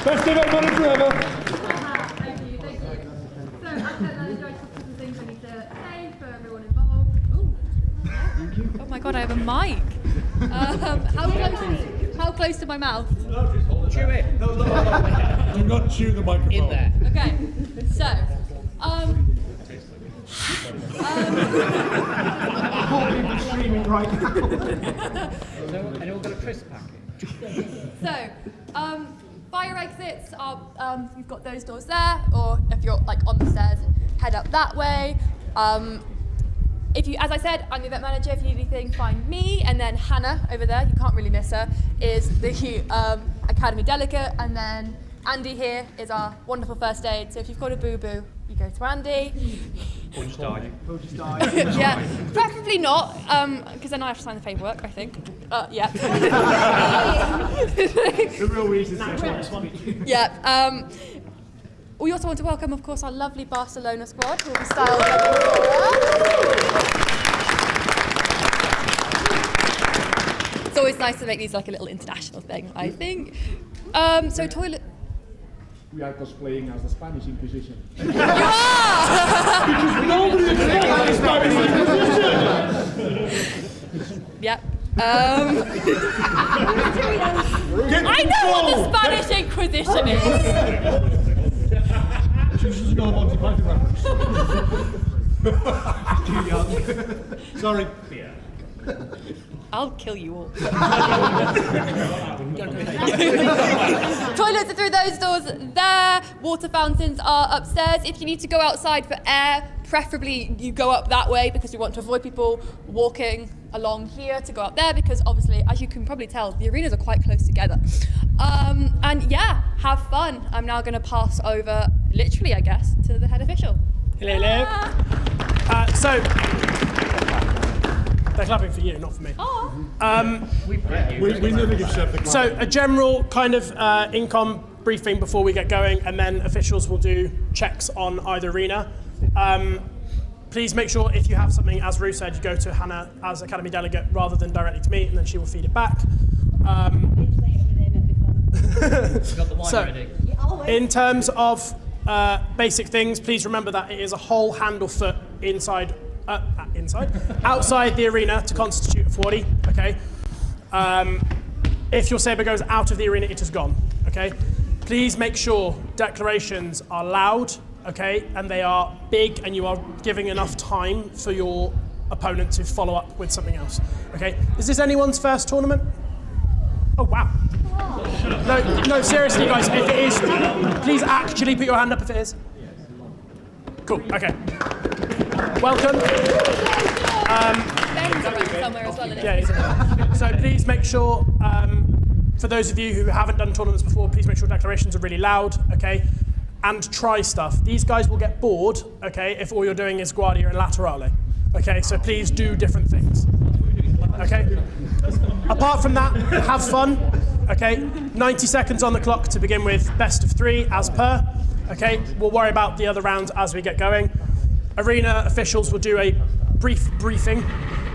Best event manager ever. Thank you. So, as I said, there's a couple of things I need to say for everyone involved. Oh my god, I have a mic. How close to my mouth? Chew it. Do not chew the microphone. In there. Okay, so, Streaming right now. Anyone got a crisp packet? So, fire exits are, you've got those doors there, or if you're like on the stairs, head up that way. If you, as I said, I'm the event manager. If you need anything, find me. And then Hannah over there, you can't really miss her, is the Academy delegate. And then Andy here is our wonderful first aid. So if you've got a boo-boo, you go to Andy. Or just die. Yeah, preferably not, because then I have to sign the paperwork, I think. Yeah. The real reason is this one. Yeah. We also want to welcome, of course, our lovely Barcelona squad, who will be styled. It's always nice to make these like a little international thing, I think. So toilet. We are cosplaying as the Spanish Inquisition. You are! Because nobody is like the Spanish Inquisition! Yep. I know what the Spanish Inquisition is! She's another Monty Python reference. Too young. Sorry. I'll kill you all. Toilets are through those doors there. Water fountains are upstairs. If you need to go outside for air, preferably you go up that way because we want to avoid people walking along here to go up there because obviously, as you can probably tell, the arenas are quite close together. And yeah, have fun. I'm now going to pass over, literally I guess, to the head official. Hello. So, they're clapping for you, not for me. Oh. We never give Chef the clap. So a general kind of incom briefing before we get going, and then officials will do checks on either arena. Please make sure if you have something, as Rue said, you go to Hannah as Academy delegate rather than directly to me, and then she will feed it back. So, in terms of basic things, please remember that it is a whole hand or foot outside the arena to constitute a 40, okay? If your saber goes out of the arena, it is gone, okay? Please make sure declarations are loud, okay? And they are big and you are giving enough time for your opponent to follow up with something else, okay? Is this anyone's first tournament? Oh, wow. No, seriously, guys, if it is, please actually put your hand up if it is. Cool, okay. Welcome. Ben's around somewhere as well, isn't it? Yeah, exactly. So please make sure, for those of you who haven't done tournaments before, please make sure declarations are really loud, okay? And try stuff. These guys will get bored, okay, if all you're doing is Guardia and Laterale. Okay, so please do different things. Okay? Apart from that, have fun. Okay? 90 seconds on the clock to begin with, best of 3 as per. Okay? We'll worry about the other rounds as we get going. Arena officials will do a brief briefing,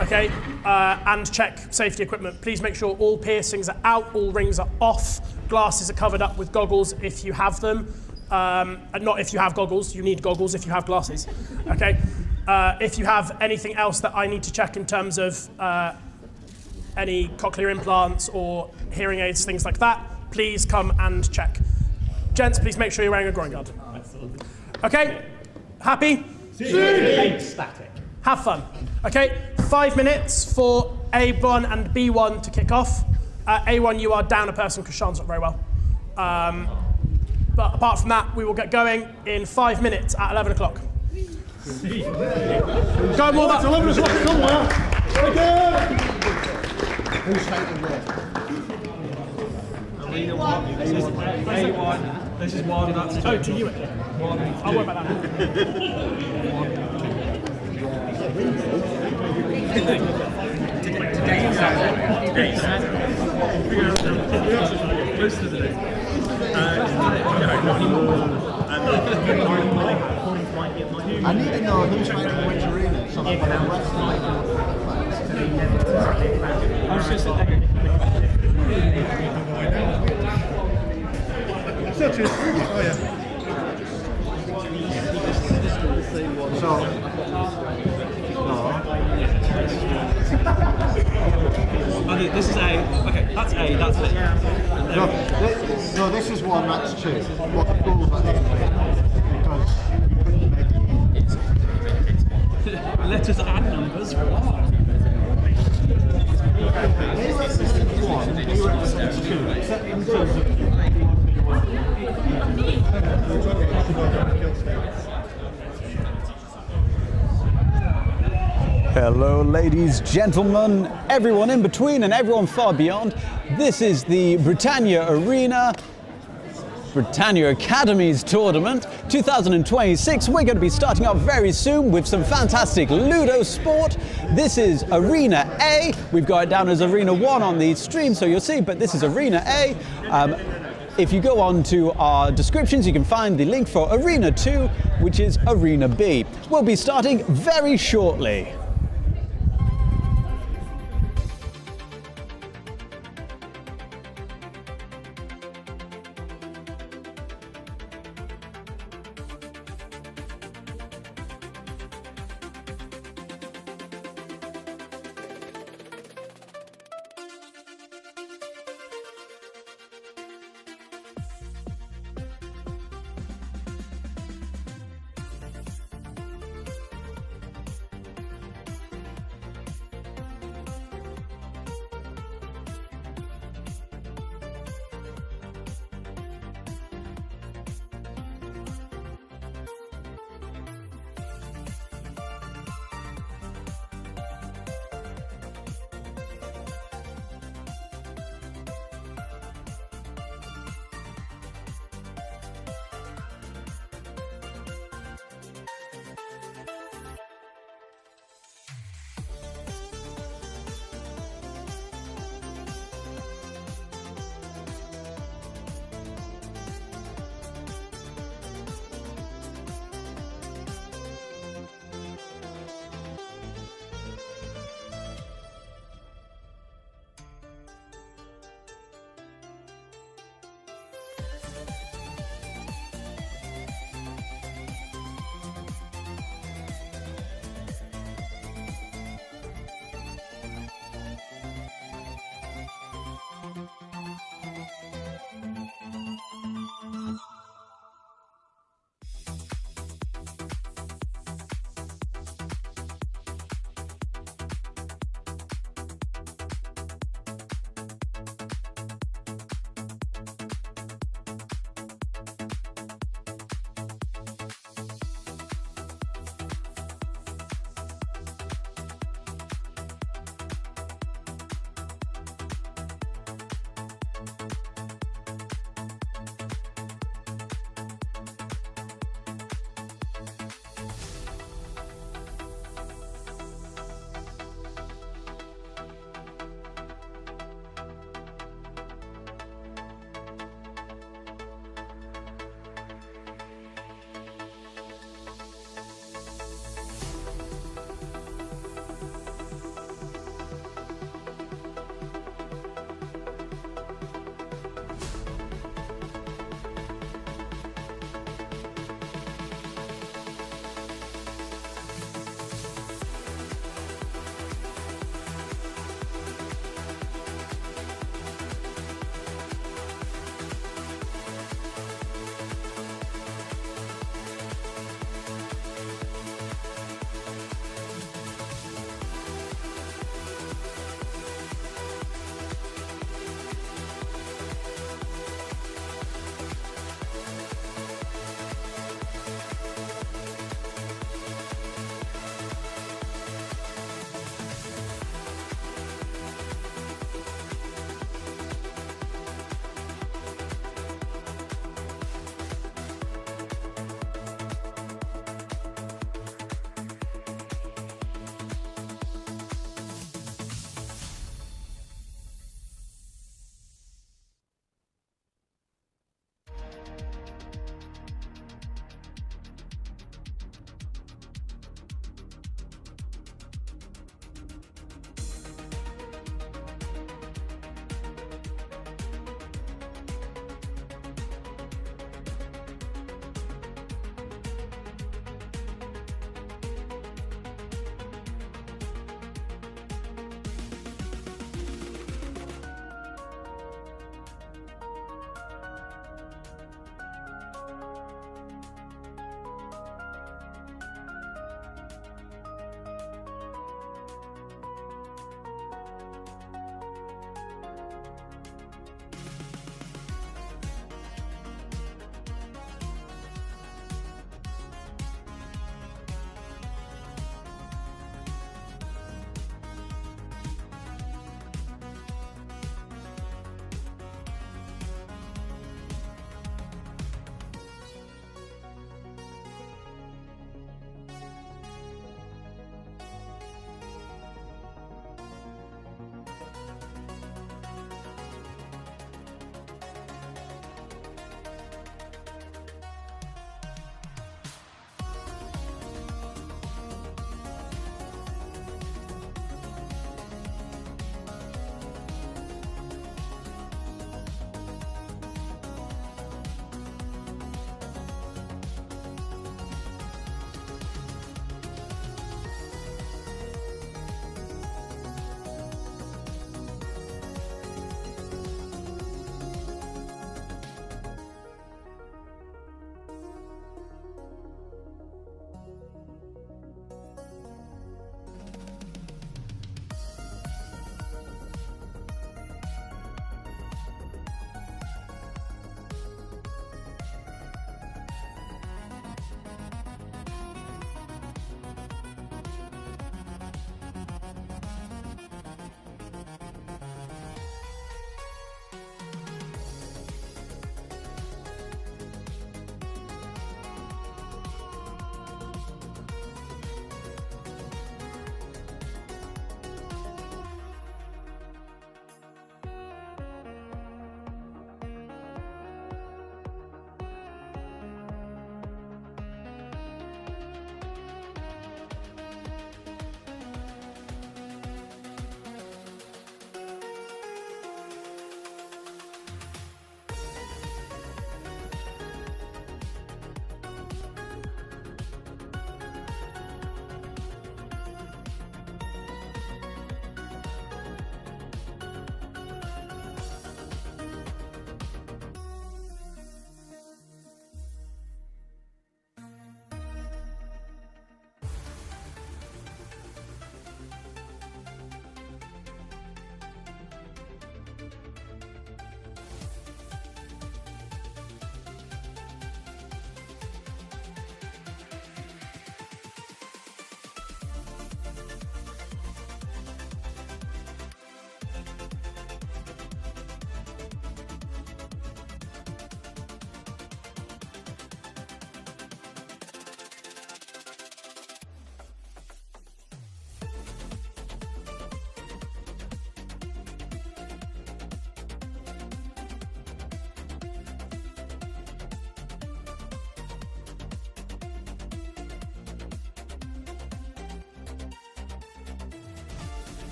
okay, and check safety equipment. Please make sure all piercings are out, all rings are off, glasses are covered up with goggles if you have them. And not if you have goggles, you need goggles if you have glasses, okay? If you have anything else that I need to check in terms of any cochlear implants or hearing aids, things like that, please come and check. Gents, please make sure you're wearing a groin guard. Okay, happy? Static. Have fun. Okay, 5 minutes for A1 and B1 to kick off. A1, you are down a person because Sean's not very well. But apart from that, we will get going in 5 minutes at 11 o'clock. Go and warm up. 11 o'clock somewhere. Who's taking what? A1. This is one, that's two. Oh, to you. I'll worry about that. Most of the day. I need to know who's making which arena so that when I rest my I was just this is A. Okay, that's A, that's B. No, this is one, that's two. What the rules are because you couldn't make it. Let us add numbers. A represents one, B represents two. Except in terms of Hello, ladies, gentlemen, everyone in between and everyone far beyond. This is the Britannia Academies Tournament 2026. We're going to be starting up very soon with some fantastic LudoSport. This is Arena A. We've got it down as Arena 1 on the stream, so you'll see, but this is Arena A. If you go on to our descriptions, you can find the link for Arena 2, which is Arena B. We'll be starting very shortly.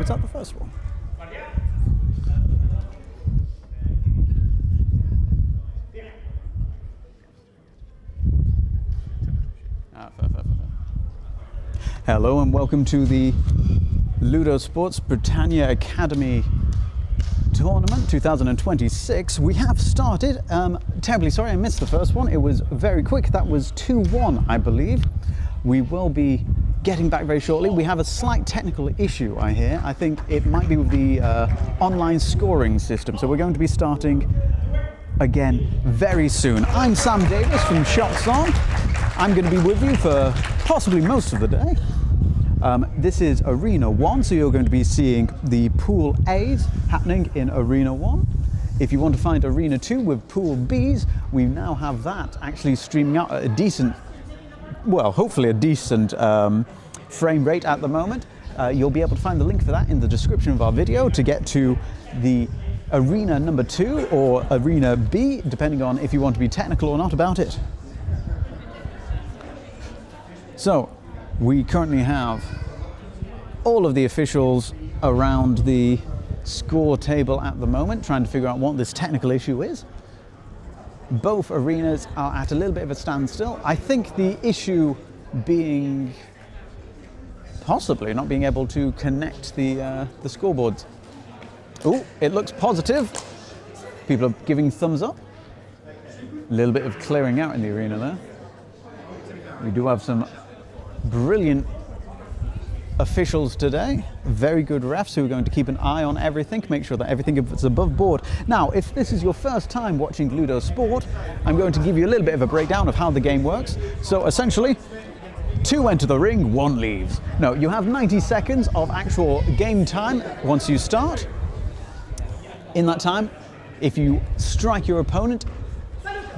Was that the first one? Fair. Hello and welcome to the LudoSport Britannia Academy Tournament 2026. We have started. Terribly sorry I missed the first one. It was very quick. That was 2-1, I believe. We will be getting back very shortly. We have a slight technical issue, I hear. I think it might be with the online scoring system. So we're going to be starting again very soon. I'm Sam Davis from Shots On. I'm going to be with you for possibly most of the day. This is Arena 1, so you're going to be seeing the Pool A's happening in Arena 1. If you want to find Arena 2 with Pool B's, we now have that actually streaming out at a decent, well, hopefully a decent frame rate at the moment. You'll be able to find the link for that in the description of our video to get to the Arena number 2 or Arena B, depending on if you want to be technical or not about it. So, we currently have all of the officials around the score table at the moment, trying to figure out what this technical issue is. Both arenas are at a little bit of a standstill. I think the issue being possibly not being able to connect the scoreboards. Oh, it looks positive. People are giving thumbs up. A little bit of clearing out in the arena there. We do have some brilliant officials today, very good refs who are going to keep an eye on everything, make sure that everything is above board. Now, if this is your first time watching LudoSport, I'm going to give you a little bit of a breakdown of how the game works. So essentially, 2 enter the ring, 1 leaves. No, you have 90 seconds of actual game time once you start. In that time, if you strike your opponent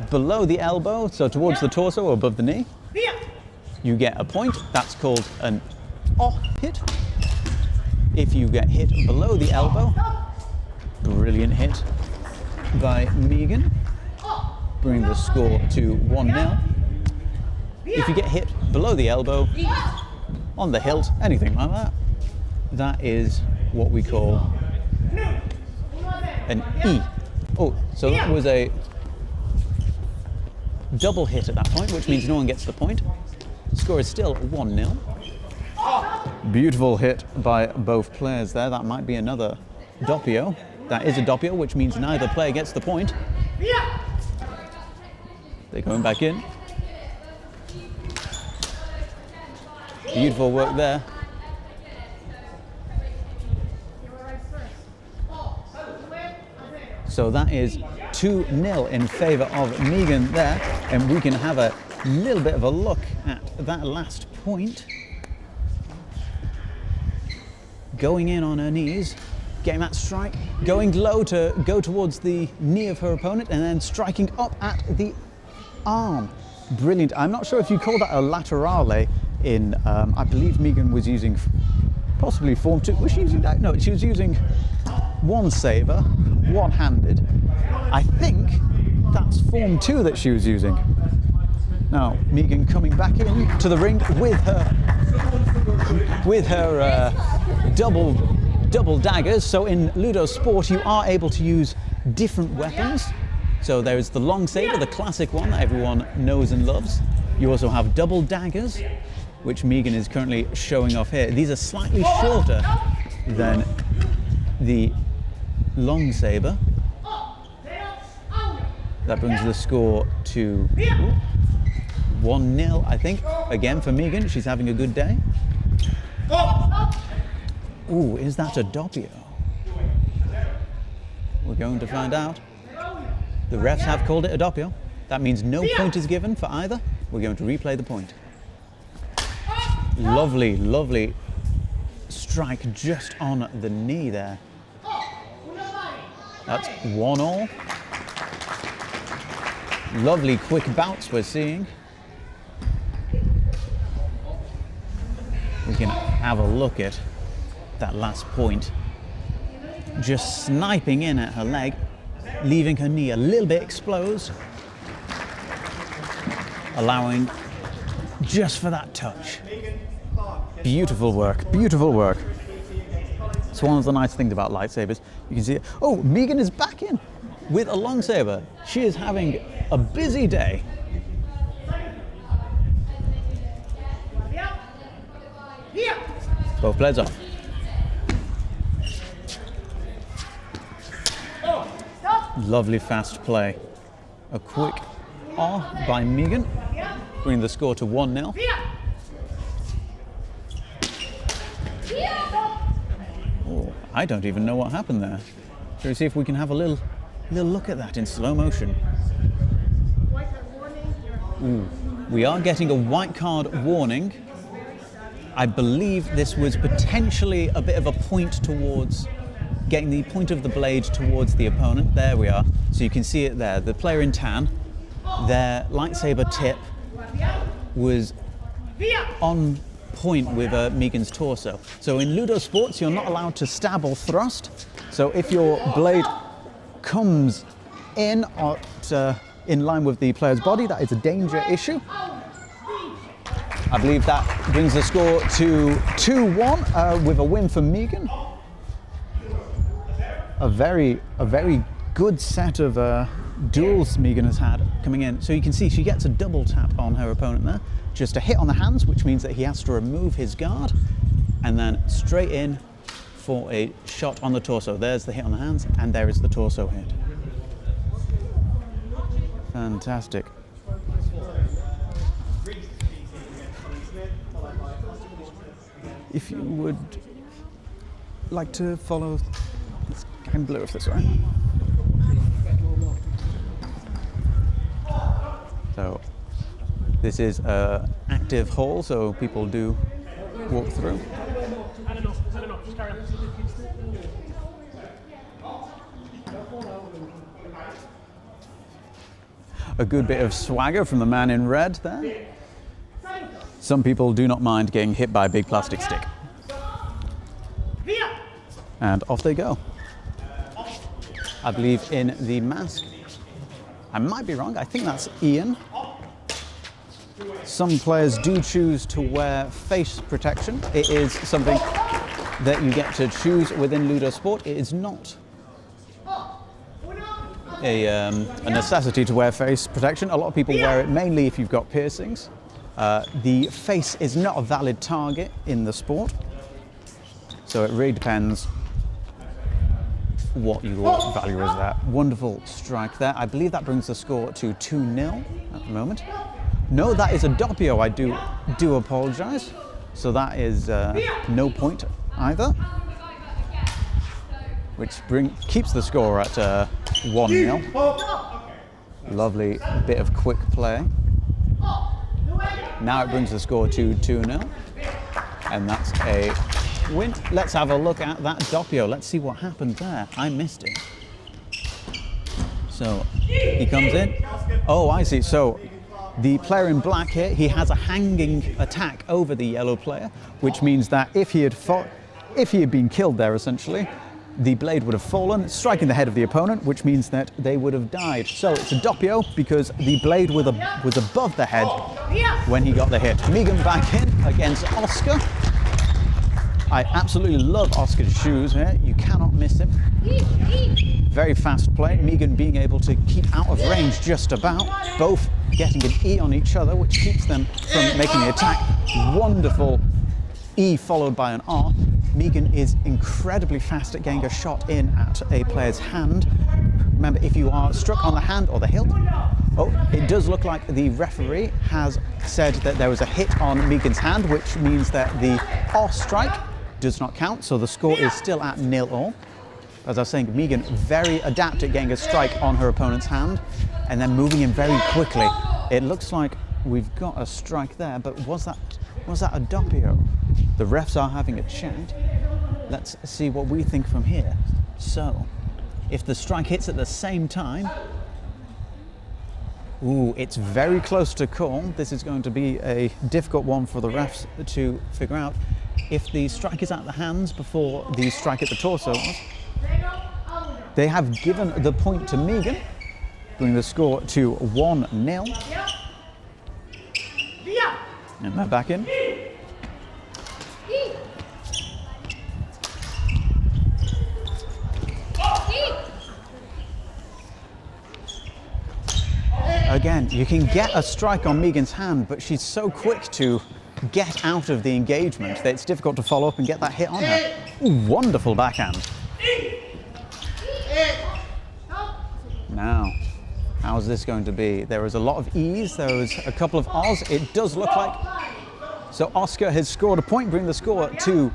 below the elbow, so towards the torso or above the knee, you get a point. That's called an off hit. If you get hit below the elbow, brilliant hit by Megan, bring the score to 1-0. If you get hit below the elbow, on the hilt, anything like that, that is what we call an E. Oh, so that was a double hit at that point, which means no one gets the point. Score is still 1-0. Beautiful hit by both players there. That might be another doppio. That is a doppio, which means neither player gets the point. They're going back in. Beautiful work there. So that is 2-0 in favour of Megan there, and we can have a little bit of a look at that last point. Going in on her knees, getting that strike, going low to go towards the knee of her opponent, and then striking up at the arm. Brilliant. I'm not sure if you call that a laterale in, I believe Megan was using possibly form 2. Was she using that? No, she was using one saber, one-handed. I think that's form 2 that she was using. Now, Megan coming back in to the ring with her double daggers. So in LudoSport, you are able to use different weapons. So there's the long saber, the classic one that everyone knows and loves. You also have double daggers, which Megan is currently showing off here. These are slightly shorter than the long saber. That brings the score to 1-0, I think. Again for Megan, she's having a good day. Ooh, is that a doppio? We're going to find out. The refs have called it a doppio. That means no point is given for either. We're going to replay the point. Lovely, lovely strike just on the knee there. That's 1-1. Lovely quick bouts we're seeing. We can have a look at that last point. Just sniping in at her leg, leaving her knee a little bit exposed, allowing just for that touch. Beautiful work, beautiful work. It's one of the nice things about lightsabers. You can see it. Oh, Megan is back in with a long saber. She is having a busy day. Both players off. Lovely fast play. A quick R by Megan, bringing the score to 1-0. Oh, I don't even know what happened there. Shall we see if we can have a little look at that in slow motion? Ooh, we are getting a white card warning. I believe this was potentially a bit of a point towards getting the point of the blade towards the opponent. There we are. So you can see it there. The player in tan, their lightsaber tip was on point with Megan's torso. So in Ludo Sports, you're not allowed to stab or thrust. So if your blade comes in line with the player's body, that is a danger issue. I believe that brings the score to 2-1 with a win for Megan. A very good set of duels Megan has had coming in. So you can see she gets a double tap on her opponent there. Just a hit on the hands, which means that he has to remove his guard, and then straight in for a shot on the torso. There's the hit on the hands, and there is the torso hit. Fantastic. If you would like to follow, I can blur if that's all right. So this is an active hall, so people do walk through. A good bit of swagger from the man in red there. Some people do not mind getting hit by a big plastic stick. And off they go. I believe in the mask. I might be wrong, I think that's Ian. Some players do choose to wear face protection. It is something that you get to choose within LudoSport. It is not a necessity to wear face protection. A lot of people wear it mainly if you've got piercings. The face is not a valid target in the sport, so it really depends what your value is there. Wonderful strike there. I believe that brings the score to 2-0 at the moment. No, that is a doppio. I do apologise. So that is no point either, which keeps the score at 1-0. Lovely bit of quick play. Now it brings the score to 2-0, and that's a win. Let's have a look at that doppio. Let's see what happened there. I missed it. So he comes in. Oh, I see. So the player in black here, he has a hanging attack over the yellow player, which means that if he had been killed there, essentially, the blade would have fallen, striking the head of the opponent, which means that they would have died. So it's a doppio because the blade was above the head when he got the hit. Megan back in against Oscar. I absolutely love Oscar's shoes here. You cannot miss him. Very fast play. Megan being able to keep out of range just about. Both getting an E on each other, which keeps them from making the attack. Wonderful E followed by an R. Megan is incredibly fast at getting a shot in at a player's hand. Remember, if you are struck on the hand or the hilt, oh, it does look like the referee has said that there was a hit on Megan's hand, which means that the R strike does not count, so the score is still at 0-0. As I was saying, Megan very adept at getting a strike on her opponent's hand and then moving in very quickly. It looks like we've got a strike there, but was that a doppio? The refs are having a chat. Let's see what we think from here. So, if the strike hits at the same time, ooh, it's very close to call. This is going to be a difficult one for the refs to figure out. If the strike is at the hands before the strike at the torso was, they have given the point to Megan, bringing the score to 1-0. And they're back in. again, you can get a strike on Megan's hand, but she's so quick to get out of the engagement that it's difficult to follow up and get that hit on her. Ooh, wonderful backhand. Now, how's this going to be? There is a lot of ease, there is a couple of Oz, it does look like. So Oscar has scored a point, bringing the score to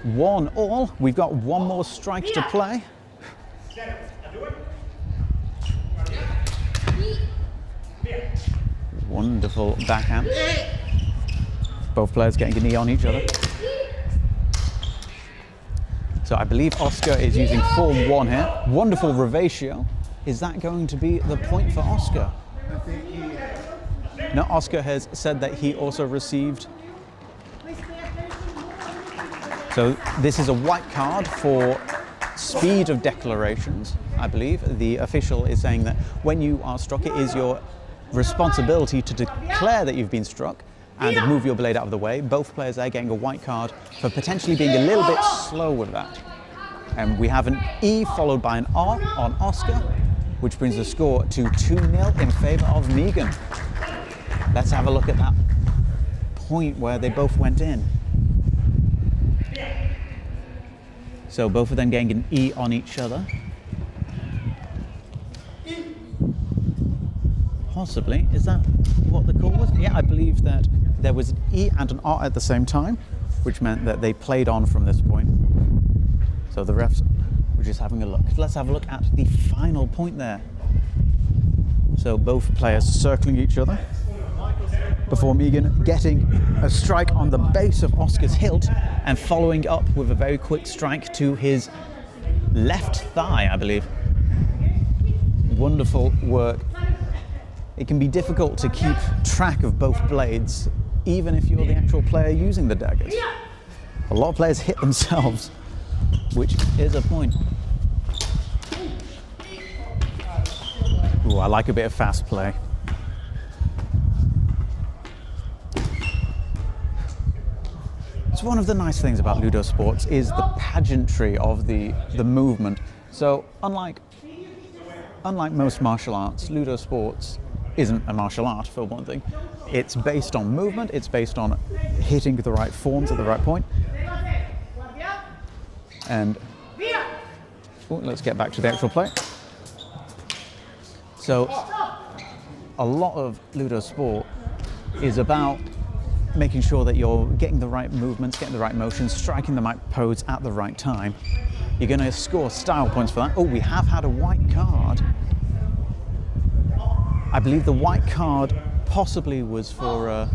1-all. We've got one more strike to play. Wonderful backhand. Both players getting a knee on each other. So I believe Oscar is using form 1 here. Wonderful revatio. Is that going to be the point for Oscar? No, Oscar has said that he also received. So this is a white card for speed of declarations, I believe. The official is saying that when you are struck, it is your responsibility to declare that you've been struck and move your blade out of the way. Both players are getting a white card for potentially being a little bit slow with that. And we have an E followed by an R on Oscar, which brings the score to 2-0 in favour of Megan. Let's have a look at that point where they both went in. So both of them getting an E on each other. Possibly, is that what the call was? Yeah, I believe that there was an E and an R at the same time, which meant that they played on from this point. So the refs were just having a look. Let's have a look at the final point there. So both players circling each other before Megan getting a strike on the base of Oscar's hilt and following up with a very quick strike to his left thigh, I believe. Wonderful work. It can be difficult to keep track of both blades, even if you're the actual player using the daggers. A lot of players hit themselves, which is a point. Ooh, I like a bit of fast play. So one of the nice things about LudoSports is the pageantry of the movement. So unlike most martial arts, LudoSports isn't a martial art, for one thing. It's based on movement, it's based on hitting the right forms at the right point. And let's get back to the actual play. So a lot of LudoSport is about making sure that you're getting the right movements, getting the right motions, striking the right pose at the right time. You're going to score style points for that. Oh, we have had a white card. I believe the white card possibly was for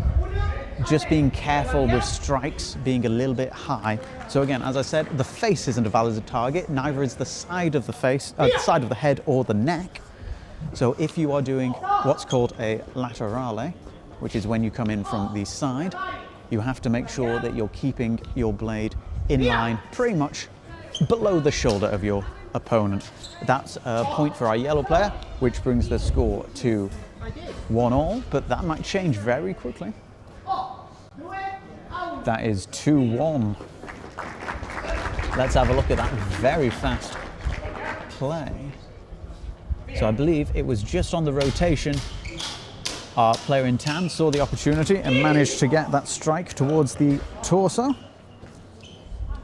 just being careful with strikes being a little bit high. So again, as I said, the face isn't a valid target, neither is the side of the face, side of the head or the neck. So if you are doing what's called a laterale, which is when you come in from the side, you have to make sure that you're keeping your blade in line pretty much below the shoulder of your opponent. That's a point for our yellow player, which brings the score to 1-all, but that might change very quickly. That is 2-1. Let's have a look at that very fast play. So I believe it was just on the rotation. Our player in tan saw the opportunity and managed to get that strike towards the torso.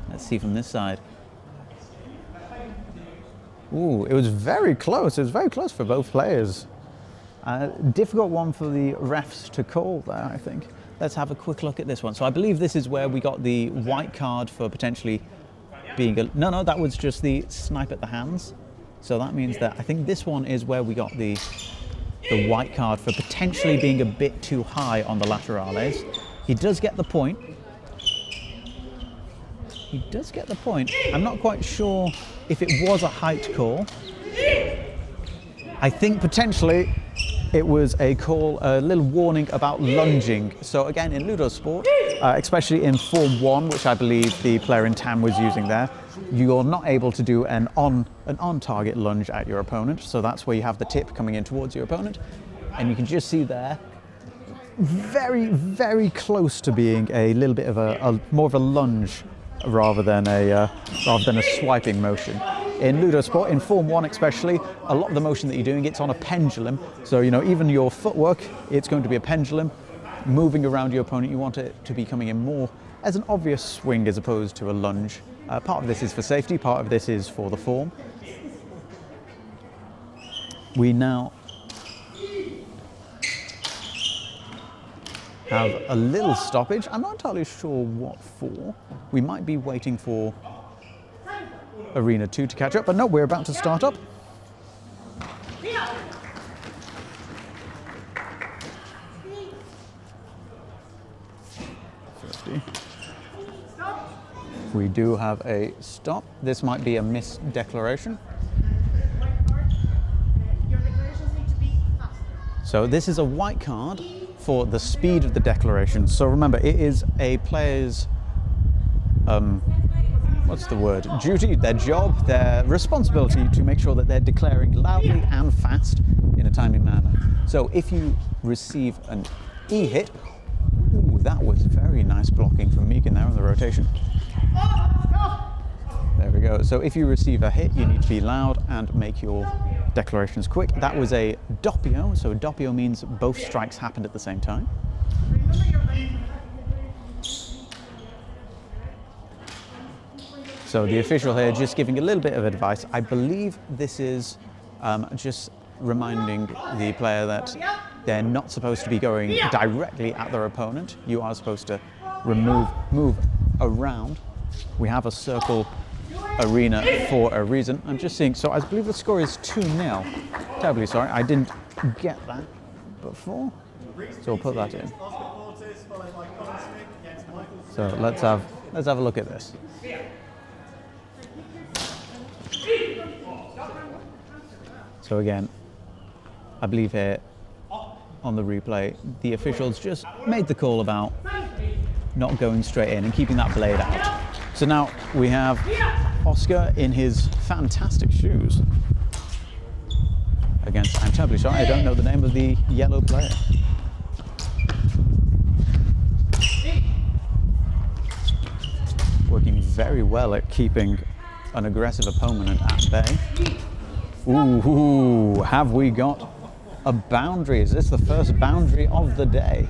Let's see from this side. Ooh, it was very close. It was very close for both players. Difficult one for the refs to call there, I think. Let's have a quick look at this one. So I believe this is where we got the white card for potentially being a... No, that was just the snipe at the hands. So that means that I think this one is where we got the white card for potentially being a bit too high on the laterales. He does get the point. He does get the point. I'm not quite sure if it was a height call. I think potentially it was a call, a little warning about lunging. So again, in LudoSport, especially in Form 1, which I believe the player in tan was using there, you're not able to do an on-target lunge at your opponent. So that's where you have the tip coming in towards your opponent. And you can just see there, very, very close to being a little bit of more of a lunge rather than a swiping motion. in LudoSport, in Form 1 especially, a lot of the motion that you're doing, it's on a pendulum. So, you know, even your footwork, it's going to be a pendulum moving around your opponent. You want it to be coming in more as an obvious swing as opposed to a lunge. Part of this is for safety, part of this is for the form. We now have a little stoppage. I'm not entirely sure what for. We might be waiting for Arena 2 to catch up, but no, we're about to start up. We do have a stop. This might be a misdeclaration. So this is a white card for the speed of the declaration. So remember, it is a player's, what's the word? Duty, their job, their responsibility to make sure that they're declaring loudly and fast in a timely manner. So if you receive an E hit, ooh, that was very nice blocking from Megan there on the rotation. There we go. So if you receive a hit, you need to be loud and make your declarations quick. That was a doppio. So doppio means both strikes happened at the same time. So the official here just giving a little bit of advice. I believe this is just reminding the player that they're not supposed to be going directly at their opponent. You are supposed to move around. We have a circle arena for a reason. I'm just seeing, so I believe the score is 2-0. Terribly sorry, I didn't get that before. So we'll put that in. So let's have a look at this. So again, I believe here on the replay, the officials just made the call about not going straight in and keeping that blade out. So now we have Oscar in his fantastic shoes against, I'm terribly sorry, I don't know the name of the yellow player. Working very well at keeping an aggressive opponent at bay. Ooh, have we got a boundary? Is this the first boundary of the day?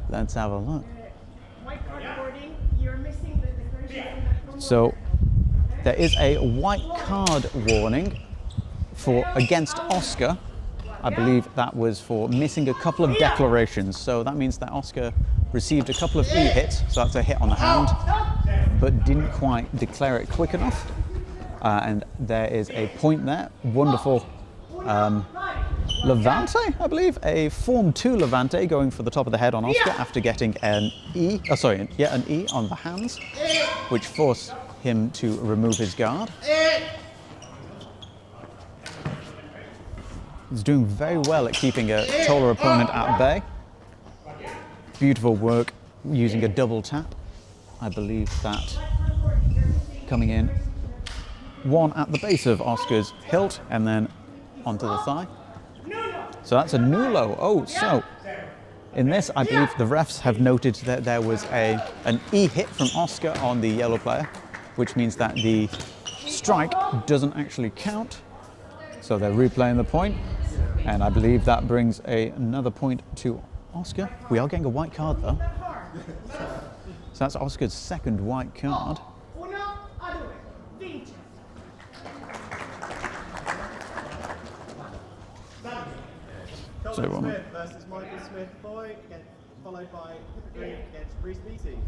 Let's have a look. So there is a white card warning for against Oscar. I believe that was for missing a couple of declarations. So that means that Oscar received a couple of E hits, so that's a hit on the hand, but didn't quite declare it quick enough. And there is a point there. Wonderful Levante, I believe, a Form 2 Levante going for the top of the head on Oscar after getting an E, an E on the hands, which forced him to remove his guard. He's doing very well at keeping a taller opponent at bay. Beautiful work using a double tap. I believe that coming in. One at the base of Oscar's hilt and then onto the thigh. So that's a nulo. Oh, so in this, I believe the refs have noted that there was an E hit from Oscar on the yellow player, which means that the strike doesn't actually count. So they're replaying the point, and I believe that brings another point to Oscar. We are getting a white card though. So that's Oscar's second white card. Colin Smith versus Michael Smith boy, followed by Green against Reese Beatty.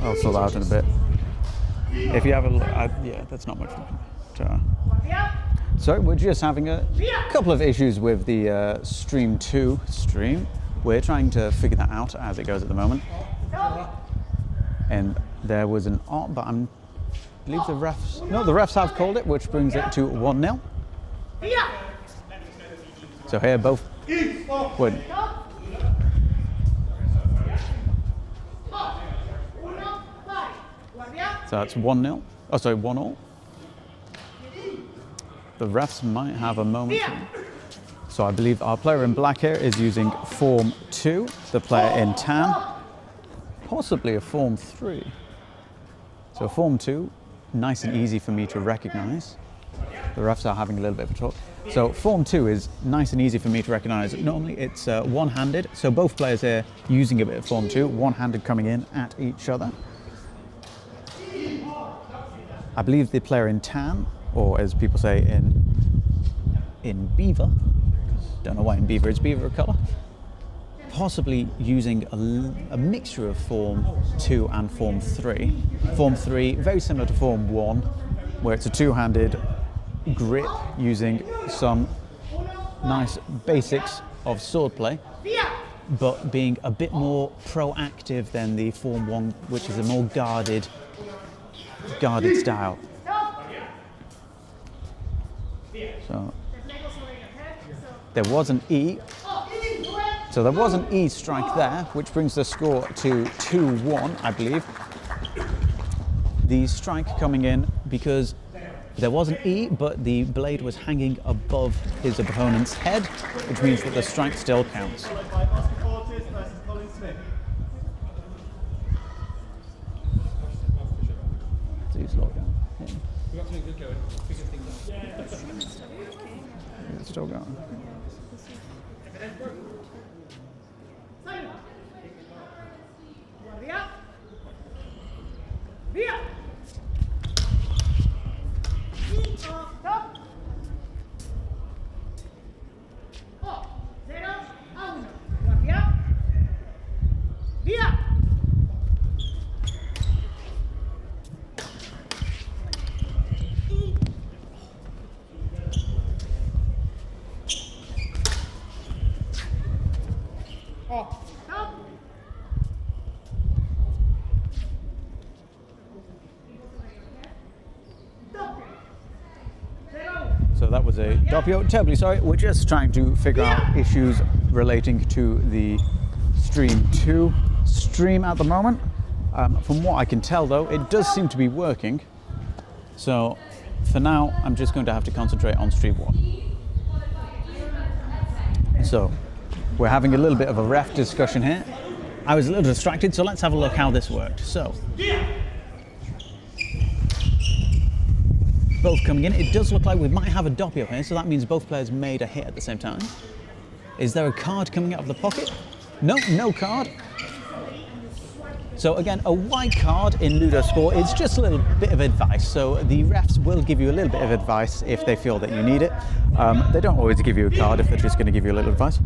I'll sort that out in a bit. If you have a look, yeah, that's not much fun. So we're just having a couple of issues with the Stream 2 stream. We're trying to figure that out as it goes at the moment. And there was an art, but I believe the refs have called it, which brings it to 1-0. So here both win. So that's 1-0. Oh, sorry, 1-1. The refs might have a moment So I believe our player in black here is using form 2, the player in tan, possibly a form 3. So form 2, nice and easy for me to recognize. The refs are having a little bit of a talk. So form 2 is nice and easy for me to recognize. Normally it's one-handed, so both players here using a bit of form 2, one-handed coming in at each other. I believe the player in tan, or as people say in beaver, don't know why in beaver is beaver a colour, possibly using a mixture of form 2 and form 3. Form 3, very similar to form 1, where it's a two-handed grip using some nice basics of swordplay, but being a bit more proactive than the form 1, which is a more guarded style. So there was an E. So there was an E strike there, which brings the score to 2-1, I believe. The strike coming in because there was an E, but the blade was hanging above his opponent's head, which means that the strike still counts. Followed by Oscar Fortes versus Colin Smith. Please log on. It's still going. So that was a doppio. Terribly sorry. We're just trying to figure out issues relating to the Stream 2 stream at the moment. From what I can tell though, it does seem to be working. So for now, I'm just going to have to concentrate on Stream 1. So we're having a little bit of a ref discussion here. I was a little distracted, so let's have a look how this worked. So both coming in. It does look like we might have a doppio here, so that means both players made a hit at the same time. Is there a card coming out of the pocket? No, no card. So again, a white card in LudoSport is just a little bit of advice. So the refs will give you a little bit of advice if they feel that you need it. They don't always give you a card if they're just going to give you a little advice.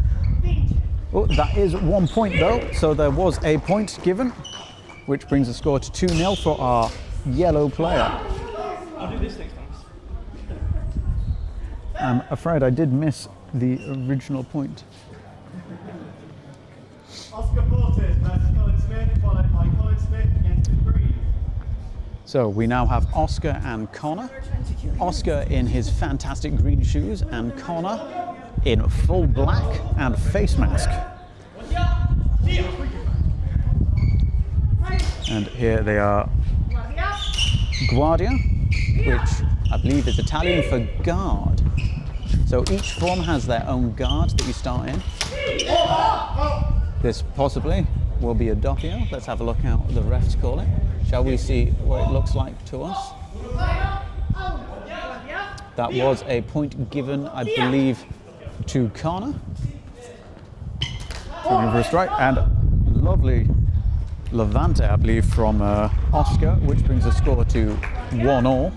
Oh, that is 1 point though, so there was a point given, which brings the score to 2-0 for our yellow player. I'll do this next time. I'm afraid I did miss the original point. Oscar Fortes versus Colin Smith, followed by Colin Smith against the green. So we now have Oscar and Connor. Oscar in his fantastic green shoes and Connor in full black and face mask. And here they are, Guardia, which I believe is Italian for guard. So each form has their own guard that you start in. This possibly will be a doppio. Let's have a look how the refs call it. Shall we see what it looks like to us? That was a point given, I believe, to Connor. Looking for a strike, and lovely Levante, I believe, from Oscar, which brings the score to 1-1.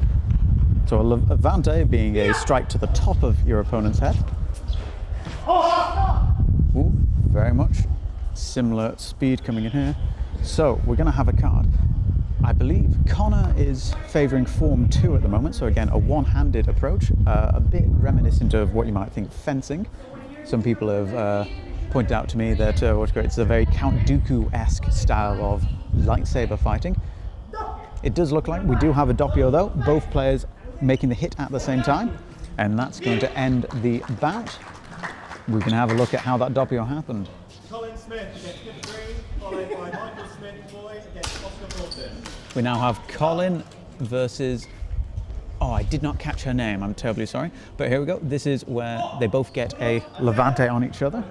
So a Levante being a strike to the top of your opponent's head. Ooh, very much similar speed coming in here. So we're going to have a card. I believe Connor is favouring Form 2 at the moment, so again a one-handed approach, a bit reminiscent of what you might think fencing. Some people have pointed out to me that it's a very Count Dooku-esque style of lightsaber fighting. It does look like we do have a doppio though, both players making the hit at the same time, and that's going to end the bout. We can have a look at how that doppio happened. Colin Smith against Kip Green, followed by Michael Smith Boys against Oscar Fortes. We now have Colin versus Oh, I did not catch her name. I'm terribly sorry. But here we go. This is where they both get a levante on each other.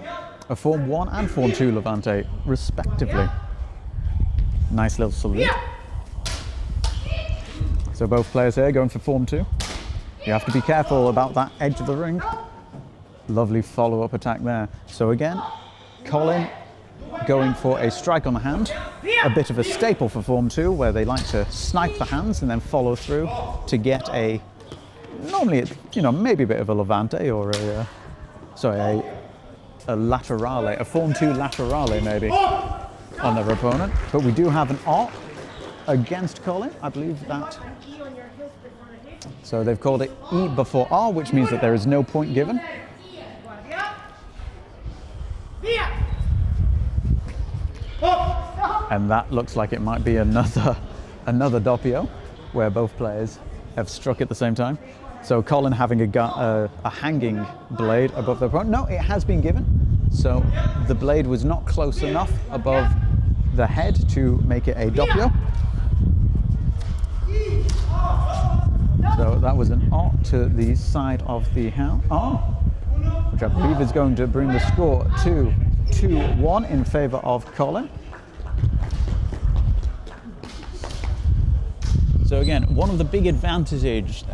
A Form 1 and Form 2 levante, respectively. Nice little salute. So both players here going for Form 2. You have to be careful about that edge of the ring. Lovely follow-up attack there. So again, Colin going for a strike on the hand. A bit of a staple for Form 2, where they like to snipe the hands and then follow through to get a, normally it's, you know, maybe a bit of a levante or a laterale, a Form 2 laterale maybe on their opponent. But we do have an R against Colin, I believe that. So they've called it E before R, which means that there is no point given. And that looks like it might be another doppio, where both players have struck at the same time. So Colin having a hanging blade above their opponent. No, it has been given. So the blade was not close enough above the head to make it a doppio. So that was an R to the side of the arm, which I believe is going to bring the score to 2-1 in favour of Colin. So again, one of the big advantages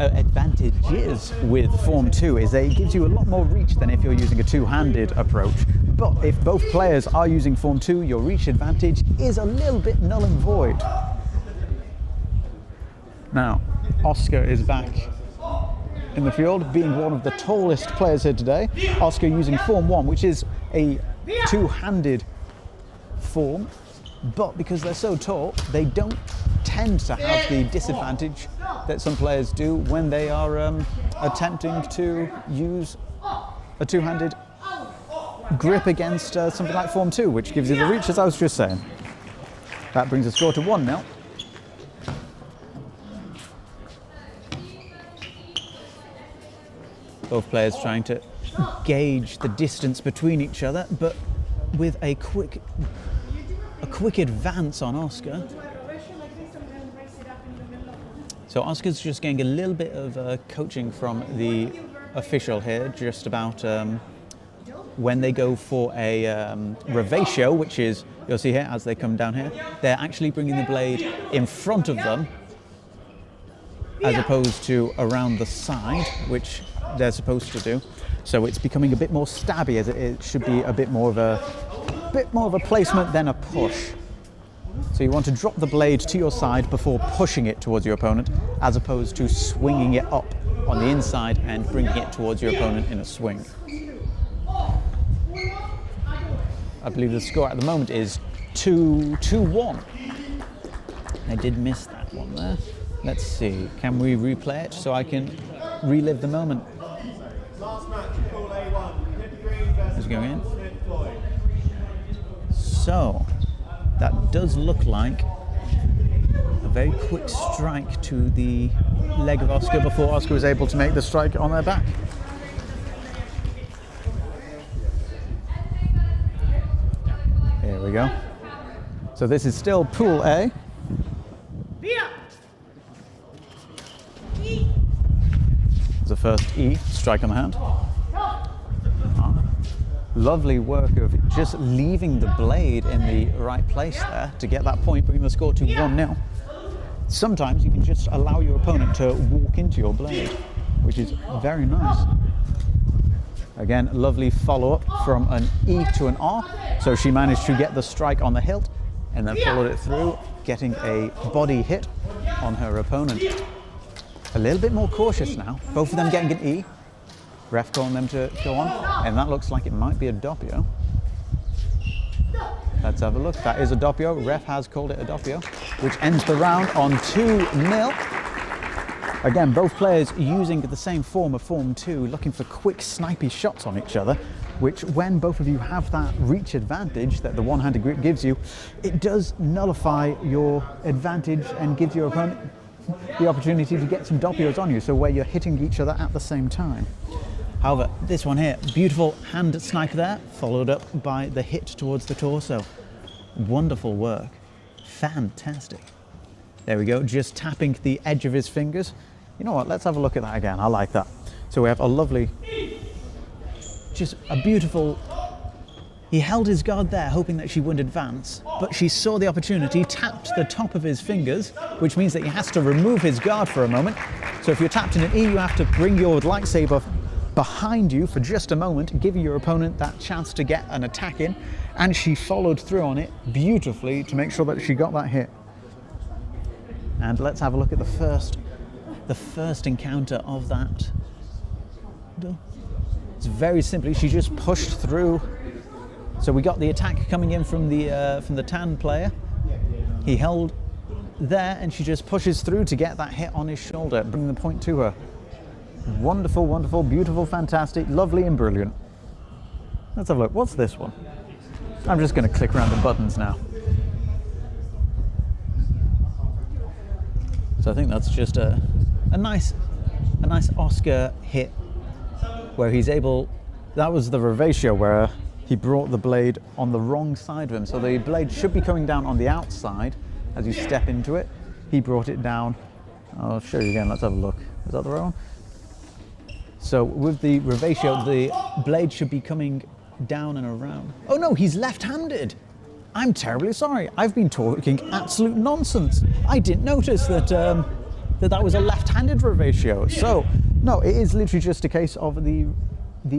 with Form 2 is that it gives you a lot more reach than if you're using a two-handed approach. But if both players are using Form 2, your reach advantage is a little bit null and void. Now, Oscar is back in the field, being one of the tallest players here today. Oscar using Form 1, which is a two-handed form, but because they're so tall, they don't tend to have the disadvantage that some players do when they are attempting to use a two-handed grip against something like Form 2, which gives you the reach, as I was just saying. That brings the score to 1-0. Both players trying to gauge the distance between each other, but with a quick advance on Oscar. So Oscar's just getting a little bit of coaching from the official here, just about when they go for a revatio, which is, you'll see here as they come down here, they're actually bringing the blade in front of them as opposed to around the side, which they're supposed to do. So it's becoming a bit more stabby, as it should be a bit more of a placement than a push. So you want to drop the blade to your side before pushing it towards your opponent, as opposed to swinging it up on the inside and bringing it towards your opponent in a swing. I believe the score at the moment is 2-1. I did miss that one there. Let's see, can we replay it so I can relive the moment? Last match, Pool A1. It's going in. So, that does look like a very quick strike to the leg of Oscar before Oscar was able to make the strike on their back. Here we go. So this is still Pool A. There's a first E, strike on the hand. Lovely work of just leaving the blade in the right place there to get that point, bringing the score to 1-0. Sometimes you can just allow your opponent to walk into your blade, which is very nice. Again, lovely follow-up from an E to an R. So she managed to get the strike on the hilt and then followed it through, getting a body hit on her opponent. A little bit more cautious now. Both of them getting an E. Ref calling them to go on, and that looks like it might be a doppio. Let's have a look. That is a doppio. Ref has called it a doppio, which ends the round on 2-0. Again, both players using the same form of Form 2, looking for quick, snipey shots on each other, which when both of you have that reach advantage that the one-handed grip gives you, it does nullify your advantage and gives your opponent the opportunity to get some doppios on you, so where you're hitting each other at the same time. However, this one here, beautiful hand snipe there, followed up by the hit towards the torso. Wonderful work. Fantastic. There we go, just tapping the edge of his fingers You know what, let's have a look at that again. I like that. So we have a lovely, just a beautiful, he held his guard there hoping that she wouldn't advance, but she saw the opportunity, tapped the top of his fingers, which means that he has to remove his guard for a moment. So if you're tapped in an E, you have to bring your lightsaber behind you for just a moment, giving your opponent that chance to get an attack in, and she followed through on it beautifully to make sure that she got that hit. And let's have a look at the first encounter of that. It's very simply, she just pushed through. So we got the attack coming in from the tan player. He held there and she just pushes through to get that hit on his shoulder, bringing the point to her. Wonderful, wonderful, beautiful, fantastic, lovely and brilliant. Let's have a look. What's this one? I'm just going to click around the buttons now. So I think that's just a nice Oscar hit where he's able, that was the revatio where he brought the blade on the wrong side of him. So the blade should be coming down on the outside as you step into it. He brought it down. I'll show you again, let's have a look. Is that the right one? So with the revatio, the blade should be coming down and around. Oh no, he's left-handed. I'm terribly sorry. I've been talking absolute nonsense. I didn't notice that that was a left-handed revatio. So no, it is literally just a case of the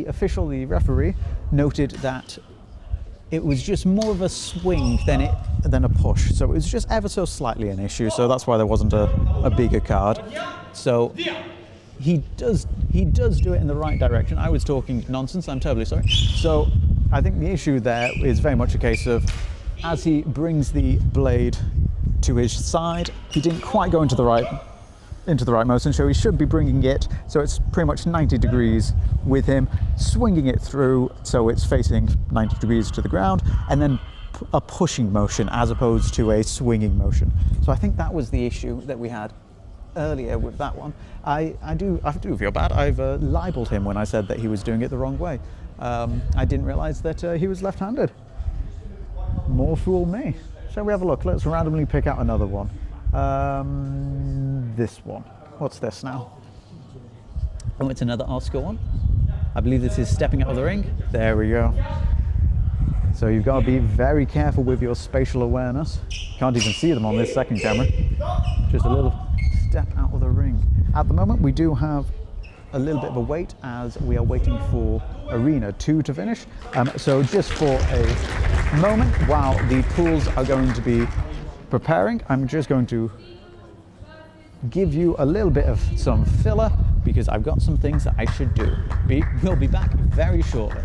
official, the referee, noted that it was just more of a swing than a push. So it was just ever so slightly an issue. So that's why there wasn't a bigger card. So he does do it in the right direction. I was talking nonsense, I'm terribly sorry. So I think the issue there is very much a case of, as he brings the blade to his side, he didn't quite go into the right motion, so he should be bringing it, so it's pretty much 90 degrees with him, swinging it through so it's facing 90 degrees to the ground, and then a pushing motion as opposed to a swinging motion. So I think that was the issue that we had earlier with that one. I do feel bad. I've libeled him when I said that he was doing it the wrong way. I didn't realize that he was left-handed. More fool me. Shall we have a look? Let's randomly pick out another one. This one. What's this now? Oh, it's another Oscar one. I believe this is stepping out of the ring. There we go. So you've got to be very careful with your spatial awareness. Can't even see them on this second camera. Just a little step out of the ring. At the moment, we do have a little bit of a wait as we are waiting for Arena 2 to finish. So just for a moment, while the pools are going to be preparing, I'm just going to give you a little bit of some filler because I've got some things that I should do. We'll be back very shortly.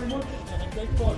very much. Great fun.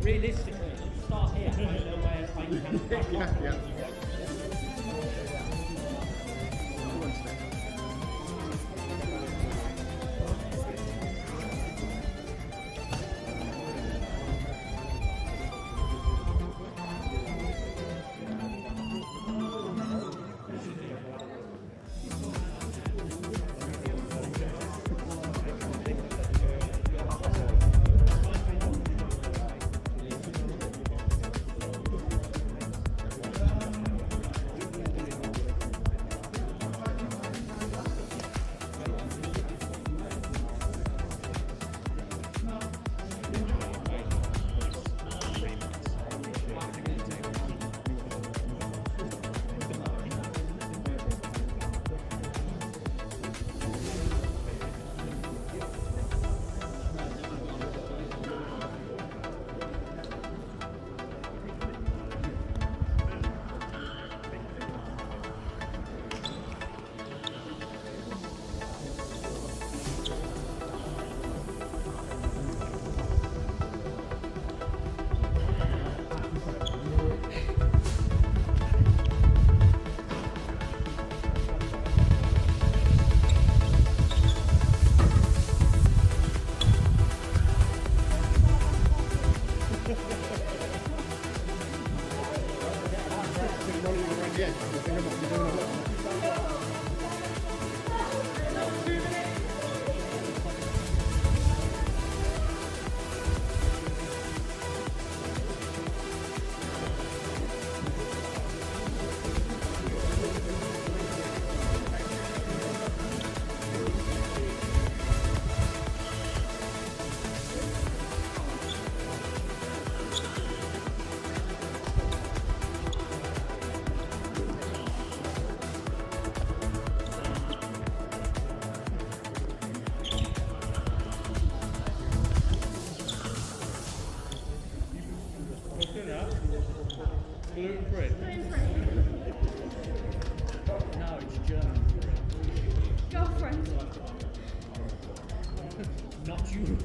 Realistically, start here. I don't know where I can. Gluten-free. No, it's German. Girlfriend. Not you.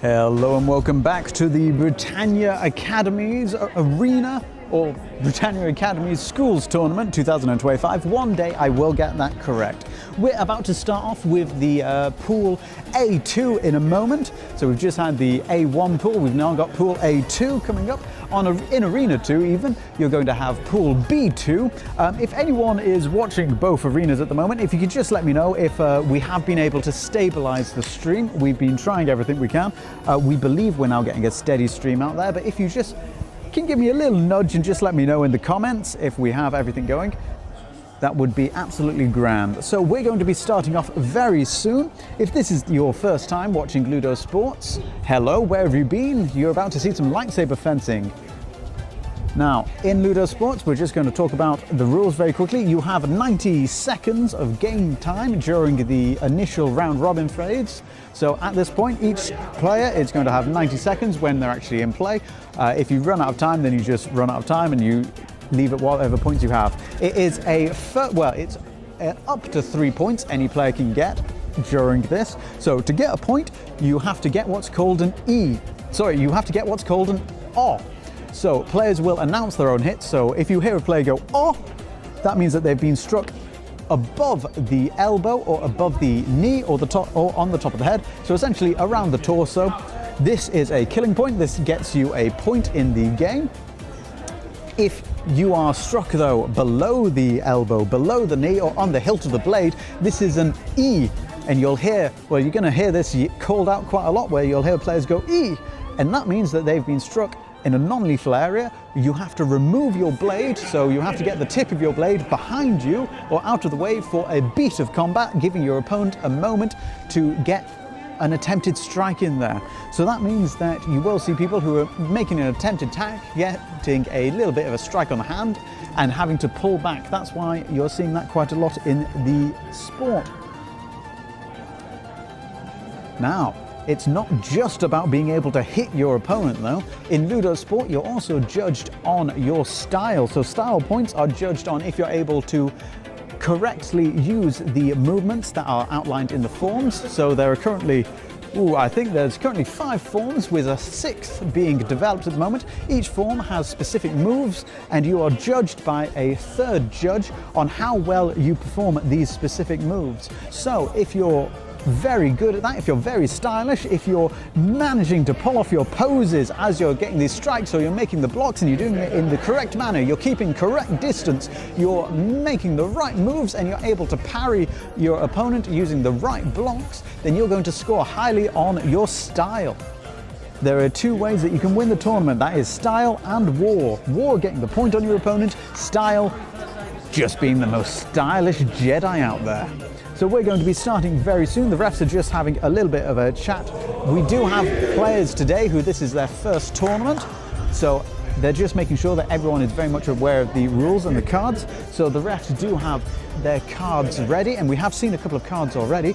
Hello and welcome back to the Britannia Academies Arena, or Britannia Academies Schools Tournament 2025. One day I will get that correct. We're about to start off with the pool A2 in a moment. So we've just had the A1 pool, we've now got pool A2 coming up. In Arena 2 even, you're going to have pool B2. If anyone is watching both arenas at the moment, if you could just let me know if we have been able to stabilize the stream. We've been trying everything we can. We believe we're now getting a steady stream out there, but if you just can give me a little nudge and just let me know in the comments if we have everything going, that would be absolutely grand. So we're going to be starting off very soon. If this is your first time watching LudoSports, hello, where have you been? You're about to see some lightsaber fencing. Now, in LudoSports, we're just going to talk about the rules very quickly. You have 90 seconds of game time during the initial round robin phase. So at this point, each player is going to have 90 seconds when they're actually in play. If you run out of time, then you just run out of time and you leave at whatever points you have. It is it's up to 3 points any player can get during this. So to get a point, you have to get what's called an E. Sorry, you have to get what's called an O. So players will announce their own hits. So if you hear a player go "oh," that means that they've been struck above the elbow or above the knee or the top or on the top of the head. So essentially around the torso. This is a killing point. This gets you a point in the game. If you are struck though below the elbow, below the knee or on the hilt of the blade, this is an E. And you'll hear, well, you're going to hear this called out quite a lot where you'll hear players go E. And that means that they've been struck in a non-lethal area. You have to remove your blade, so you have to get the tip of your blade behind you or out of the way for a beat of combat, giving your opponent a moment to get an attempted strike in there. So that means that you will see people who are making an attempted attack, getting a little bit of a strike on the hand and having to pull back. That's why you're seeing that quite a lot in the sport. Now, it's not just about being able to hit your opponent though. In LudoSport, you're also judged on your style. So style points are judged on if you're able to correctly use the movements that are outlined in the forms. So there are currently, I think there's currently 5 forms with a 6th being developed at the moment. Each form has specific moves and you are judged by a 3rd judge on how well you perform these specific moves. So if you're very good at that, if you're very stylish, if you're managing to pull off your poses as you're getting these strikes, or you're making the blocks and you're doing it in the correct manner, you're keeping correct distance, you're making the right moves and you're able to parry your opponent using the right blocks, then you're going to score highly on your style. There are 2 ways that you can win the tournament. That is style and war. War, getting the point on your opponent. Style, just being the most stylish Jedi out there. So we're going to be starting very soon. The refs are just having a little bit of a chat. We do have players today who this is their first tournament. So they're just making sure that everyone is very much aware of the rules and the cards. So the refs do have their cards ready, and we have seen a couple of cards already.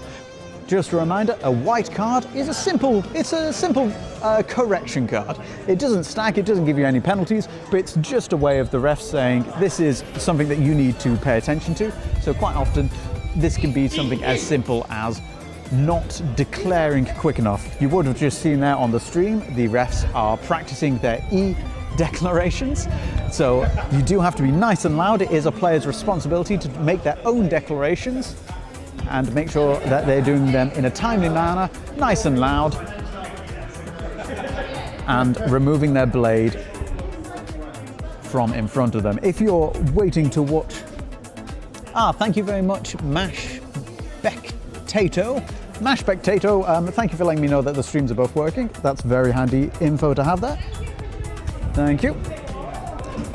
Just a reminder, a white card is a simple correction card. It doesn't stack, it doesn't give you any penalties, but it's just a way of the refs saying this is something that you need to pay attention to. So quite often this can be something as simple as not declaring quick enough. You would have just seen there on the stream, the refs are practicing their E declarations. So you do have to be nice and loud. It is a player's responsibility to make their own declarations and make sure that they're doing them in a timely manner, nice and loud, and removing their blade from in front of them. If you're waiting to watch, thank you very much, Mash Spectato, thank you for letting me know that the streams are both working. That's very handy info to have there. Thank you.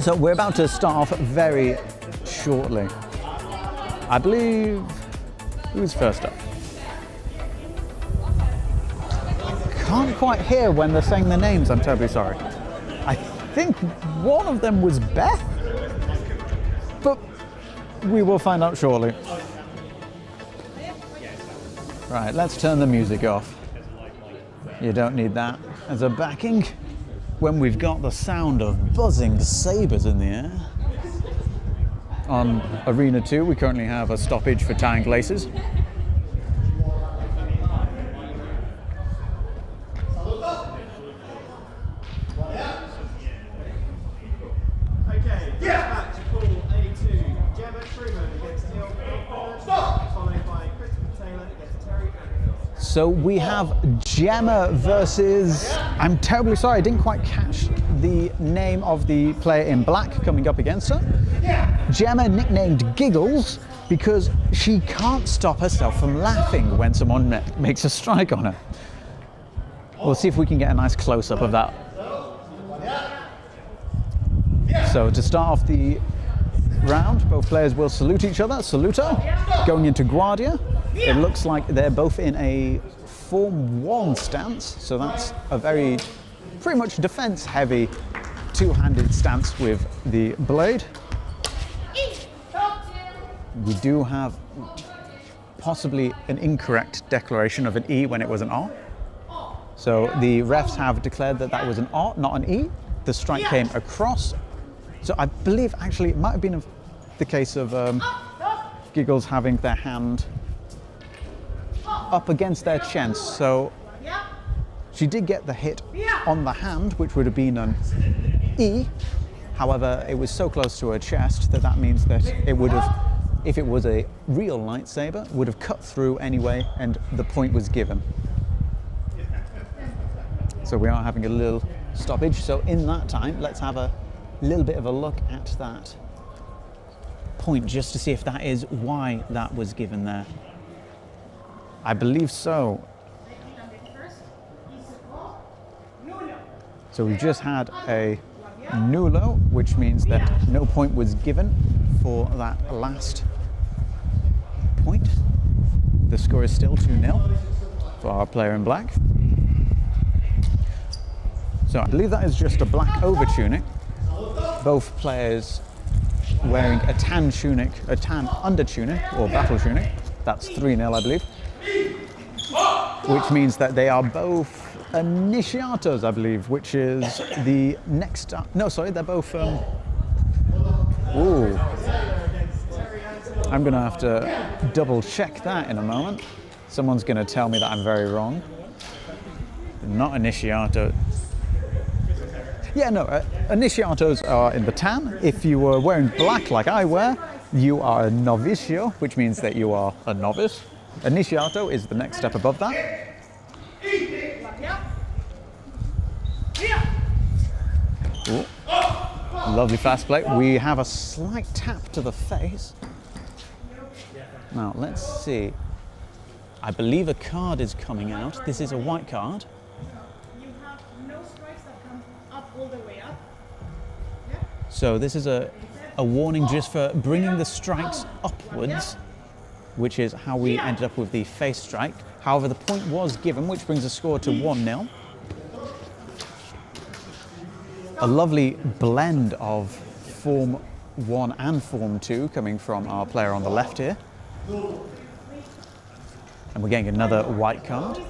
So we're about to start off very shortly. I believe, who's first up? Can't quite hear when they're saying their names, I'm terribly sorry. I think one of them was Beth, but we will find out shortly. Right, let's turn the music off. You don't need that as a backing when we've got the sound of buzzing sabers in the air. On Arena 2, we currently have a stoppage for tying laces. Okay, match pool A2. Gemma Truman against Neil followed by Christopher Taylor against Terry Anfield. So we have Gemma versus, I'm terribly sorry, I didn't quite catch the name of the player in black coming up against her. Gemma, nicknamed Giggles, because she can't stop herself from laughing when someone makes a strike on her. We'll see if we can get a nice close-up of that. So to start off the round, both players will salute each other. Saluto, going into Guardia. It looks like they're both in a Form 1 stance, so that's a very, pretty much defense-heavy two-handed stance with the blade. We do have possibly an incorrect declaration of an E when it was an R. So the refs have declared that that was an R, not an E. The strike came across. So I believe actually it might have been the case of Giggles having their hand up against their chest. So she did get the hit on the hand, which would have been an E. However, it was so close to her chest that that means that it would have, if it was a real lightsaber, would have cut through anyway, and the point was given. So we are having a little stoppage. So in that time, let's have a little bit of a look at that point just to see if that is why that was given there. I believe so. So we've just had a nulo, which means that no point was given for that last point. The score is still 2-0 for our player in black. So I believe that is just a black over tunic. Both players wearing a tan tunic, a tan under tunic or battle tunic. That's 3-0, I believe. Which means that they are both initiatos, I believe, which is the next. No, sorry, they're both. Ooh. I'm going to have to double check that in a moment. Someone's going to tell me that I'm very wrong. Not initiato. Yeah, no, initiatos are in the tan. If you were wearing black like I wear, you are a novicio, which means that you are a novice. Initiato is the next step above that. Ooh. Lovely fast play. We have a slight tap to the face. Now, let's see. I believe a card is coming out. This is a white card. You have no strikes that come up all the way up. So this is a warning just for bringing the strikes upwards, which is how we ended up with the face strike. However, the point was given, which brings the score to 1-0. A lovely blend of Form 1 and Form 2 coming from our player on the left here. And we're getting another white card.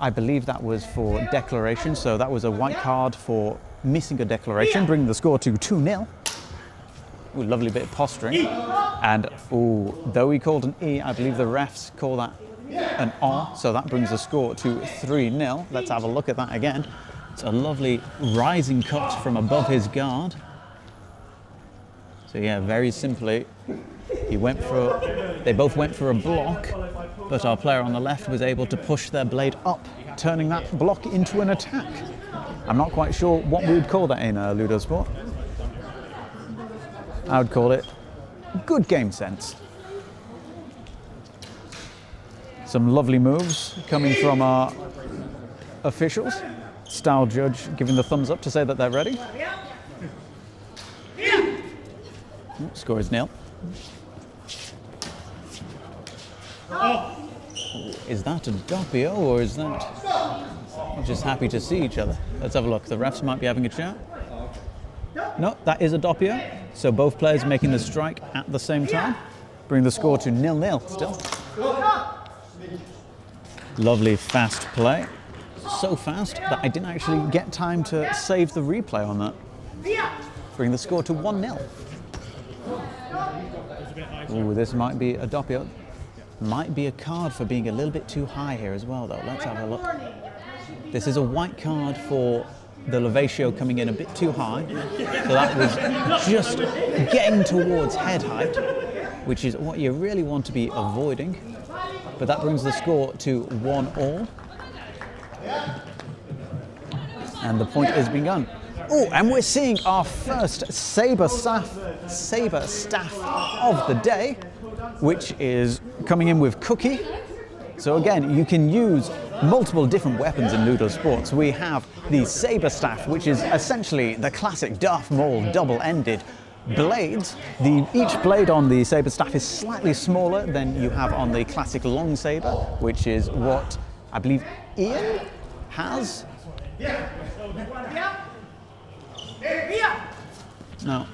I believe that was for declaration, so that was a white card for missing a declaration, bringing the score to 2-0. Ooh, lovely bit of posturing. And ooh, though he called an E, I believe the refs call that an R, so that brings the score to 3-0. Let's have a look at that again. It's a lovely rising cut from above his guard. So yeah, very simply, they both went for a block, but our player on the left was able to push their blade up, turning that block into an attack. I'm not quite sure what we would call that in LudoSport. I would call it good game sense. Some lovely moves coming from our officials. Style judge giving the thumbs up to say that they're ready. Score is 0. Is that a doppio or is that just happy to see each other? Let's have a look. The refs might be having a chat. No, that is a doppio. So both players making the strike at the same time. Bring the score to 0-0 still. Lovely fast play. So fast that I didn't actually get time to save the replay on that. Bring the score to 1-0. Ooh, this might be a doppio. Might be a card for being a little bit too high here as well, though. Let's have a look. This is a white card for the levatio coming in a bit too high. So that was just getting towards head height, which is what you really want to be avoiding. But that brings the score to 1-1. And the point is begun. Oh, and we're seeing our first saber staff of the day, which is coming in with Cookie. So again, you can use multiple different weapons in LudoSport. So we have the saber staff, which is essentially the classic Darth Maul double-ended blades. Each blade on the saber staff is slightly smaller than you have on the classic long saber, which is what I believe Ian has. Now,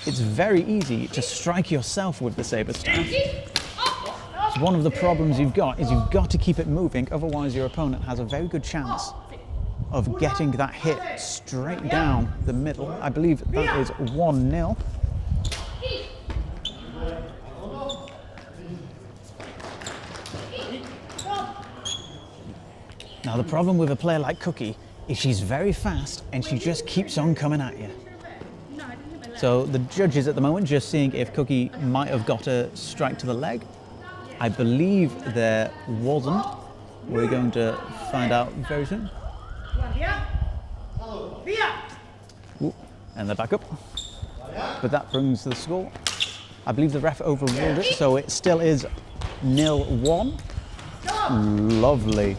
it's very easy to strike yourself with the saber staff. So one of the problems you've got is you've got to keep it moving, otherwise your opponent has a very good chance of getting that hit straight down the middle. I believe that is 1-0. Now the problem with a player like Cookie is she's very fast and she just keeps on coming at you. So the judges at the moment just seeing if Cookie might have got a strike to the leg. I believe there wasn't. We're going to find out very soon. Ooh, and they're back up. But that brings the score. I believe the ref overruled it, so it still is 0-1. Lovely.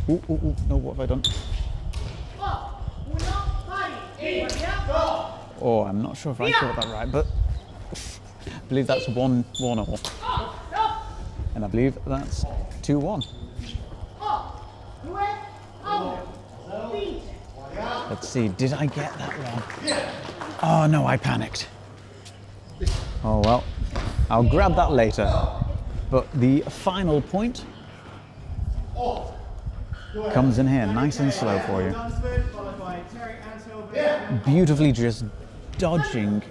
Ooh, ooh, ooh. No, what have I done? Oh, I'm not sure if I caught that right, but I believe that's 1-1. And I believe that's 2-1. Let's see, did I get that wrong? Oh no, I panicked. Oh well, I'll grab that later. But the final point comes in here, nice and slow for you. Beautifully just dodging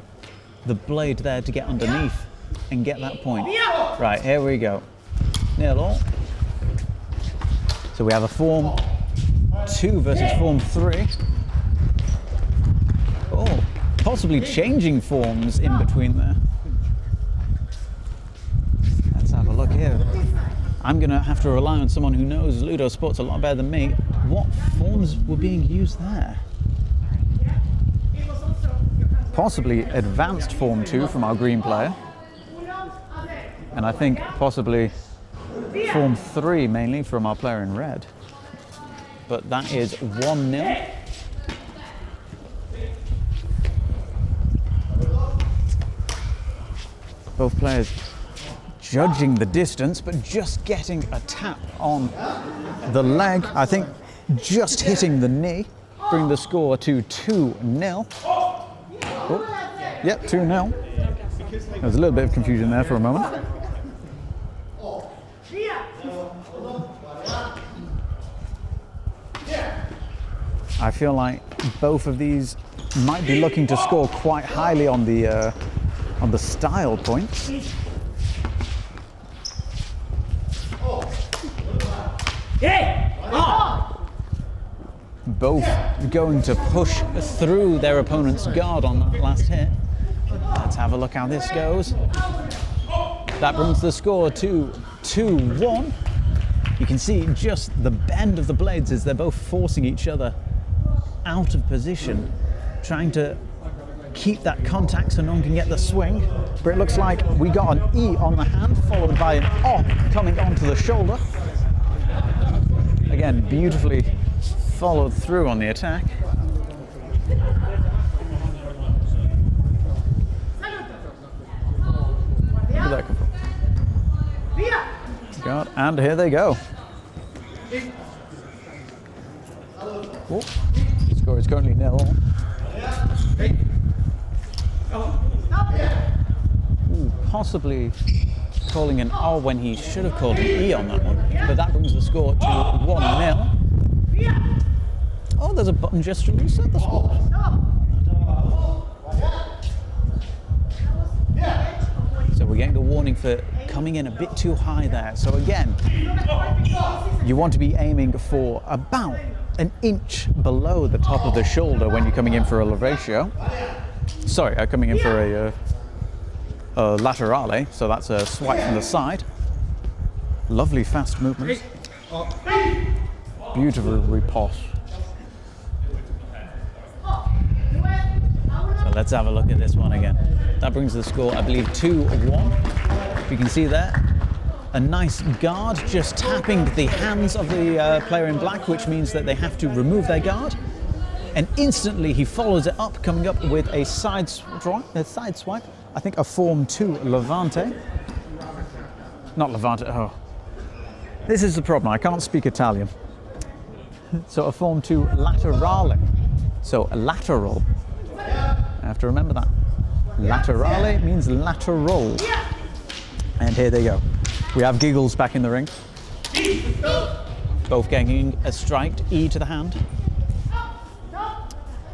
the blade there to get underneath and get that point. Right, here we go. 0-0. So we have a form 2 versus form 3. Oh, possibly changing forms in between there. Let's have a look here. I'm going to have to rely on someone who knows LudoSports a lot better than me. What forms were being used there? Possibly advanced form 2 from our green player. And I think possibly form 3 mainly from our player in red. But that is 1-0. Both players judging the distance, but just getting a tap on the leg. I think just hitting the knee. Bring the score to 2-0. Oh, yep, 2-0. There was a little bit of confusion there for a moment. I feel like both of these might be looking to score quite highly on the style points. Both going to push through their opponent's guard on that last hit. Let's have a look how this goes. That brings the score to 2-1. You can see just the bend of the blades as they're both forcing each other out of position, trying to keep that contact so no one can get the swing. But it looks like we got an E on the hand, followed by an O coming onto the shoulder. Again, beautifully followed through on the attack. Where did that come from? God, and here they go. Oh, the score is currently 0-0. Ooh, possibly calling an O when he should have called an E on that one. But that brings the score to 1-0. Oh, there's a button just to reset the score. So we're getting a warning for coming in a bit too high there. So again, you want to be aiming for about an inch below the top of the shoulder when you're coming in for a levatio. Sorry, coming in for a laterale, so that's a swipe from the side. Lovely fast movements. Beautiful riposte. So let's have a look at this one again. That brings the score, I believe, 2-1. You can see there a nice guard just tapping the hands of the player in black, which means that they have to remove their guard. And instantly he follows it up, coming up with a side swipe, I think a form 2 levante. Not levante, oh. This is the problem, I can't speak Italian. So a form 2 laterale. So a lateral. I have to remember that. Laterale means lateral. And here they go. We have Giggles back in the ring. Both getting a striked E to the hand.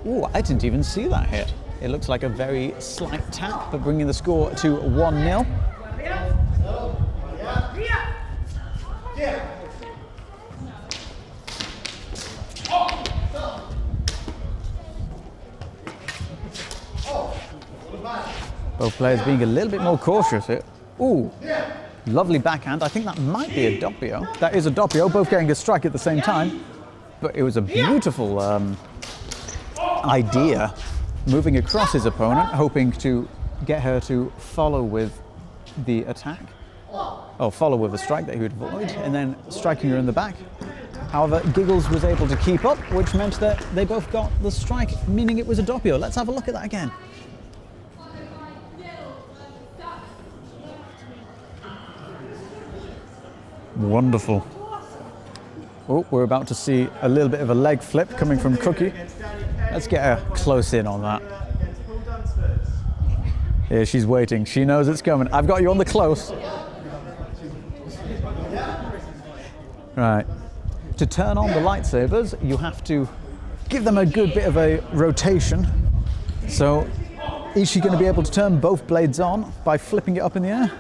Ooh, I didn't even see that hit. It looks like a very slight tap, but bringing the score to 1-0. Both players being a little bit more cautious here. Ooh, lovely backhand. I think that might be a doppio. That is a doppio, both getting a strike at the same time. But it was a beautiful idea, moving across his opponent, hoping to get her to follow with the attack. Or follow with a strike that he would avoid, and then striking her in the back. However, Giggles was able to keep up, which meant that they both got the strike, meaning it was a doppio. Let's have a look at that again. Wonderful. Oh, we're about to see a little bit of a leg flip coming from Cookie. Let's get her close in on that. Here, she's waiting. She knows it's coming. I've got you on the close. Right. To turn on the lightsabers, you have to give them a good bit of a rotation. So, is she going to be able to turn both blades on by flipping it up in the air?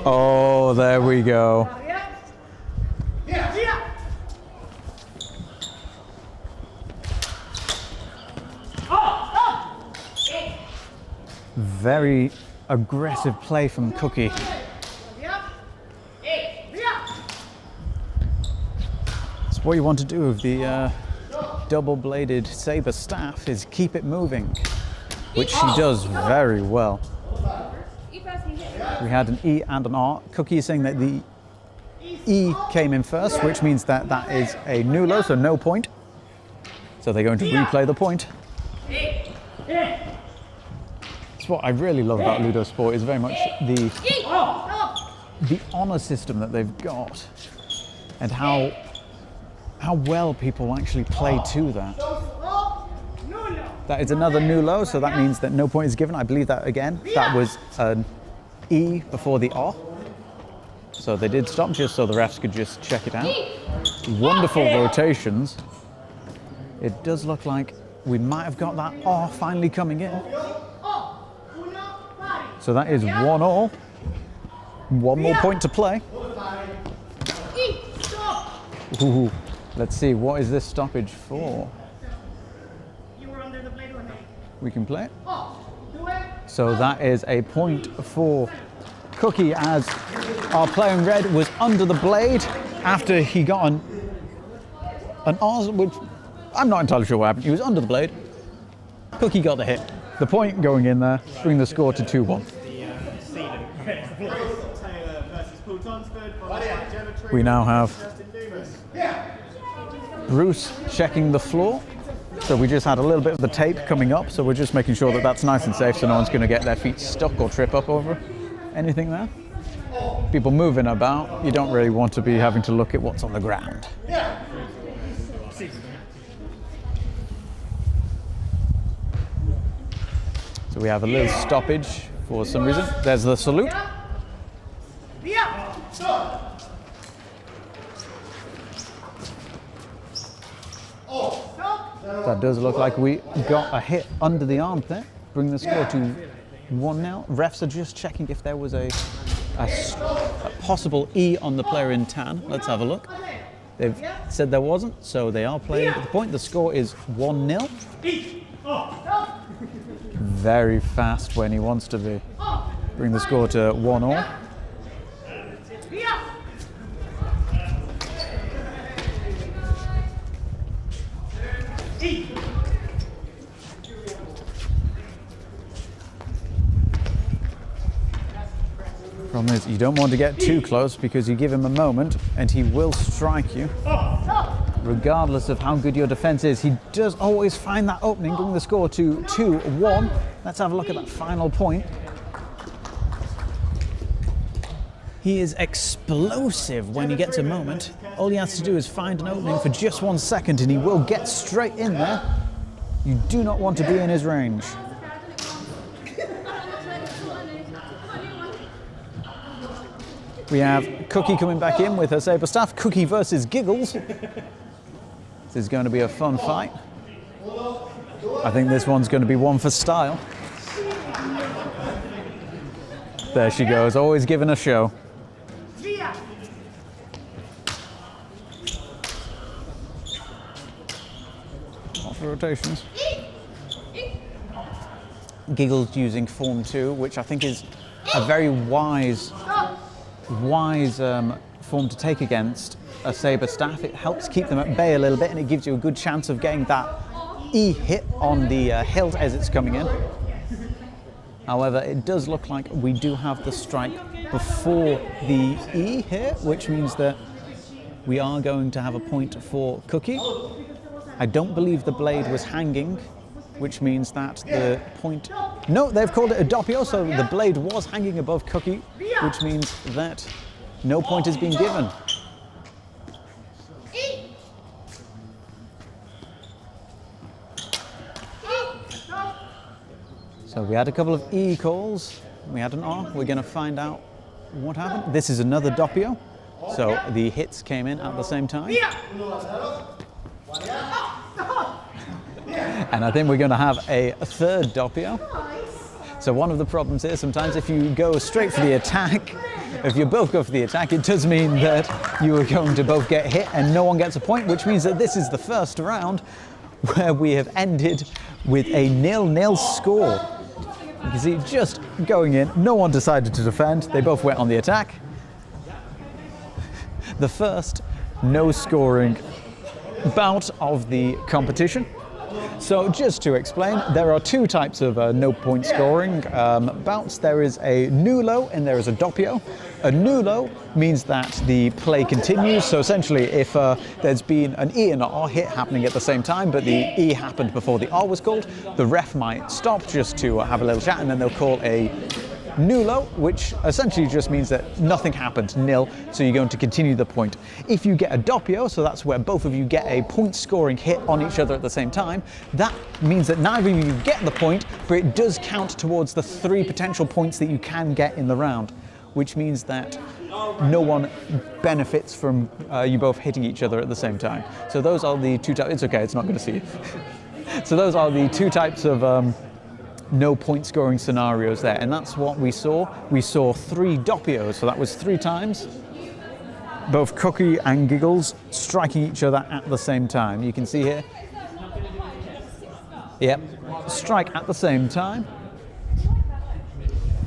Oh, there we go. Very aggressive play from Cookie. So what you want to do with the double-bladed saber staff is keep it moving, which she does very well. We had an E and an R. Cookie is saying that the E came in first, which means that that is a nulo, so no point. So they're going to replay the point. That's what I really love about LudoSport, is very much the honor system that they've got, and how well people actually play to that. That is another nulo, so that means that no point is given. I believe that again. That was an E before the O. So they did stop just so the refs could just check it out. Wonderful rotations. It does look like we might have got that R finally coming in. So that is 1-1. One more point to play. Ooh, let's see, what is this stoppage for? You were under the blade or not? We can play it. So that is a point for Cookie, as our player in red was under the blade after he got an R, which I'm not entirely sure what happened. He was under the blade. Cookie got the hit. The point going in there, bring the score to 2-1. We now have Bruce checking the floor. So we just had a little bit of the tape coming up, so we're just making sure that that's nice and safe so no one's going to get their feet stuck or trip up over anything there. People moving about, you don't really want to be having to look at what's on the ground. So we have a little stoppage for some reason. There's the salute. That does look like we got a hit under the arm there. Bring the score to 1-0. Refs are just checking if there was a possible E on the player in tan. Let's have a look. They've said there wasn't, so they are playing at the point. The score is 1-0. Very fast when he wants to be. Bring the score to 1-1. Problem is, you don't want to get too close because you give him a moment and he will strike you. Regardless of how good your defense is, he does always find that opening, bringing the score to 2-1. Let's have a look at that final point. He is explosive when he gets a moment. All he has to do is find an opening for just 1 second and he will get straight in there. You do not want to be in his range. We have Cookie coming back in with her saber staff. Cookie versus Giggles. This is going to be a fun fight. I think this one's going to be one for style. There she goes, always giving a show. Lots of rotations. Giggles using form 2, which I think is a very wise form to take against a saber staff. It helps keep them at bay a little bit and it gives you a good chance of getting that E hit on the hilt as it's coming in. However, it does look like we do have the strike before the E here, which means that we are going to have a point for Cookie. I don't believe the blade was hanging, which means that the point... No, they've called it a doppio, so the blade was hanging above Cookie, which means that no point is being given. So we had a couple of E calls, we had an R. We're going to find out what happened. This is another doppio, so the hits came in at the same time. And I think we're going to have a third doppio. So one of the problems is sometimes if you go straight for the attack, if you both go for the attack, it does mean that you are going to both get hit and no one gets a point, which means that this is the first round where we have ended with a 0-0 score. You can see just going in, no one decided to defend, they both went on the attack. The first no scoring bout of the competition. So just to explain, there are two types of no point scoring bouts. There is a nullo and there is a doppio. A nullo means that the play continues. So essentially if there's been an E and an R hit happening at the same time, but the E happened before the R was called, the ref might stop just to have a little chat and then they'll call a nullo, which essentially just means that nothing happened, nil, so you're going to continue the point. If you get a doppio, so that's where both of you get a point scoring hit on each other at the same time, that means that neither of you get the point, but it does count towards the 3 potential points that you can get in the round. which means that no one benefits from you both hitting each other at the same time. So those are the two types. It's okay, it's not going to see you. So those are the two types of no point scoring scenarios there, and that's what we saw. We saw 3 doppios, so that was 3 times. Both Cookie and Giggles striking each other at the same time. You can see here. Yep, strike at the same time.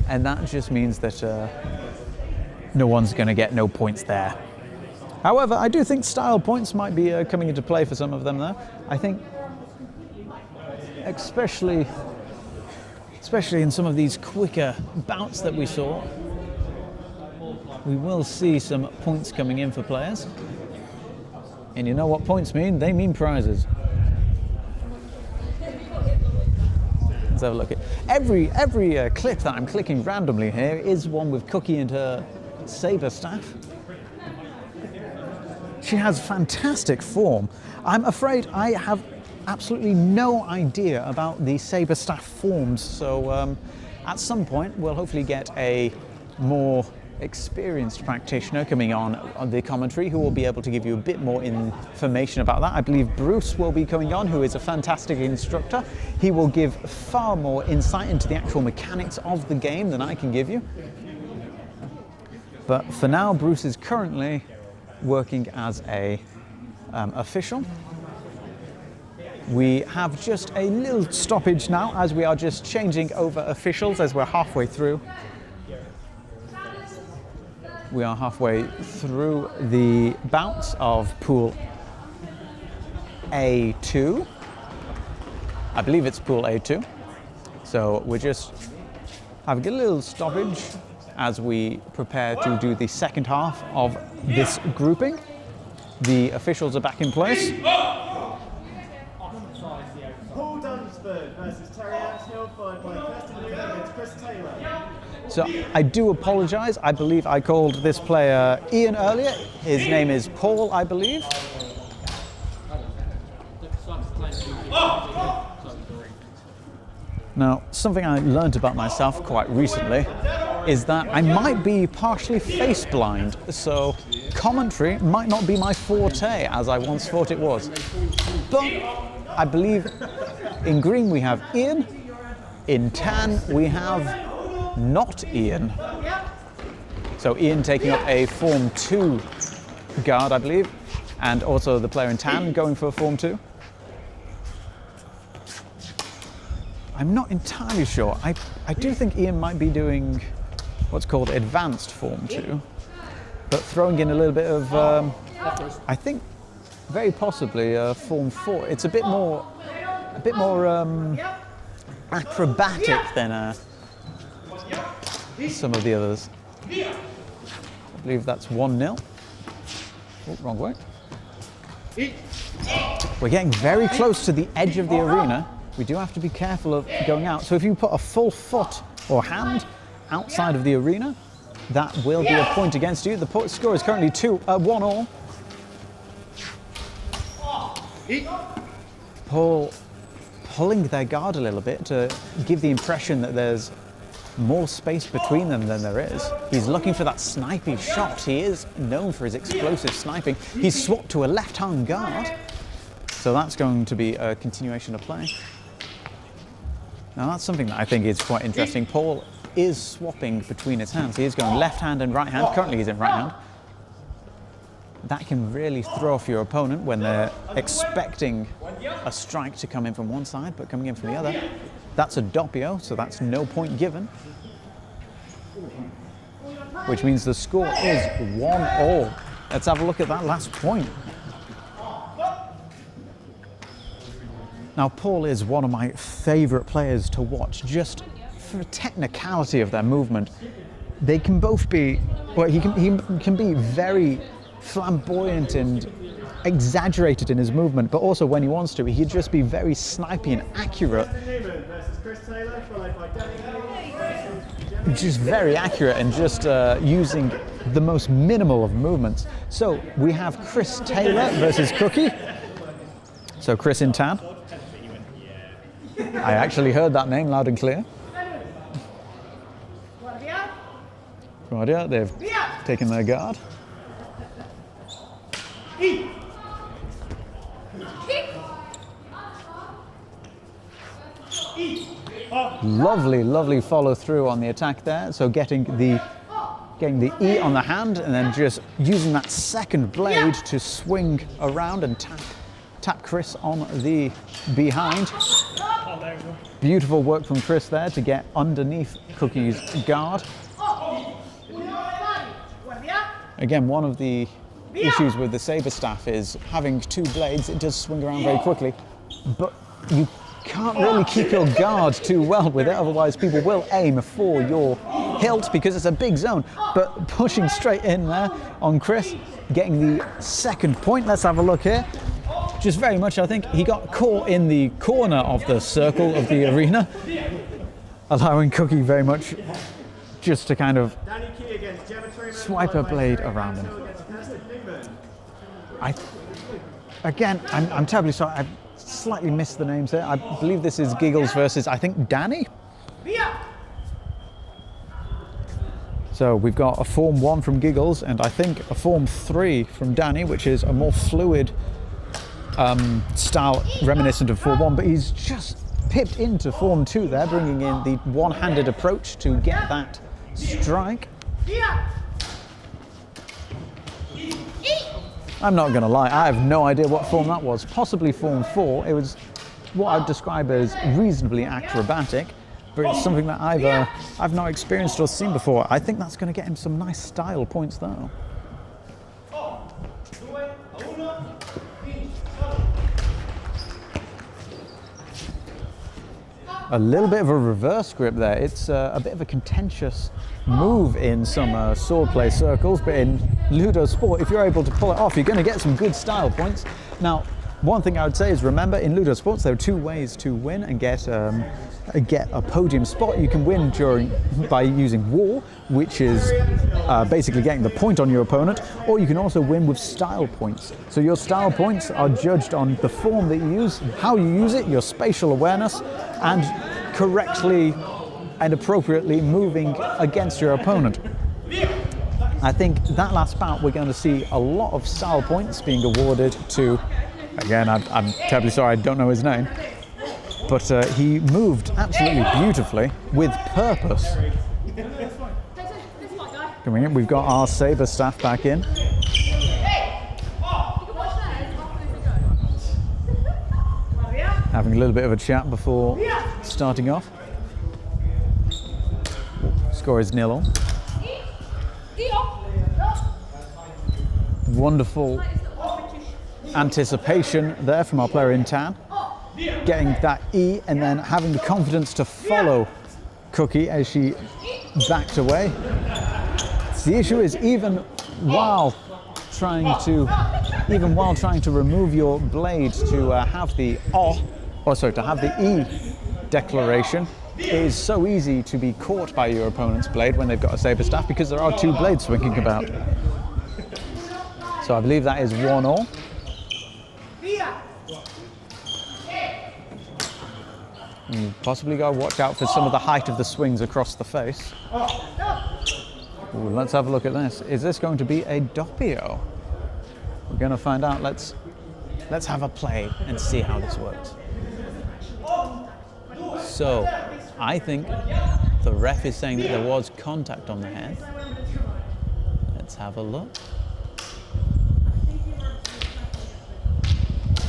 And that just means that no one's going to get no points there. However, I do think style points might be coming into play for some of them there. I think especially in some of these quicker bouts that we saw, we will see some points coming in for players. And you know what points mean? They mean prizes. Let's have a look at every clip that I'm clicking randomly here is one with Cookie and her saber staff. She has fantastic form. I'm afraid I have absolutely no idea about the saber staff forms, so at some point we'll hopefully get a more experienced practitioner coming on the commentary who will be able to give you a bit more information about that. I believe Bruce will be coming on, who is a fantastic instructor. He will give far more insight into the actual mechanics of the game than I can give you. But for now, Bruce is currently working as a official. We have just a little stoppage now as we are just changing over officials as we're halfway through. We are halfway through the bouts of Pool A2. I believe it's Pool A2. So we're just having a little stoppage as we prepare to do the second half of this grouping. The officials are back in place. Paul Dunsford versus Terry Axhill, followed by Kirsten Newman against Chris Taylor. So I do apologise. I believe I called this player Ian earlier. His name is Paul, I believe. Now, something I learned about myself quite recently is that I might be partially face blind, so commentary might not be my forte as I once thought it was. But I believe in green we have Ian, in tan we have not Ian. So Ian taking up a Form 2 guard, I believe, and also the player in tan going for a Form 2. I'm not entirely sure. I do think Ian might be doing what's called advanced Form 2, but throwing in a little bit of, I think, very possibly Form 4. It's a bit more acrobatic than some of the others. I believe that's 1-0. Oh, wrong way. We're getting very close to the edge of the arena. We do have to be careful of going out. So if you put a full foot or hand outside of the arena, that will be a point against you. The score is currently 1-1. Paul pulling their guard a little bit to give the impression that there's more space between them than there is. He's looking for that sniping shot. He is known for his explosive sniping. He's swapped to a left-hand guard, so that's going to be a continuation of play. Now that's something that I think is quite interesting. Paul is swapping between his hands. He is going left hand and right hand. Currently he's in right hand. That can really throw off your opponent when they're expecting a strike to come in from one side but coming in from the other. That's a doppio, so that's no point given. Which means the score is 1-1. Let's have a look at that last point. Now, Paul is one of my favourite players to watch, just for the technicality of their movement. They can both be, well, he can be very flamboyant and exaggerated in his movement, but also when he wants to, he'd just be very snipey and accurate. Just very accurate and just using the most minimal of movements. So we have Chris Taylor versus Cookie. So Chris in tan. I actually heard that name loud and clear. Right, they've taken their guard. Lovely, lovely follow through on the attack there. So getting the E on the hand and then just using that second blade to swing around and tap Chris on the behind. Beautiful work from Chris there to get underneath Cookie's guard. Again, one of the issues with the saber staff is having two blades. It does swing around very quickly, but you can't really keep your guard too well with it, otherwise people will aim for your hilt because it's a big zone. But pushing straight in there on Chris, getting the second point. Let's have a look here. Just very much, I think he got caught in the corner of the circle of the arena, allowing Cookie very much just to kind of swipe a blade around him. I'm terribly sorry. I slightly missed the names there. I believe this is Giggles versus, I think, Danny. So we've got a Form 1 from Giggles and I think a Form 3 from Danny, which is a more fluid style reminiscent of Form 1, but he's just pipped into Form 2 there, bringing in the one-handed approach to get that strike. I'm not going to lie, I have no idea what form that was. Possibly Form 4. It was what I'd describe as reasonably acrobatic, but it's something that I've not experienced or seen before. I think that's going to get him some nice style points though. A little bit of a reverse grip there. It's a bit of a contentious move in some swordplay circles, but in LudoSport, if you're able to pull it off, you're going to get some good style points. Now, one thing I would say is remember, in LudoSports, there are two ways to win and get a podium spot. You can win by using war, which is basically getting the point on your opponent, or you can also win with style points. So your style points are judged on the form that you use, how you use it, your spatial awareness, and correctly and appropriately moving against your opponent. I think that last bout we're going to see a lot of style points being awarded to, again, I'm terribly sorry, I don't know his name, but he moved absolutely beautifully with purpose. Coming in, we've got our saber staff back in. Having a little bit of a chat before starting off. Score is 0-0. Wonderful anticipation there from our player in tan. Getting that E and then having the confidence to follow Cookie as she backed away. The issue is even while trying to remove your blade to have the to have the E declaration, it is so easy to be caught by your opponent's blade when they've got a saber staff because there are two blades swinging about. So I believe that is 1-1. You possibly got to watch out for some of the height of the swings across the face. Ooh, let's have a look at this. Is this going to be a doppio? We're going to find out. Let's have a play and see how this works. So, I think the ref is saying that there was contact on the head. Let's have a look.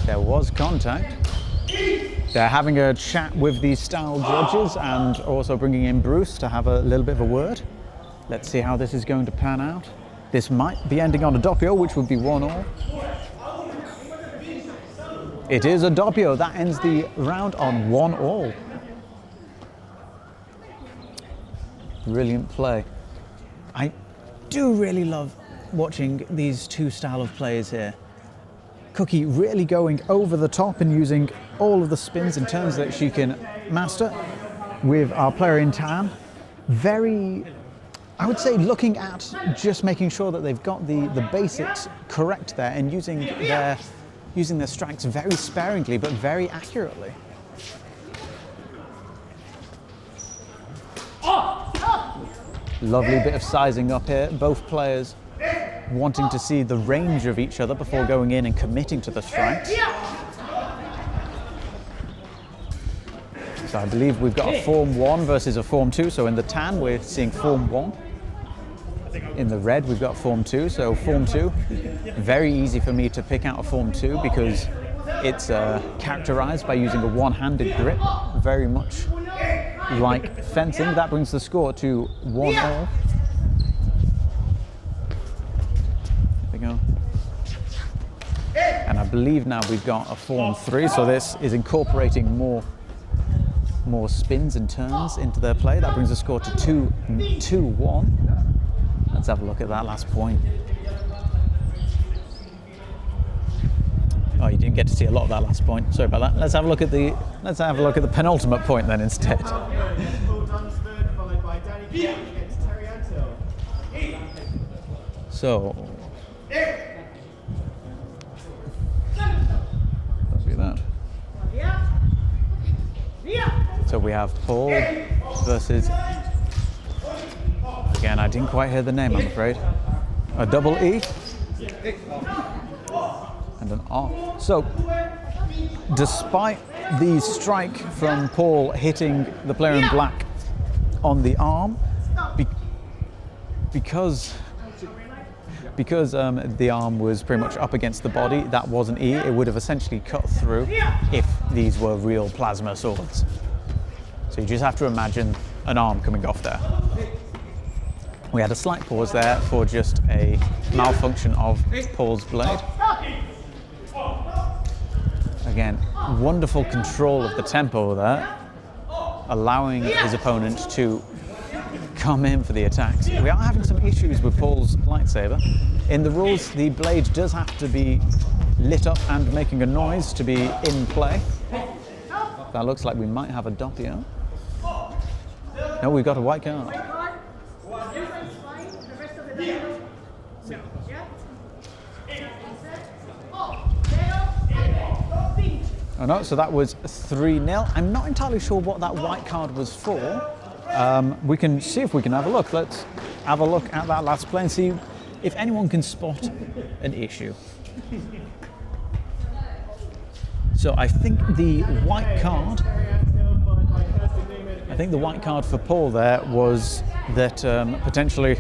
There was contact. They're having a chat with the style judges and also bringing in Bruce to have a little bit of a word. Let's see how this is going to pan out. This might be ending on a doppio, which would be 1-1. It is a doppio. That ends the round on 1-1. Brilliant play. I do really love watching these two style of plays here. Cookie really going over the top and using all of the spins and turns that she can master, with our player in tan very, I would say, looking at just making sure that they've got the basics correct there and using their strikes very sparingly but very accurately. Lovely bit of sizing up here. Both players wanting to see the range of each other before going in and committing to the strikes. So I believe we've got a Form 1 versus a Form 2. So in the tan, we're seeing Form 1. In the red, we've got Form 2. So Form 2, very easy for me to pick out a Form 2 because it's characterized by using a one-handed grip, very much like fencing. That brings the score to 1-all. There we go. And I believe now we've got a Form 3, so this is incorporating more spins and turns into their play. That brings the score to 2-1. Let's have a look at that last point. Oh, you didn't get to see a lot of that last point. Sorry about that. Let's have a look at the penultimate point then instead. So let's do that. So we have Paul versus, again, I didn't quite hear the name, I'm afraid. A double E and an R. So despite the strike from Paul hitting the player in black on the arm, because the arm was pretty much up against the body, that was an E. It would have essentially cut through if these were real plasma swords. So you just have to imagine an arm coming off there. We had a slight pause there for just a malfunction of Paul's blade. Again, wonderful control of the tempo there, allowing his opponent to come in for the attacks. We are having some issues with Paul's lightsaber. In the rules, the blade does have to be lit up and making a noise to be in play. That looks like we might have a doppio. No, we've got a white card. Oh no, so that was 3-0. I'm not entirely sure what that white card was for. We can see if we can have a look. Let's have a look at that last play and see if anyone can spot an issue. So I think the white card for Paul there was that potentially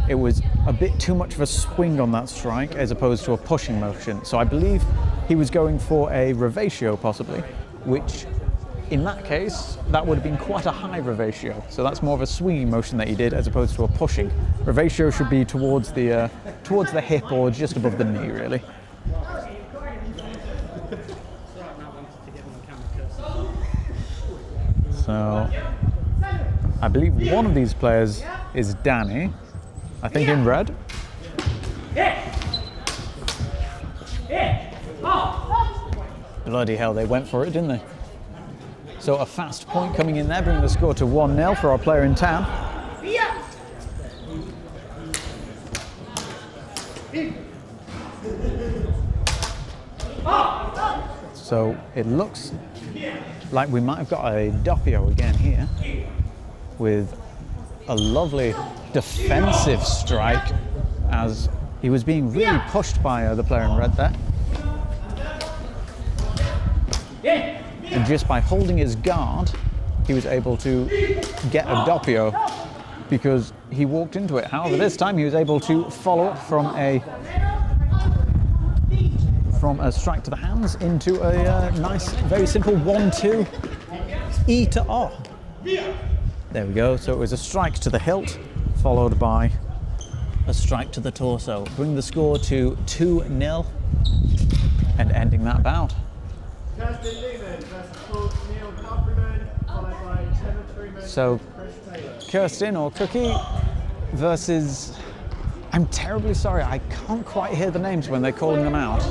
it was a bit too much of a swing on that strike as opposed to a pushing motion. So I believe he was going for a revatio possibly, which in that case, that would have been quite a high revatio. So that's more of a swinging motion that he did as opposed to a pushing. Revatio should be towards the hip or just above the knee, really. So I believe one of these players is Danny, I think in red. Bloody hell, they went for it, didn't they? So a fast point coming in there, bringing the score to 1-0 for our player in tan. So it looks like we might have got a doppio again here with a lovely defensive strike as he was being really pushed by the player in red there. And just by holding his guard, he was able to get a doppio because he walked into it. However, this time he was able to follow up from a strike to the hands into a nice, very simple 1-2 E to R. There we go. So it was a strike to the hilt, followed by a strike to the torso. Bring the score to 2-0 and ending that bout. So Kirsten or Cookie versus, I'm terribly sorry, I can't quite hear the names when they're calling them out.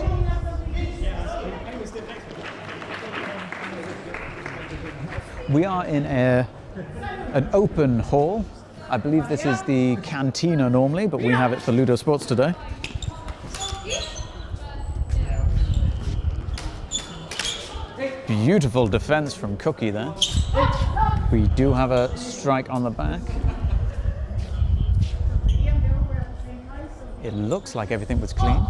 We are in an open hall. I believe this is the cantina normally, but we have it for LudoSports today. Beautiful defense from Cookie there. We do have a strike on the back. It looks like everything was clean.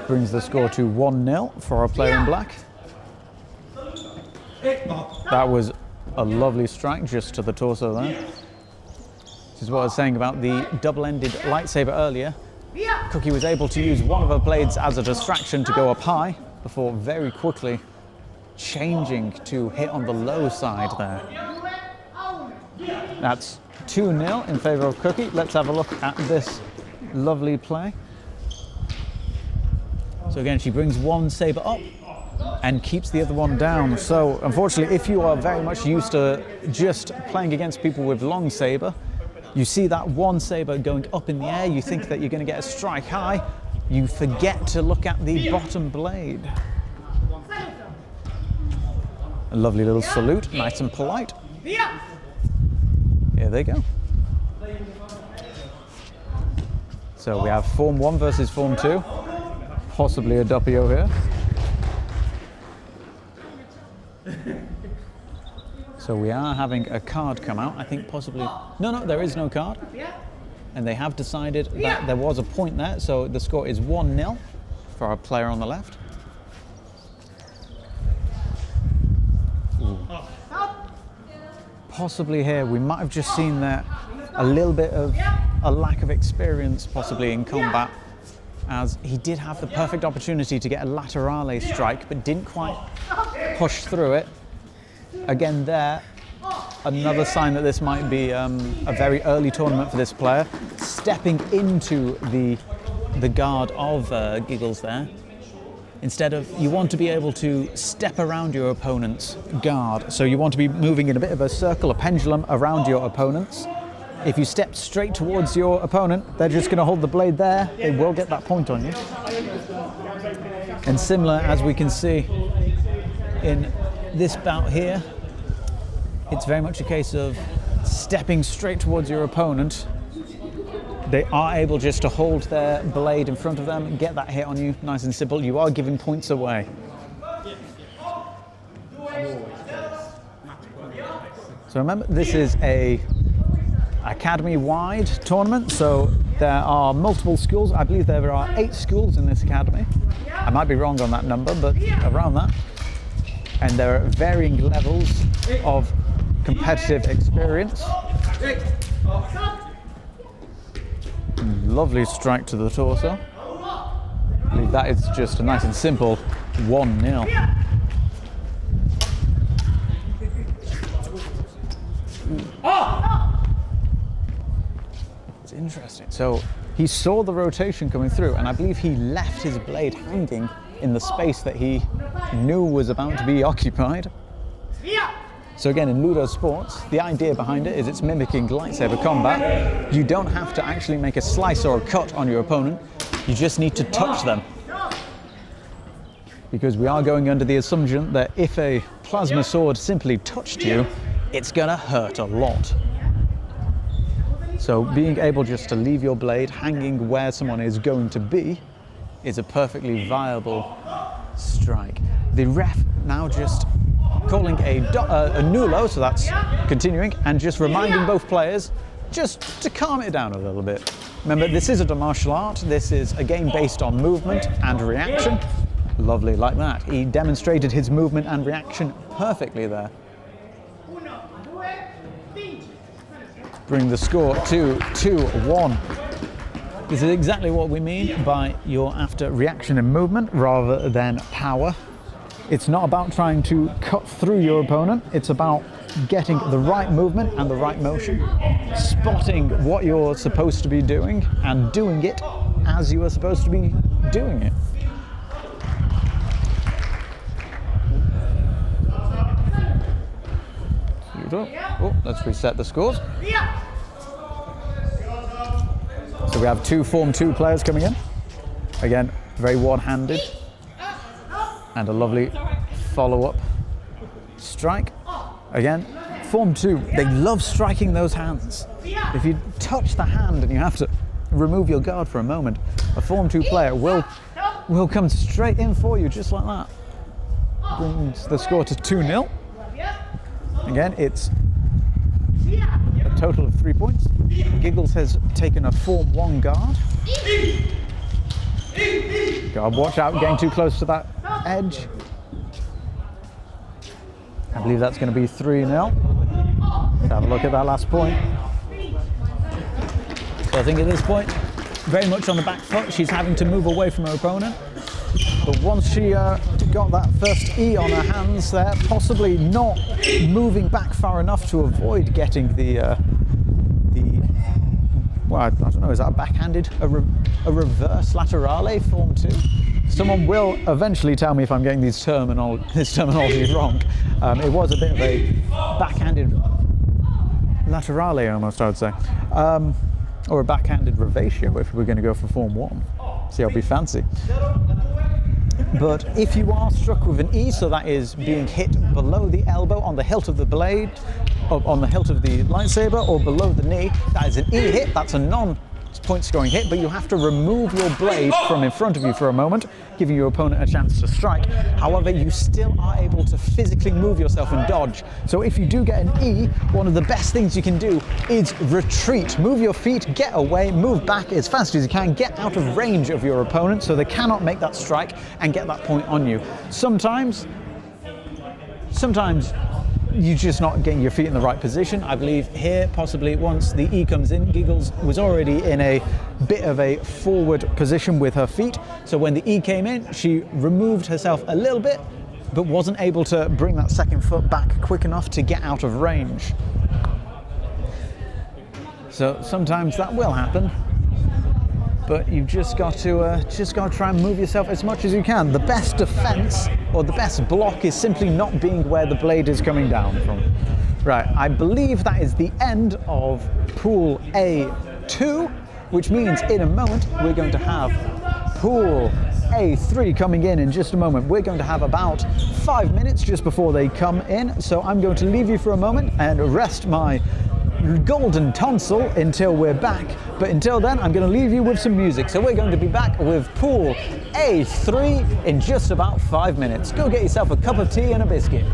Brings the score to 1-0 for our player in black. That was a lovely strike just to the torso there. This is what I was saying about the double-ended lightsaber earlier. Cookie was able to use one of her blades as a distraction to go up high before very quickly changing to hit on the low side there. That's 2-0 in favor of Cookie. Let's have a look at this lovely play. So again, she brings one saber up and keeps the other one down. So unfortunately, if you are very much used to just playing against people with long saber, you see that one saber going up in the air, you think that you're going to get a strike high, you forget to look at the bottom blade. A lovely little salute, nice and polite. Here they go. So we have Form 1 versus Form 2. Possibly a doppio here. So we are having a card come out, I think possibly... No, there is no card. And they have decided that there was a point there, so the score is 1-0 for our player on the left. Ooh. Possibly here, we might have just seen there a little bit of a lack of experience possibly in combat, as he did have the perfect opportunity to get a laterale strike, but didn't quite push through it. Again there, another sign that this might be a very early tournament for this player. Stepping into the guard of Giggles there. Instead of, you want to be able to step around your opponent's guard. So you want to be moving in a bit of a circle, a pendulum around your opponents. If you step straight towards your opponent, they're just going to hold the blade there. They will get that point on you. And similar, as we can see in this bout here, it's very much a case of stepping straight towards your opponent. They are able just to hold their blade in front of them and get that hit on you, nice and simple. You are giving points away. So remember, this is a academy-wide tournament, so there are multiple schools. I believe there are 8 schools in this academy. I might be wrong on that number, but around that. And there are varying levels of competitive experience. Lovely strike to the torso. I believe that is just a nice and simple 1-0. It's interesting. So he saw the rotation coming through, and I believe he left his blade hanging in the space that he knew was about to be occupied. So again, in LudoSport, the idea behind it is it's mimicking lightsaber combat. You don't have to actually make a slice or a cut on your opponent. You just need to touch them. Because we are going under the assumption that if a plasma sword simply touched you, it's gonna hurt a lot. So being able just to leave your blade hanging where someone is going to be is a perfectly viable strike. The ref now just calling a nulo, so that's continuing, and just reminding both players just to calm it down a little bit. Remember, this isn't a martial art, this is a game based on movement and reaction. Lovely, like that. He demonstrated his movement and reaction perfectly there. Bring the score to 2-1. This is exactly what we mean by you're after reaction and movement rather than power. It's not about trying to cut through your opponent, it's about getting the right movement and the right motion, spotting what you're supposed to be doing and doing it as you are supposed to be doing it. Oh, let's reset the scores. So we have 2 Form 2 players coming in. Again, very one-handed. And a lovely follow-up strike. Again, Form 2, they love striking those hands. If you touch the hand and you have to remove your guard for a moment, a Form 2 player will come straight in for you, just like that. Brings the score to 2-0. Again, it's a total of 3 points. Giggles has taken a Form 1 guard. Guard, watch out, getting too close to that edge. I believe that's going to be 3-0. Let's have a look at that last point. So I think at this point, very much on the back foot, she's having to move away from her opponent. But once she got that first E on her hands there, possibly not moving back far enough to avoid getting well, I don't know, is that a backhanded, a reverse laterale Form 2? Someone will eventually tell me if I'm getting this terminology wrong. It was a bit of a backhanded laterale almost, I would say. Or a backhanded revatio if we're going to go for Form 1. See, I'll be fancy. But if you are struck with an E, so that is being hit below the elbow on the hilt of the blade, or on the hilt of the lightsaber, or below the knee, that is an E hit, that's a non-point scoring hit, but you have to remove your blade from in front of you for a moment, giving your opponent a chance to strike. However, you still are able to physically move yourself and dodge. So if you do get an E, one of the best things you can do is retreat. Move your feet, get away, move back as fast as you can, get out of range of your opponent so they cannot make that strike and get that point on you. Sometimes you're just not getting your feet in the right position. I believe here, possibly once the E comes in, Giggles was already in a bit of a forward position with her feet. So when the E came in, she removed herself a little bit, but wasn't able to bring that second foot back quick enough to get out of range. So sometimes that will happen, but you've just got to try and move yourself as much as you can. The best defense or the best block is simply not being where the blade is coming down from. Right, I believe that is the end of Pool A2, which means in a moment we're going to have Pool A3 coming in just a moment. We're going to have about 5 minutes just before they come in, so I'm going to leave you for a moment and rest my golden tonsil until we're back. But until then, I'm going to leave you with some music. So we're going to be back with Pool A3 in just about 5 minutes. Go get yourself a cup of tea and a biscuit.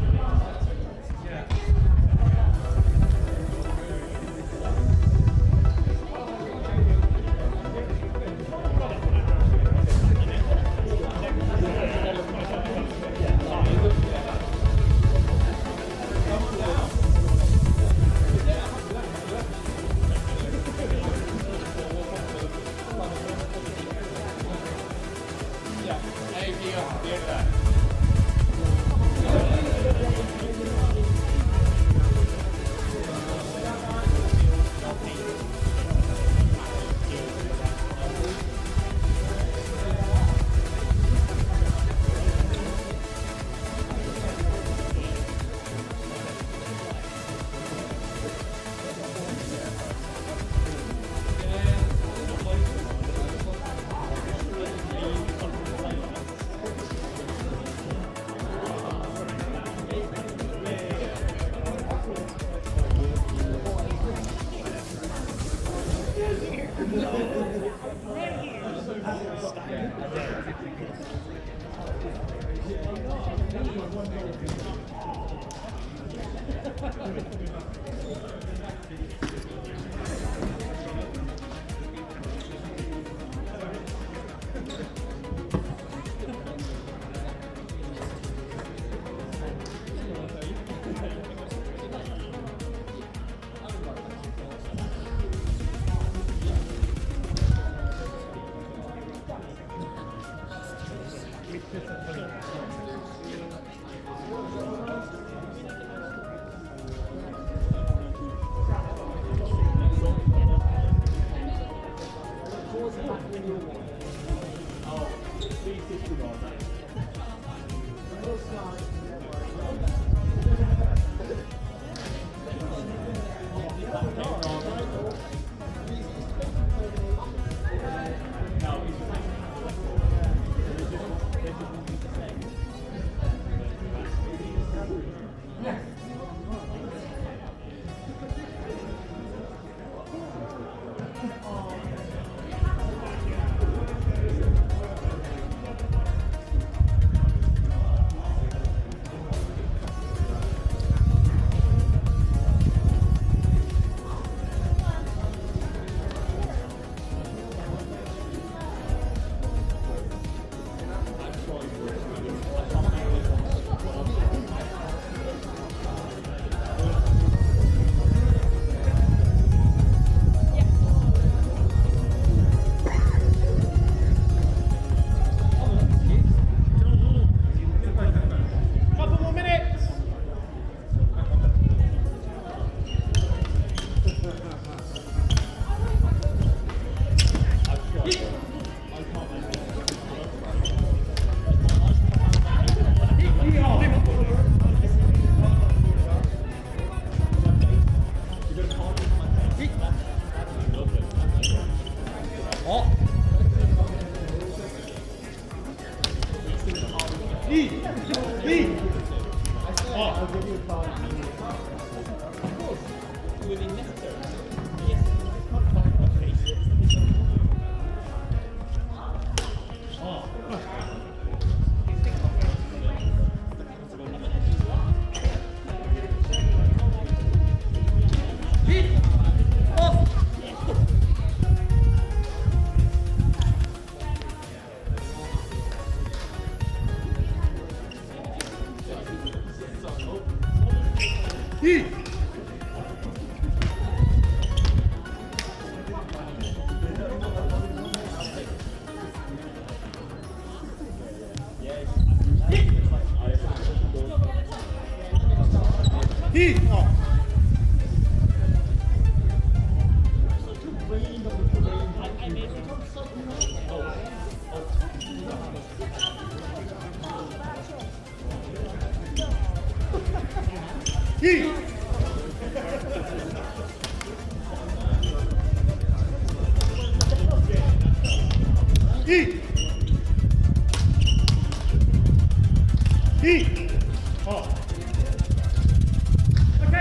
Okay,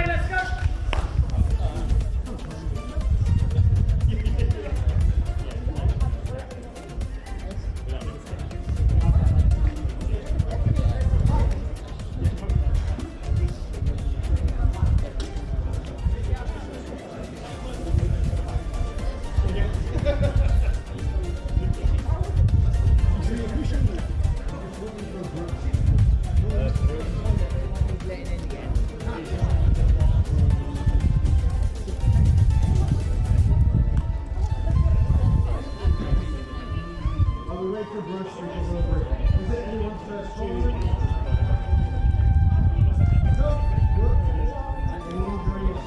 let's go. Are we ready for Bruce to come over? Is it anyone's first tournament? No? Good. Any injuries?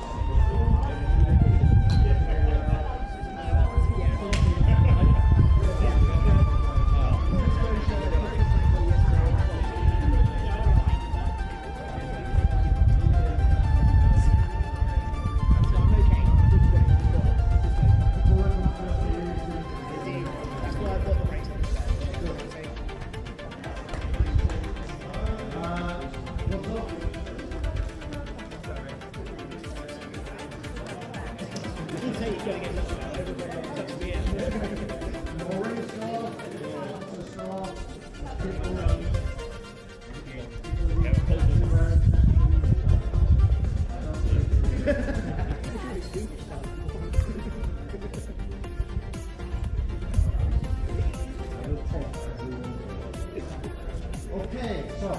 Okay, so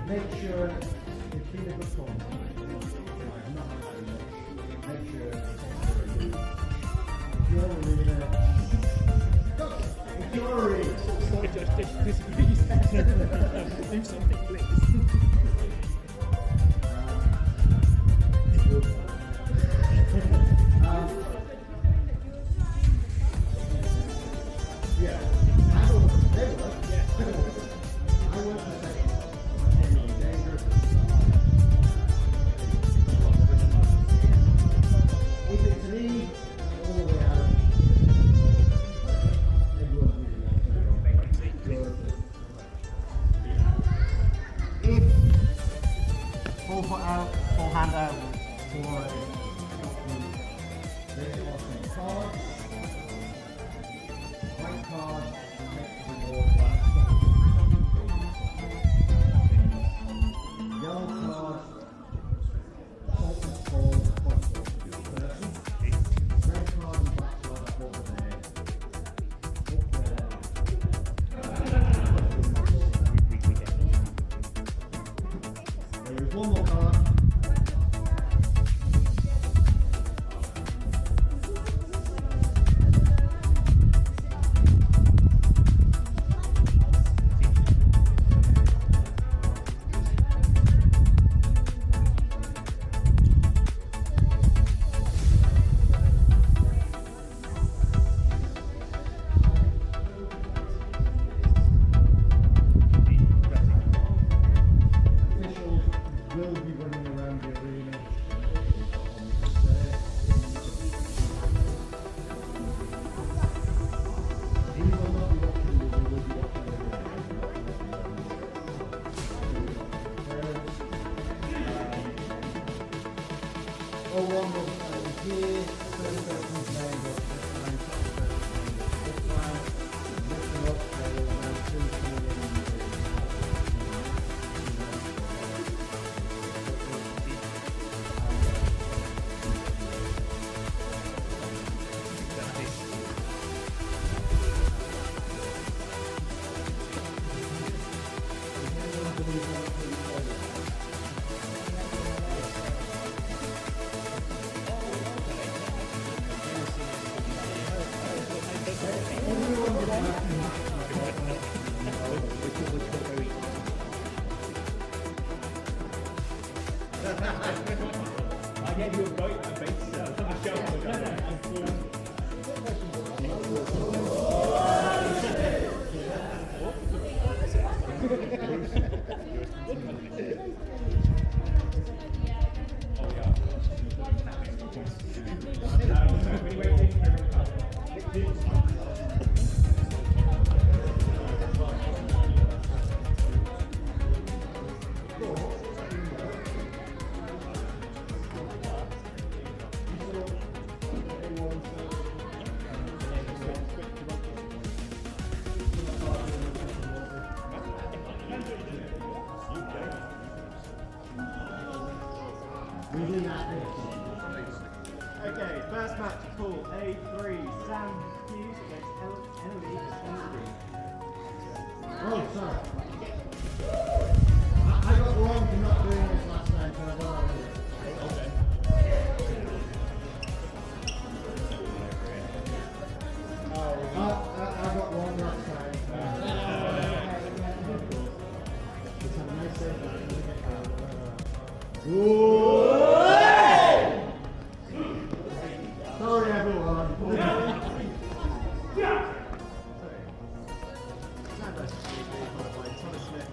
make sure it's been a good tournament. Make sure if you're Do something, please. yeah, I don't know. They work. I work the same. Dangerous. If it's an E, all the way out. Everyone's really good. If full foot out, full hand out, for cards, white card, yellow card, open ball, person, red card and black card over there, there is one more card. First match, pool A3, Sam Hughes against Emily Henry. Oh, sorry. I got wrong for not doing this last time, so I don't know. Okay. I got wrong last time. It's a nice sorry, everyone.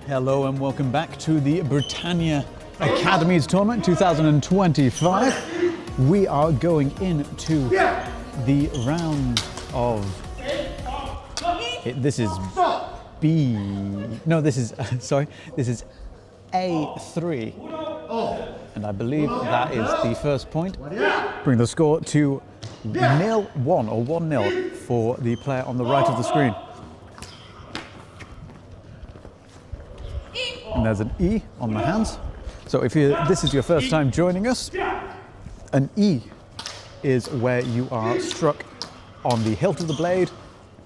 Hello and welcome back to the Britannia Academies Tournament 2025. We are going into the round of... This is B... No, this is... sorry. This is A3. And I believe that is the first point. Bring the score to 0-1 or 1-0 for the player on the right of the screen. And there's an E on the hands. So if this is your first time joining us, an E is where you are struck on the hilt of the blade,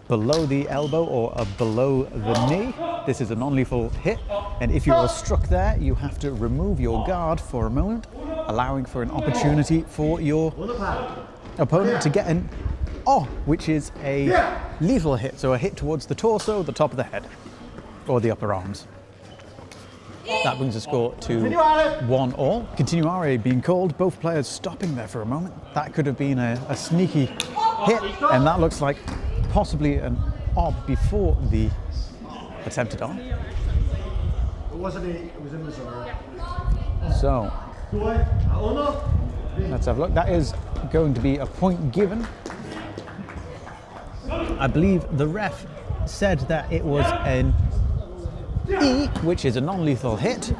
below the elbow or below the knee. This is a non-lethal hit, and if you are struck there, you have to remove your guard for a moment, allowing for an opportunity for your opponent to get an O, which is a lethal hit, so a hit towards the torso, the top of the head, or the upper arms. That brings the score to 1-all. Continuare being called, both players stopping there for a moment. That could have been a sneaky hit, and that looks like possibly an O before the attempted on. It wasn't it was in Missouri. So, let's have a look. That is going to be a point given. I believe the ref said that it was an E, which is a non-lethal hit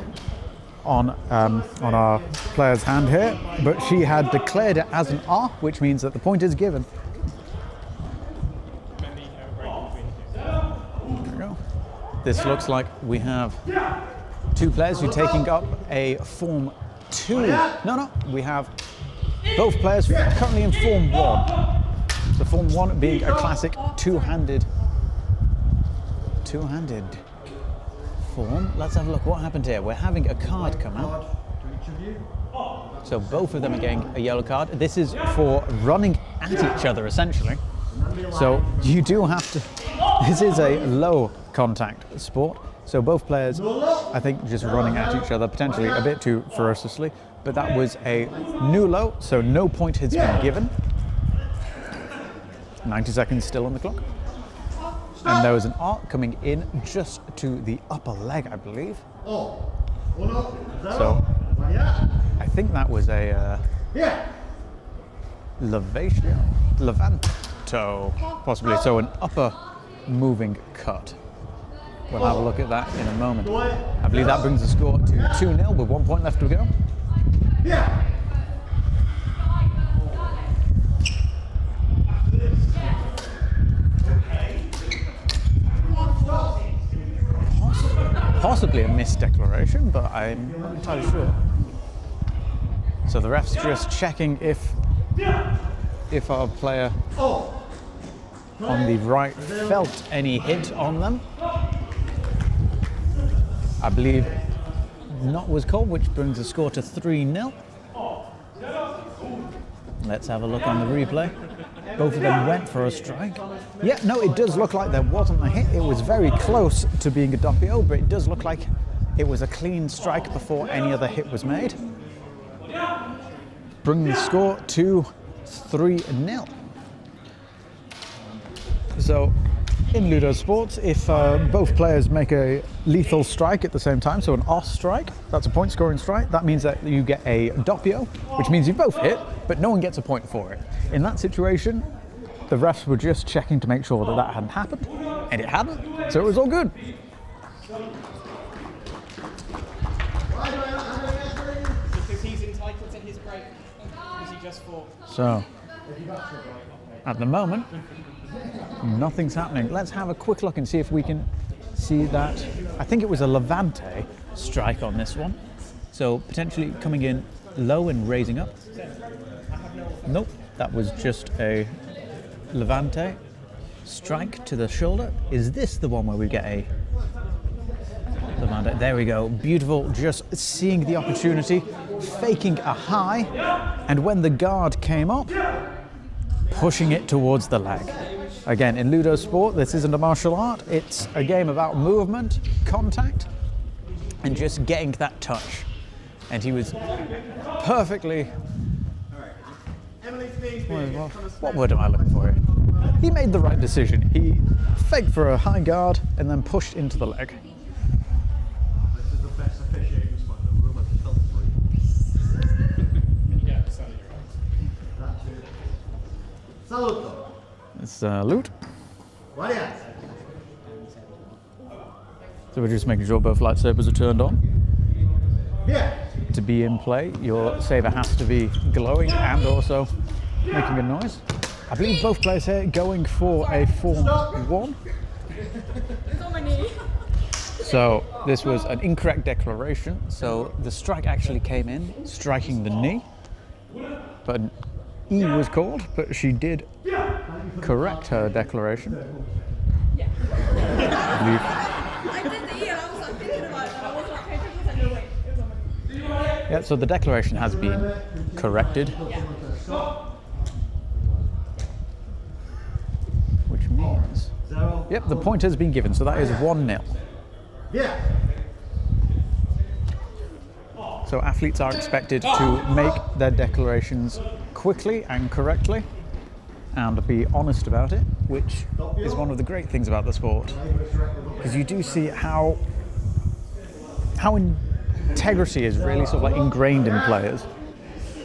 on our player's hand here, but she had declared it as an R, which means that the point is given. This looks like we have two players who are taking up a Form 2. No, we have both players currently in Form 1. The Form 1 being a classic two-handed form. Let's have a look what happened here. We're having a card come out. So both of them are getting a yellow card. This is for running at each other, essentially. So you do have to... This is a low contact sport, so both players, I think, just running at each other, potentially a bit too ferociously, but that was a new low, so no point has been given. 90 seconds still on the clock. And there was an arc coming in just to the upper leg, I believe. So, I think that was a levanto, possibly, so an upper moving cut. We'll have a look at that in a moment. I believe that brings the score to 2-0 with 1 point left to go. Possibly a misdeclaration, but I'm not entirely sure. So the ref's just checking if our player on the right felt any hit on them. I believe not was called, which brings the score to 3-0. Let's have a look on the replay. Both of them went for a strike. Yeah, no, it does look like there wasn't a hit. It was very close to being a doppio, but it does look like it was a clean strike before any other hit was made. Bringing the score to 3-0. So, in LudoSport, if both players make a lethal strike at the same time, so an OS strike, that's a point scoring strike, that means that you get a doppio, which means you both hit, but no one gets a point for it. In that situation, the refs were just checking to make sure that that hadn't happened, and it hadn't, so it was all good. Because he's entitled to his break. Was he just for... So, at the moment, nothing's happening. Let's have a quick look and see if we can see that. I think it was a Levante strike on this one. So potentially coming in low and raising up. Nope. that was just a levante. Strike to the shoulder. Is this the one where we get a levante? There we go. Beautiful. Just seeing the opportunity, faking a high, and when the guard came up, pushing it towards the leg. Again, in LudoSport, this isn't a martial art. It's a game about movement, contact, and just getting that touch. And he was perfectly... What word am I looking for here? He made the right decision. He faked for a high guard and then pushed into the leg. This is the best officiating spot in the room. I've felt Yeah, salute. That's it. Saluto. Salute. Vaya. So we're just making sure both lightsabers are turned on. Bien. To be in play, your saber has to be glowing and also making a noise. I believe both players here going for a form 1. It's on my knee. So this was an incorrect declaration. So the strike actually came in, striking the knee. But an E was called, but she did correct her declaration. I did the E and I was like thinking about it and I was like, okay, no, wait, it was on my knee. Yeah, so the declaration has been corrected. Which means... Yep, the point has been given, so that is 1-0. Bien. So athletes are expected to make their declarations quickly and correctly and be honest about it, which is one of the great things about the sport. Because you do see how integrity is really sort of like ingrained in players.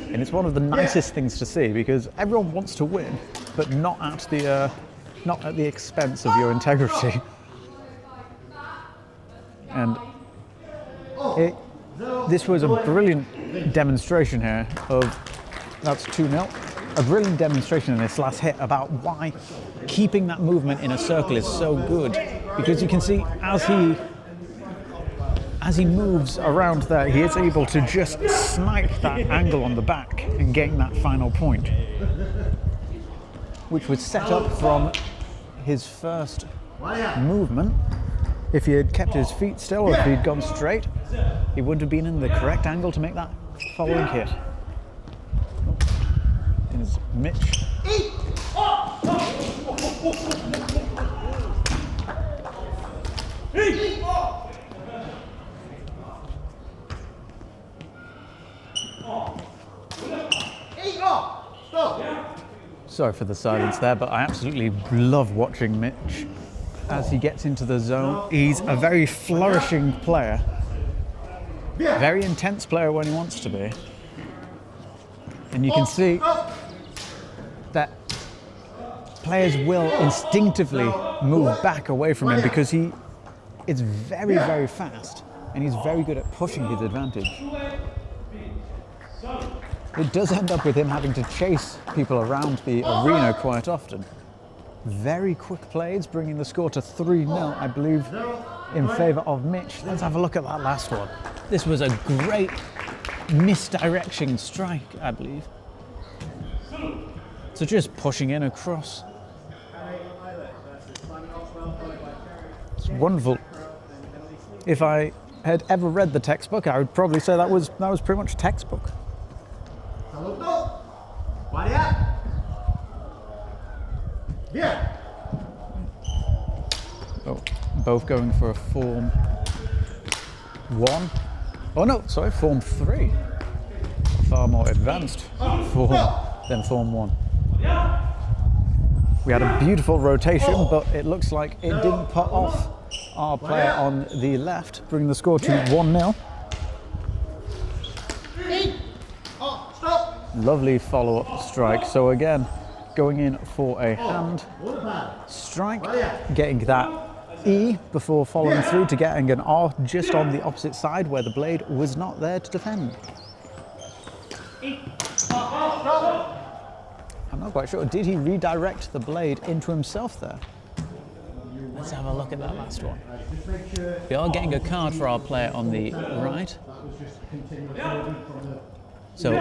And it's one of the nicest things to see because everyone wants to win, but not at the expense of your integrity. And this was a brilliant demonstration here of, that's 2-0, a brilliant demonstration in this last hit about why keeping that movement in a circle is so good. Because you can see as he moves around there, he is able to just snipe that angle on the back and gain that final point, which was set up from his first movement. If he had kept his feet still or if he'd gone straight, he wouldn't have been in the correct angle to make that following hit. Is Mitch. Sorry for the silence there, but I absolutely love watching Mitch as he gets into the zone. He's a very flourishing player, very intense player when he wants to be. And you can see that players will instinctively move back away from him because he is very, very fast and he's very good at pushing his advantage. It does end up with him having to chase people around the arena quite often. Very quick plays, bringing the score to 3-0, I believe, in favour of Mitch. Let's have a look at that last one. This was a great misdirection strike, I believe. So just pushing in across. It's wonderful. If I had ever read the textbook, I would probably say that was pretty much textbook. Oh, both going for a form 1. Oh no, sorry, form 3. Far more advanced form than form 1. We had a beautiful rotation, but it looks like it didn't put off our player on the left, bringing the score to 1-0. Lovely follow-up strike. So again, going in for a hand strike, getting that E before following through to getting an R just on the opposite side where the blade was not there to defend. I'm not quite sure. Did he redirect the blade into himself there? Let's have a look at that last one. We are getting a card for our player on the right. So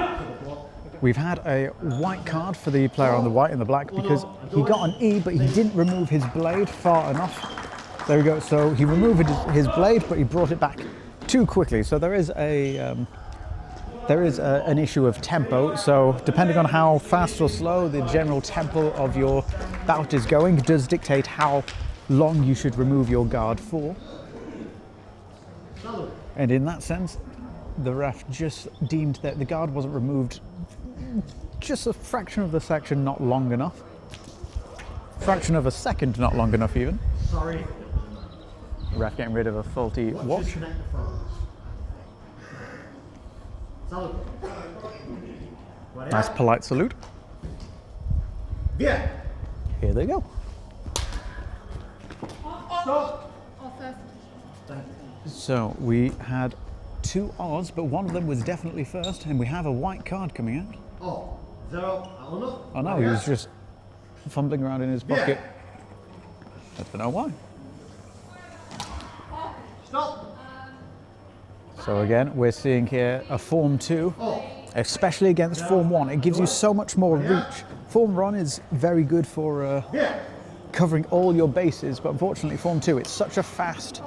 We've had a white card for the player on the white and the black because he got an E, but he didn't remove his blade far enough. There we go. So he removed his blade, but he brought it back too quickly. So there is an issue of tempo. So depending on how fast or slow the general tempo of your bout is going does dictate how long you should remove your guard for. And in that sense, the ref just deemed that the guard wasn't removed just a fraction of the section not long enough. Fraction of a second not long enough even. Sorry. Ref getting rid of a faulty watch. Nice polite salute. Yeah. Here they go. So we had 2 odds, but one of them was definitely first, and we have a white card coming out. Oh, 0. Oh no, he was just fumbling around in his pocket. I don't know why. Stop. So again, we're seeing here a Form 2, especially against Form 1. It gives you so much more reach. Form 1 is very good for covering all your bases, but unfortunately Form 2, it's such a fast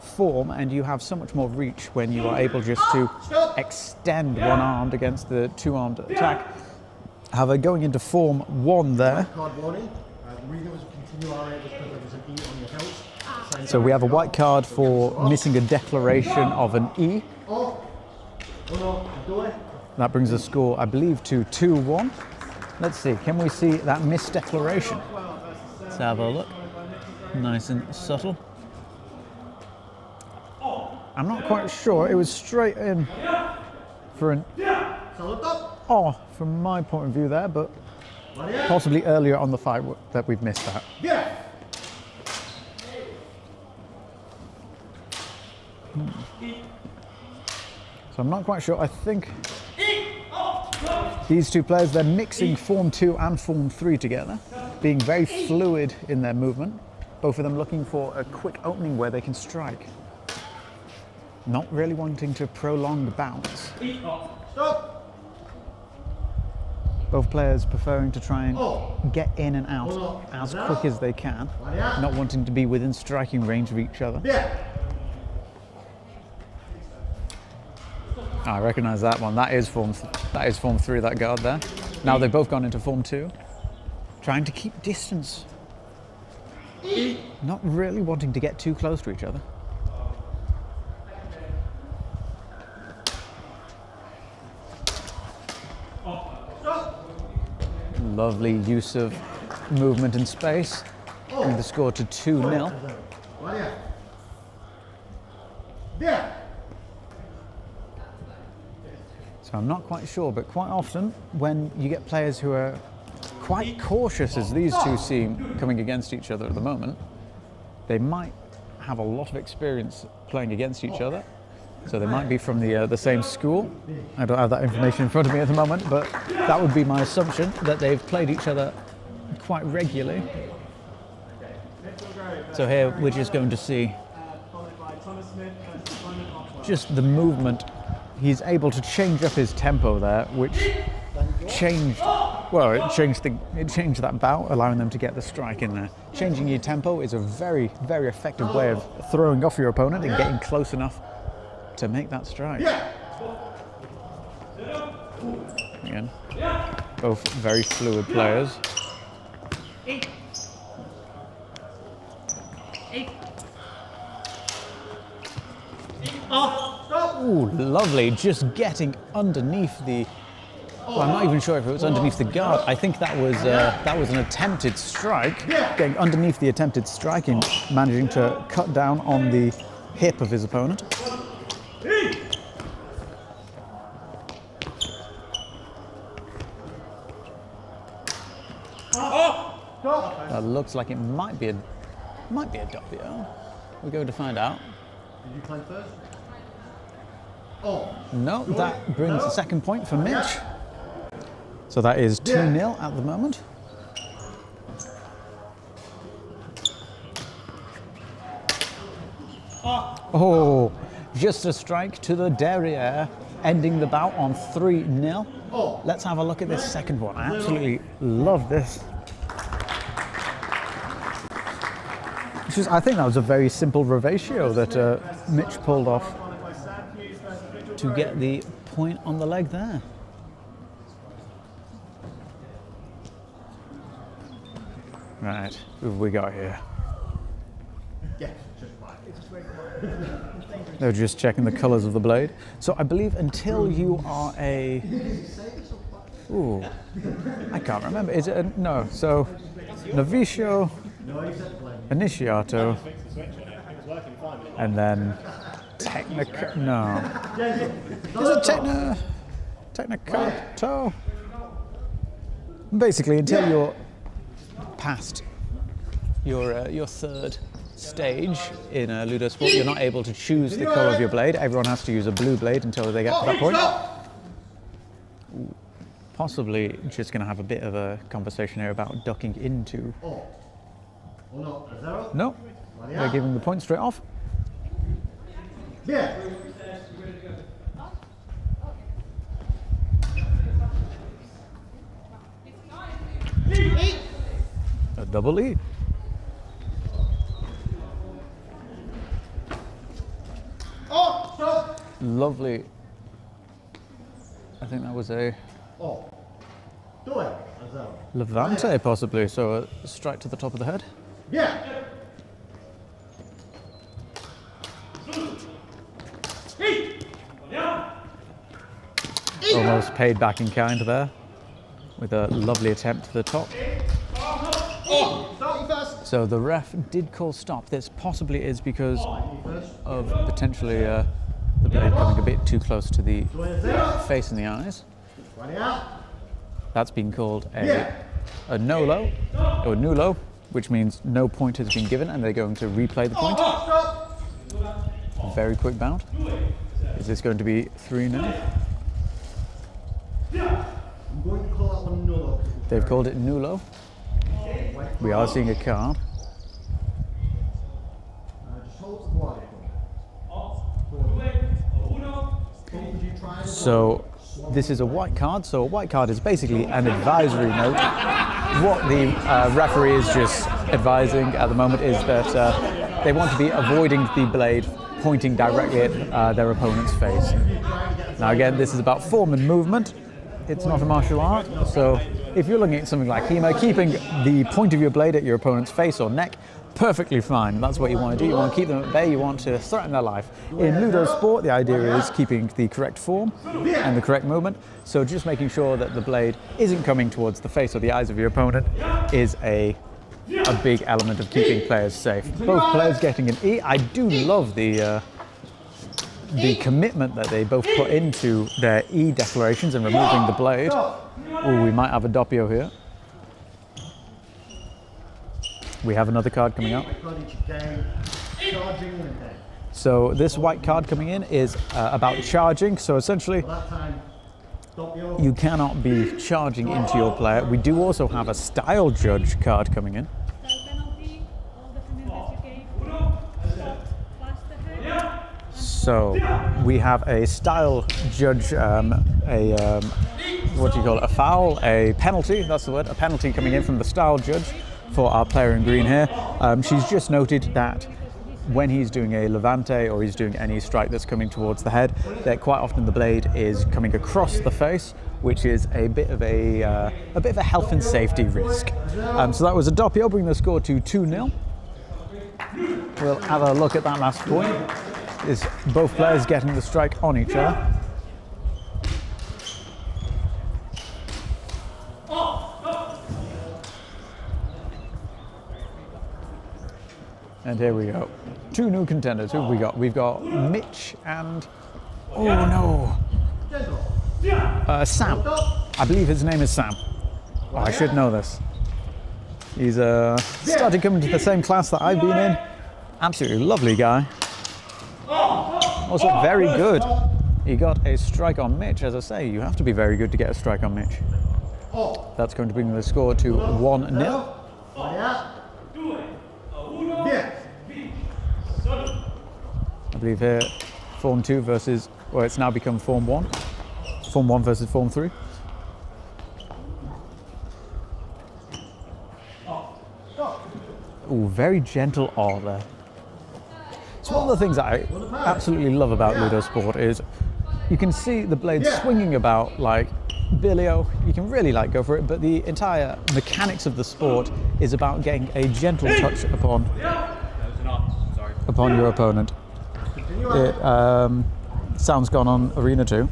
form, and you have so much more reach when you are able just to extend one-armed against the 2-armed attack. However, going into Form 1 there, Card warning. The reason it was continue RA was because there was an E on your health. so we have a white card for missing a declaration of an E. That brings the score, I believe, to 2-1. Let's see, can we see that missed declaration? Let's have a look. Nice and subtle. I'm not quite sure. It was straight in for an oh, from my point of view there, but possibly earlier on the fight that we've missed that. So I'm not quite sure. I think these 2 players, they're mixing Form 2 and Form 3 together, being very fluid in their movement. Both of them looking for a quick opening where they can strike. Not really wanting to prolong the bouts. Both players preferring to try and get in and out as quick as they can, not wanting to be within striking range of each other. I recognise that one. That is Form 3, that guard there. Now they've both gone into Form 2, trying to keep distance. Not really wanting to get too close to each other. Lovely use of movement and space. Bring the score to 2-0. So I'm not quite sure, but quite often when you get players who are quite cautious, as these 2 seem coming against each other at the moment, they might have a lot of experience playing against each other. So they might be from the same school. I don't have that information in front of me at the moment, but that would be my assumption, that they've played each other quite regularly. So here we're just going to see just the movement. He's able to change up his tempo there, which changed, well, it changed that bout, allowing them to get the strike in there. Changing your tempo is a very, very effective way of throwing off your opponent and getting close enough to make that strike. Again, both very fluid players. Ooh, lovely, just getting underneath the, well, I'm not even sure if it was underneath the guard. I think that was an attempted strike, getting underneath the attempted strike and managing to cut down on the hip of his opponent. That looks like it might be a W. We're going to find out. Did you play first? No, that brings a second point for Mitch. So that is 2-0 at the moment. Oh, just a strike to the derriere. ending the bout on 3-0. Let's have a look at this second one. I absolutely love this. I think that was a very simple revatio that Mitch pulled off to get the point on the leg there. Right, who have we got here? They're just checking the colours of the blade. So I believe until you are a... Ooh, I can't remember. Is it a... No, so Novicio, Initiato, and then Technic... No. Is it Technicato? Basically, until you're past your third stage in LudoSport, you're not able to choose the colour of your blade. Everyone has to use a blue blade until they get to that point. Ooh, possibly just going to have a bit of a conversation here about ducking into... No, they're giving the point straight off. A double E. Lovely. I think that was a Levante, possibly, so a strike to the top of the head. Almost paid back in kind there, with a lovely attempt to the top. So the ref did call stop. This possibly is because of potentially the blade coming a bit too close to the face and the eyes. That's been called a no-low, or nulo, which means no point has been given and they're going to replay the point. Very quick bout. Is this going to be 3-0? They've called it nulo. We are seeing a card. So this is a white card. So a white card is basically an advisory note. What the referee is just advising at the moment is that they want to be avoiding the blade pointing directly at their opponent's face. Now again, this is about form and movement. It's not a martial art, so if you're looking at something like HEMA, keeping the point of your blade at your opponent's face or neck, perfectly fine. That's what you want to do. You want to keep them at bay, you want to threaten their life. In LudoSport, the idea is keeping the correct form and the correct movement, so just making sure that the blade isn't coming towards the face or the eyes of your opponent is a big element of keeping players safe. Both players getting an E. I do love the commitment that they both put into their E declarations and removing the blade. Oh, we might have a doppio here. We have another card coming out. So this white card coming in is about charging. So essentially, you cannot be charging into your player. We do also have a style judge card coming in. So we have a style judge, what do you call it, a foul, a penalty, that's the word, a penalty coming in from the style judge for our player in green here. She's just noted that when he's doing a levante or he's doing any strike that's coming towards the head, that quite often the blade is coming across the face, which is a bit of a health and safety risk. So that was a doppio, bringing the score to 2-0. We'll have a look at that last point. Is both players getting the strike on each other. And here we go. Two new contenders. Who have we got? We've got Mitch and... Oh no! Sam. I believe his name is Sam. Oh, I should know this. He's started coming to the same class that I've been in. Absolutely lovely guy. Also very good. He got a strike on Mitch. As I say, you have to be very good to get a strike on Mitch. That's going to bring the score to 1-0. I believe here, Form 2 versus Well, it's now become Form 1. Form 1 versus Form 3. Ooh, very gentle R there. So one of the things that I absolutely love about LudoSport is you can see the blade swinging about like Billy-O. You can really like go for it, but the entire mechanics of the sport is about getting a gentle touch upon your opponent. Sound's gone on Arena 2.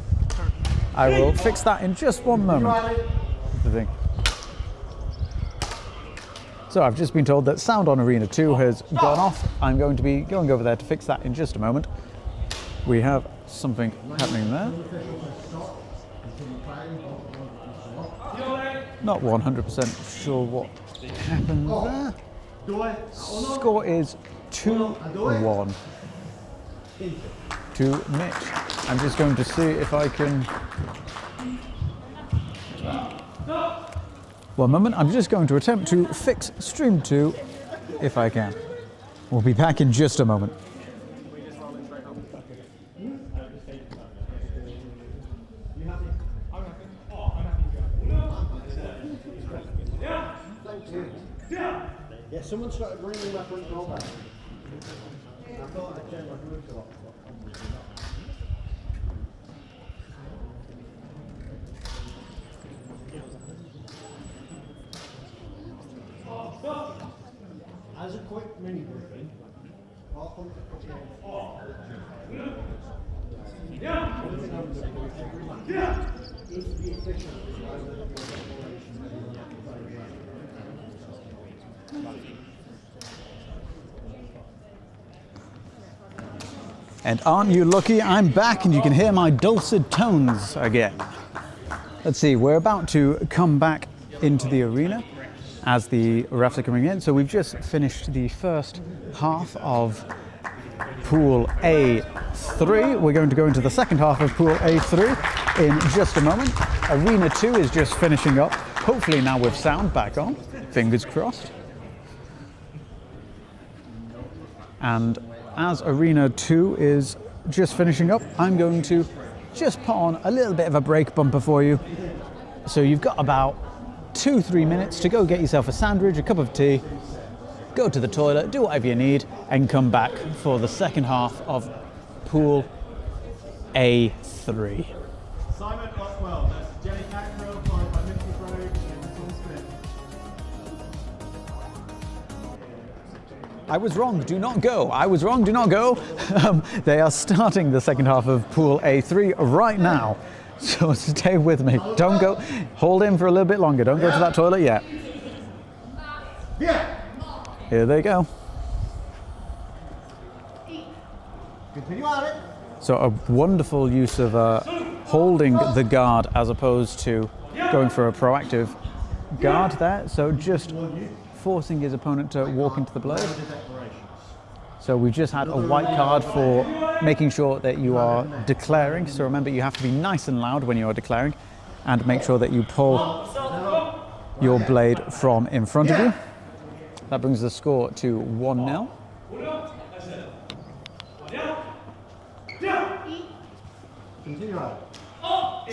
I will fix that in just one moment. I think. So I've just been told that sound on Arena 2 has gone off. I'm going to be going over there to fix that in just a moment. We have something happening there. Not 100% sure what happened there. Score is 2-1 to Mitch. I'm just going to see if I can... One moment, I'm just going to attempt to fix Stream 2 if I can. We'll be back in just a moment. Yeah, someone started ringing my front door back. I thought I'd change my food shop. As a quick mini briefing, I'll come to And aren't you lucky I'm back and you can hear my dulcet tones again. Let's see, we're about to come back into the arena as the refs are coming in. So we've just finished the first half of Pool A3. We're going to go into the second half of Pool A3 in just a moment. Arena 2 is just finishing up, hopefully now with sound back on, fingers crossed. And as Arena 2 is just finishing up, I'm going to just put on a little bit of a break bumper for you. So you've got about 2-3 minutes to go get yourself a sandwich, a cup of tea, go to the toilet, do whatever you need, and come back for the second half of Pool A3. Simon Rockwell, that's Jenny Cackrell, followed by Mickey Road and Tom Smith. I was wrong, do not go. I was wrong, do not go. They are starting the second half of Pool A3 right now. So stay with me. Don't go. Hold in for a little bit longer. Don't go to that toilet yet. Here they go. Continue on it. So a wonderful use of holding the guard as opposed to going for a proactive guard there. So just forcing his opponent to walk into the blade. So we've just had a white card for making sure that you are declaring. So remember, you have to be nice and loud when you are declaring and make sure that you pull your blade from in front of you. That brings the score to 1-0.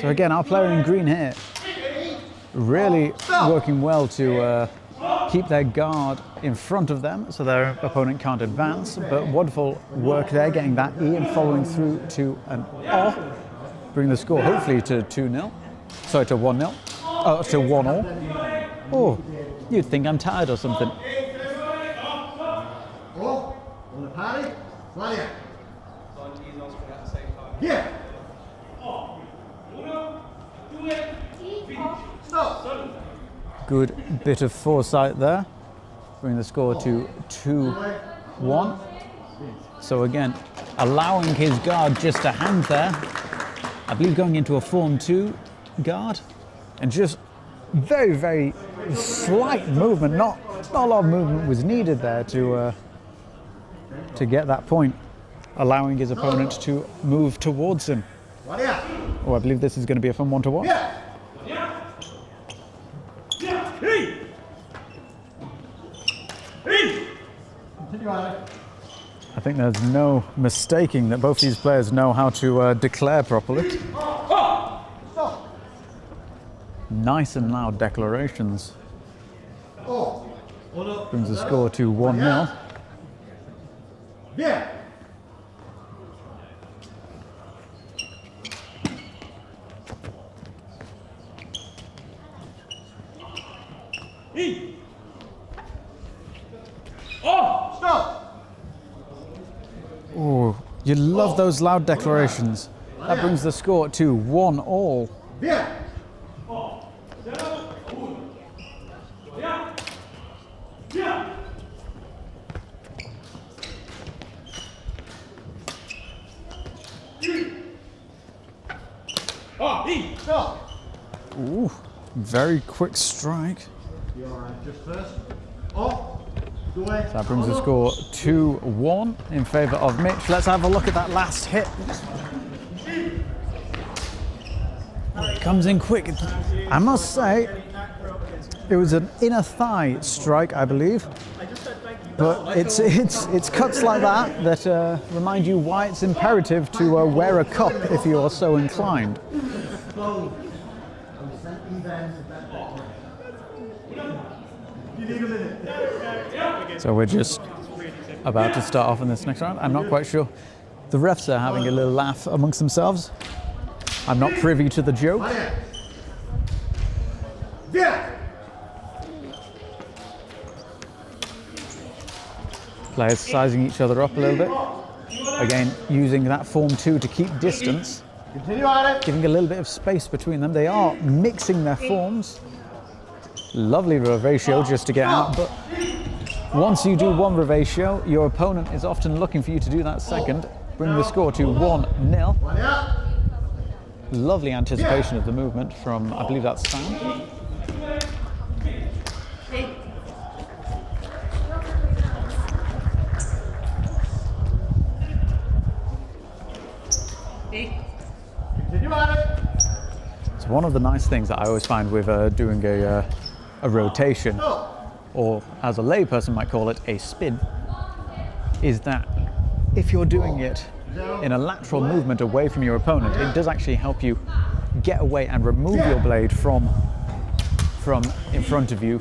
So again, our player in green here really working well to keep their guard in front of them so their opponent can't advance, but wonderful work there, getting that E and following through to an O, bring the score hopefully to 2-0, sorry, to 1-0, to 1-all. Oh, you'd think I'm tired or something. Oh, on the party, yeah. Stop. Good bit of foresight there, bring the score to 2-1. So again, allowing his guard just to hang there. I believe going into a Form 2 guard, and just very, very slight movement. Not a lot of movement was needed there to get that point, allowing his opponent to move towards him. Oh, I believe this is going to be a fun one to watch. I think there's no mistaking that both these players know how to declare properly. Nice and loud declarations. Brings the score to 1-0. Yeah. Oh, you love those loud declarations. That brings the score to 1-1. Yeah. Ooh, very quick strike. You're right, just first. Oh, do it. That brings the score 2-1 in favour of Mitch. Let's have a look at that last hit. It comes in quick. I must say, it was an inner thigh strike, I believe. But it's cuts like that remind you why it's imperative to wear a cup if you are so inclined. So we're just about to start off in this next round. I'm not quite sure. The refs are having a little laugh amongst themselves. I'm not privy to the joke. Players sizing each other up a little bit. Again, using that form 2 to keep distance. Giving a little bit of space between them. They are mixing their forms. Lovely reversio just to get out, but once you do one reversio, your opponent is often looking for you to do that second. Bring the score to 1-0. Lovely anticipation of the movement from, I believe that's Sam. So one of the nice things that I always find with doing a rotation, or as a layperson might call it, a spin, is that if you're doing it in a lateral movement away from your opponent, it does actually help you get away and remove your blade from in front of you,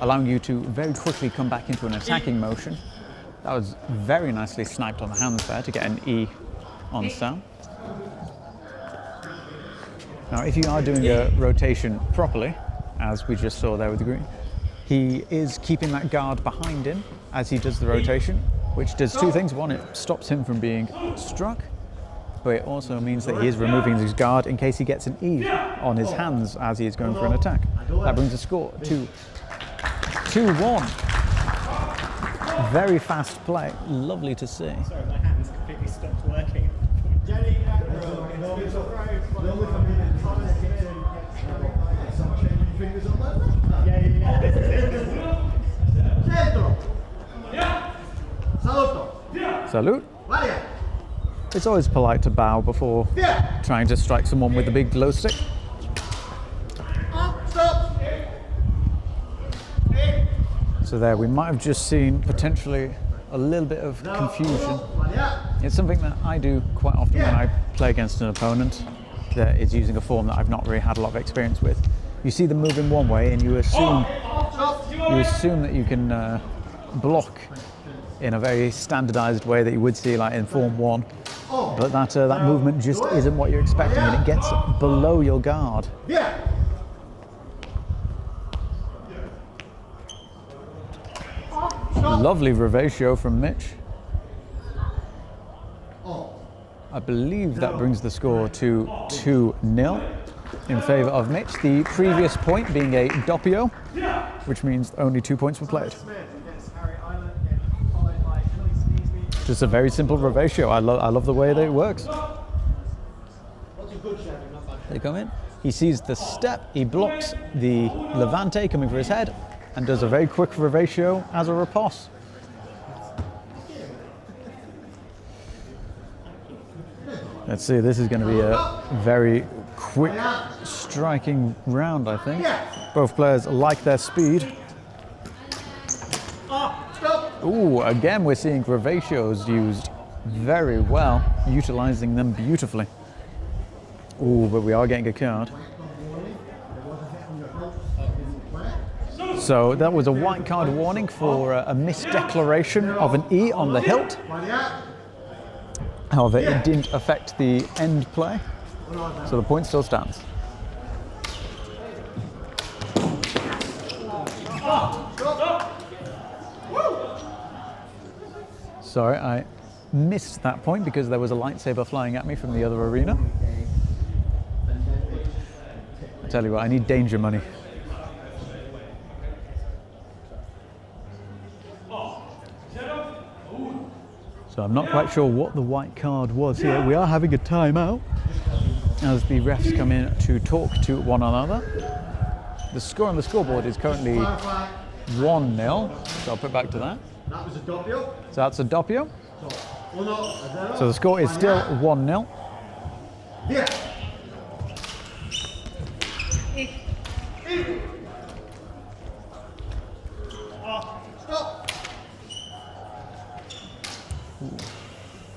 allowing you to very quickly come back into an attacking motion. That was very nicely sniped on the hands there to get an E on Sam. Now, if you are doing a rotation properly, as we just saw there with the green, he is keeping that guard behind him as he does the rotation, which does two things. One, it stops him from being struck, but it also means that he is removing his guard in case he gets an E on his hands as he is going for an attack. That brings the score to 2-1. Very fast play, lovely to see. Sorry, my hands completely stopped working. Salute. It's always polite to bow before trying to strike someone with a big glow stick. So there, we might have just seen potentially a little bit of confusion. It's something that I do quite often when I play against an opponent that is using a form that I've not really had a lot of experience with. You see them move in one way and you assume that you can block in a very standardized way that you would see like in Form 1, but that movement just isn't what you're expecting and it gets below your guard. Lovely reversio from Mitch. I believe that brings the score to 2-0 in favour of Mitch. The previous point being a doppio, which means only 2 points were played. Just a very simple reversio. I love the way that it works. They come in. He sees the step. He blocks the levante coming for his head and does a very quick reversio as a riposte. Let's see, this is going to be a very quick striking round, I think. Both players like their speed. Ooh, again we're seeing gravatios used very well, utilizing them beautifully. Ooh, but we are getting a card. So that was a white card warning for a misdeclaration of an E on the hilt. However, it didn't affect the end play, so the point still stands. Sorry, I missed that point because there was a lightsaber flying at me from the other arena. I tell you what, I need danger money. So I'm not quite sure what the white card was here. We are having a timeout as the refs come in to talk to one another. The score on the scoreboard is currently 1-0, so I'll put back to that. That was a doppio. So that's a doppio. So the score is still 1-0. Yeah.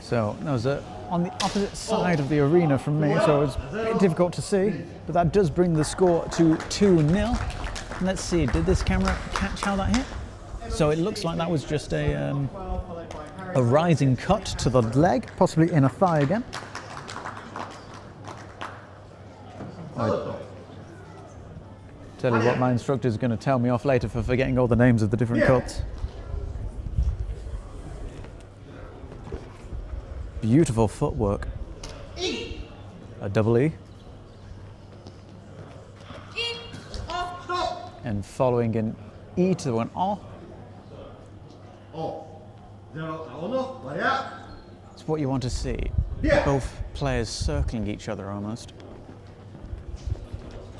So that was on the opposite side of the arena from me, so it's a bit difficult to see. But that does bring the score to 2-0. Let's see, did this camera catch how that hit? So it looks like that was just a rising cut to the leg, possibly in a thigh again. I tell you what, my instructor is going to tell me off later for forgetting all the names of the different cuts. Beautiful footwork. A double E. And following an E to an O. It's what you want to see. Both players circling each other almost.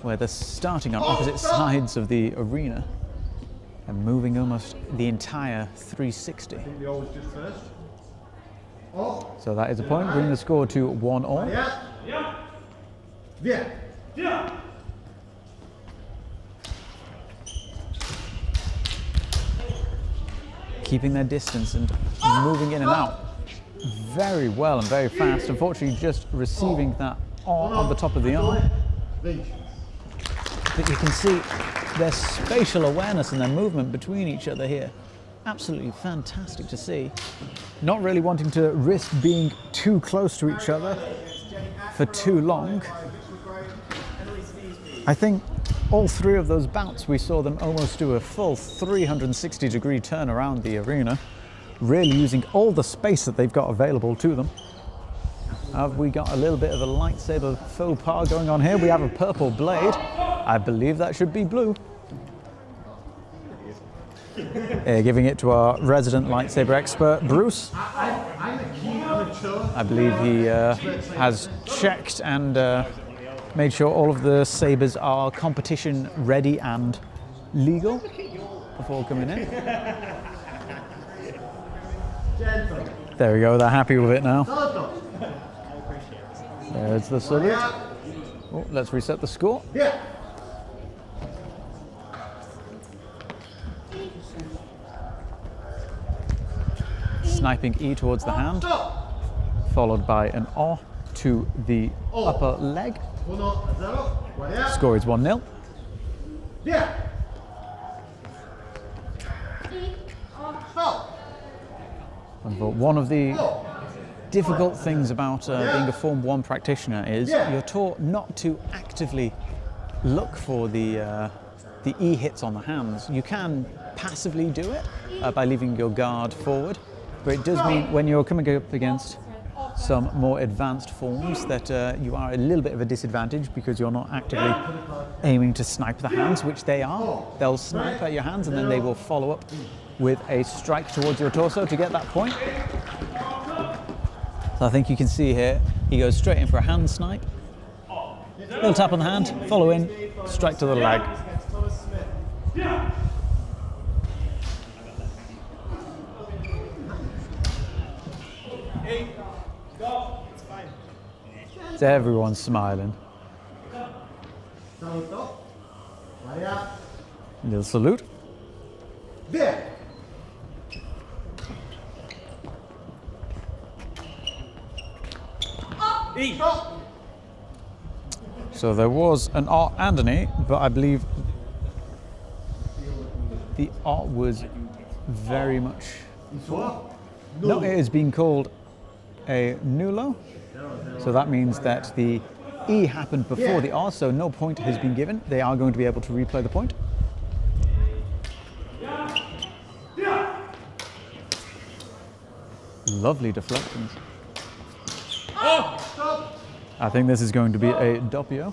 Where they're starting on opposite sides of the arena and moving almost the entire 360. So that is a point, bringing the score to 1-1. Keeping their distance and moving in and out very well and very fast. Unfortunately, just receiving that on the top of the arm. But you can see their spatial awareness and their movement between each other here. Absolutely fantastic to see. Not really wanting to risk being too close to each other for too long. I think all three of those bouts, we saw them almost do a full 360-degree turn around the arena, really using all the space that they've got available to them. Have we got a little bit of a lightsaber faux pas going on here? We have a purple blade. I believe that should be blue. Giving it to our resident lightsaber expert, Bruce. I believe he has checked and made sure all of the sabers are competition ready and legal before coming in. There we go, they're happy with it now. There's the salute. Oh, let's reset the score. Sniping E towards the hand, followed by an O to the upper leg. Score is 1-0. One of the difficult things about being a Form 1 practitioner is you're taught not to actively look for the E hits on the hands. You can passively do it by leaving your guard forward, but it does mean when you're coming up against some more advanced forms that you are a little bit of a disadvantage because you're not actively aiming to snipe the hands, which they are. They'll snipe at your hands and then they will follow up with a strike towards your torso to get that point. So I think you can see here, he goes straight in for a hand snipe. Little tap on the hand, follow in, strike to the leg. So everyone's smiling. Little salute. So there was an art and an E, but I believe the art was very much... No, it has been called a nullo. So that means that the E happened before the R, so no point has been given. They are going to be able to replay the point. Lovely deflections. I think this is going to be a doppio.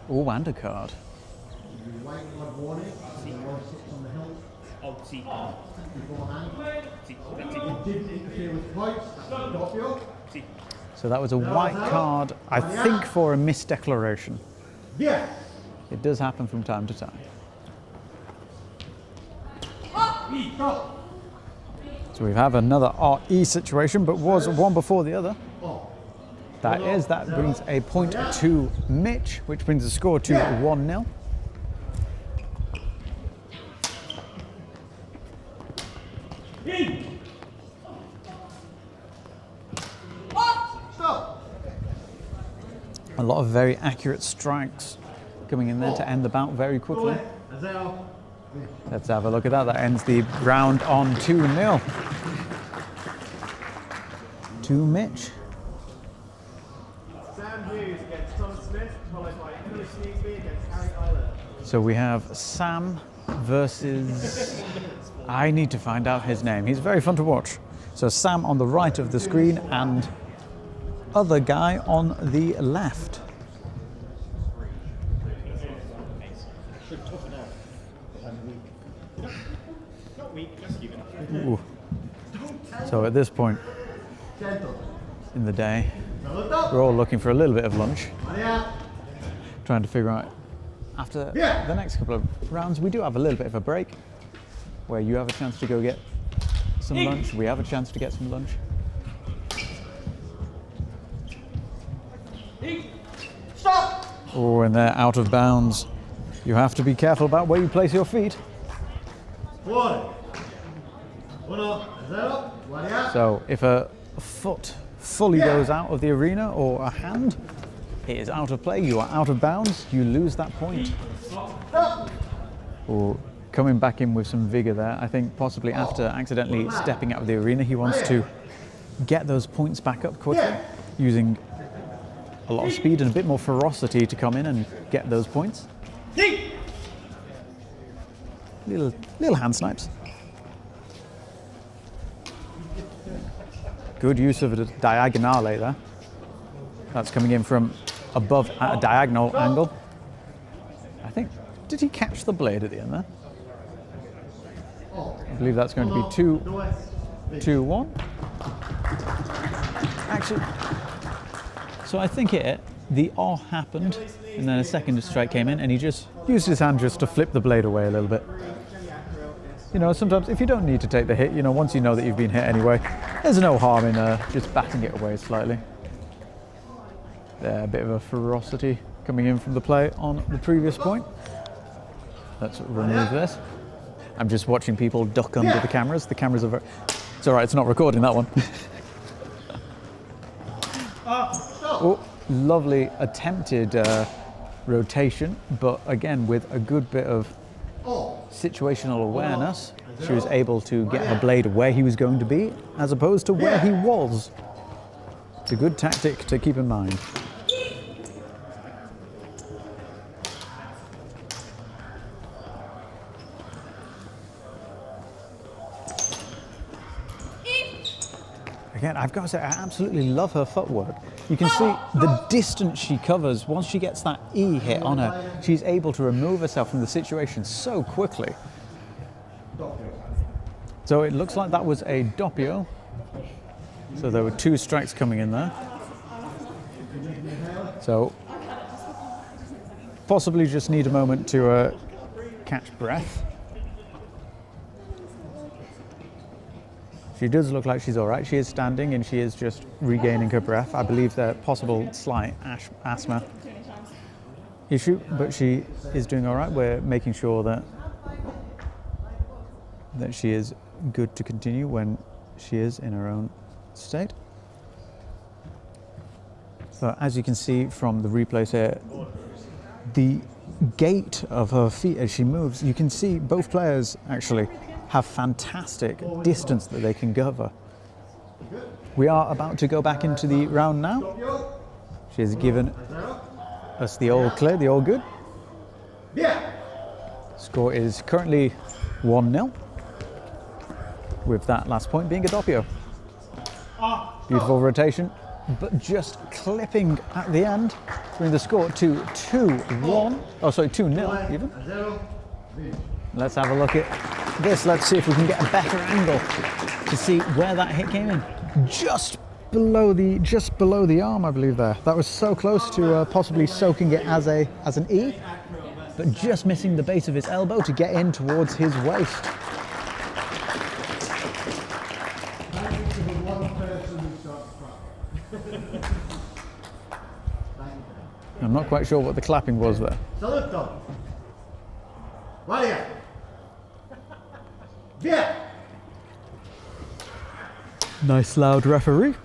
Oh, and a card. Oh, see. So that was a white card, I think, for a misdeclaration. Yeah. It does happen from time to time. So we have another RE situation, but was one before the other. That brings a point to Mitch, which brings the score to 1-0. A lot of very accurate strikes coming in there to end the bout very quickly. Let's have a look at that. That ends the round on 2-0 to Mitch. Sam Hughes against Thomas Smith, followed by English Sneaksby against Harry Eiler. So we have Sam versus... I need to find out his name. He's very fun to watch. So Sam on the right of the screen and other guy on the left. Ooh. So at this point in the day, we're all looking for a little bit of lunch. Trying to figure out, after the next couple of rounds, we do have a little bit of a break where you have a chance to go get some lunch, we have a chance to get some lunch. Oh, and they're out of bounds. You have to be careful about where you place your feet. So if a foot fully goes out of the arena or a hand, it is out of play, you are out of bounds, you lose that point. Or coming back in with some vigor there, I think possibly after accidentally stepping out of the arena, he wants to get those points back up quickly, using a lot of speed and a bit more ferocity to come in and get those points. Little hand snipes. Good use of a diagonale there. That's coming in from above at a diagonal angle. I think, did he catch the blade at the end there? I believe that's going to be 2-1. Actually, so I think the R happened, and then a second strike came in, and he just used his hand just to flip the blade away a little bit. You know, sometimes if you don't need to take the hit, you know, once you know that you've been hit anyway, there's no harm in just batting it away slightly. There, a bit of a ferocity coming in from the play on the previous point. Let's remove this. I'm just watching people duck under the cameras. The cameras are very... It's all right, it's not recording that one. Oh, lovely attempted rotation, but again with a good bit of situational awareness. She was able to get her blade where he was going to be as opposed to where he was. It's a good tactic to keep in mind. Again, I've got to say, I absolutely love her footwork. You can see the distance she covers. Once she gets that E hit on her, she's able to remove herself from the situation so quickly. So it looks like that was a doppio. So there were 2 strikes coming in there. So possibly just need a moment to catch breath. She does look like she's all right. She is standing and she is just regaining her breath. I believe there's possible slight asthma issue, but she is doing all right. We're making sure that she is good to continue when she is in her own state. So as you can see from the replays here, the gait of her feet as she moves, you can see both players actually have fantastic distance that they can cover. We are about to go back into the round now. She has given us the all clear, the all good. Score is currently 1-0, with that last point being a doppio. Beautiful rotation, but just clipping at the end, bringing the score to 2-1. Oh, sorry, 2-0 even. Let's have a look at this. Let's see if we can get a better angle to see where that hit came in. Just below the arm, I believe there. That was so close to possibly soaking it as an E, but just missing the base of his elbow to get in towards his waist. I'm not quite sure what the clapping was there. Nice loud referee.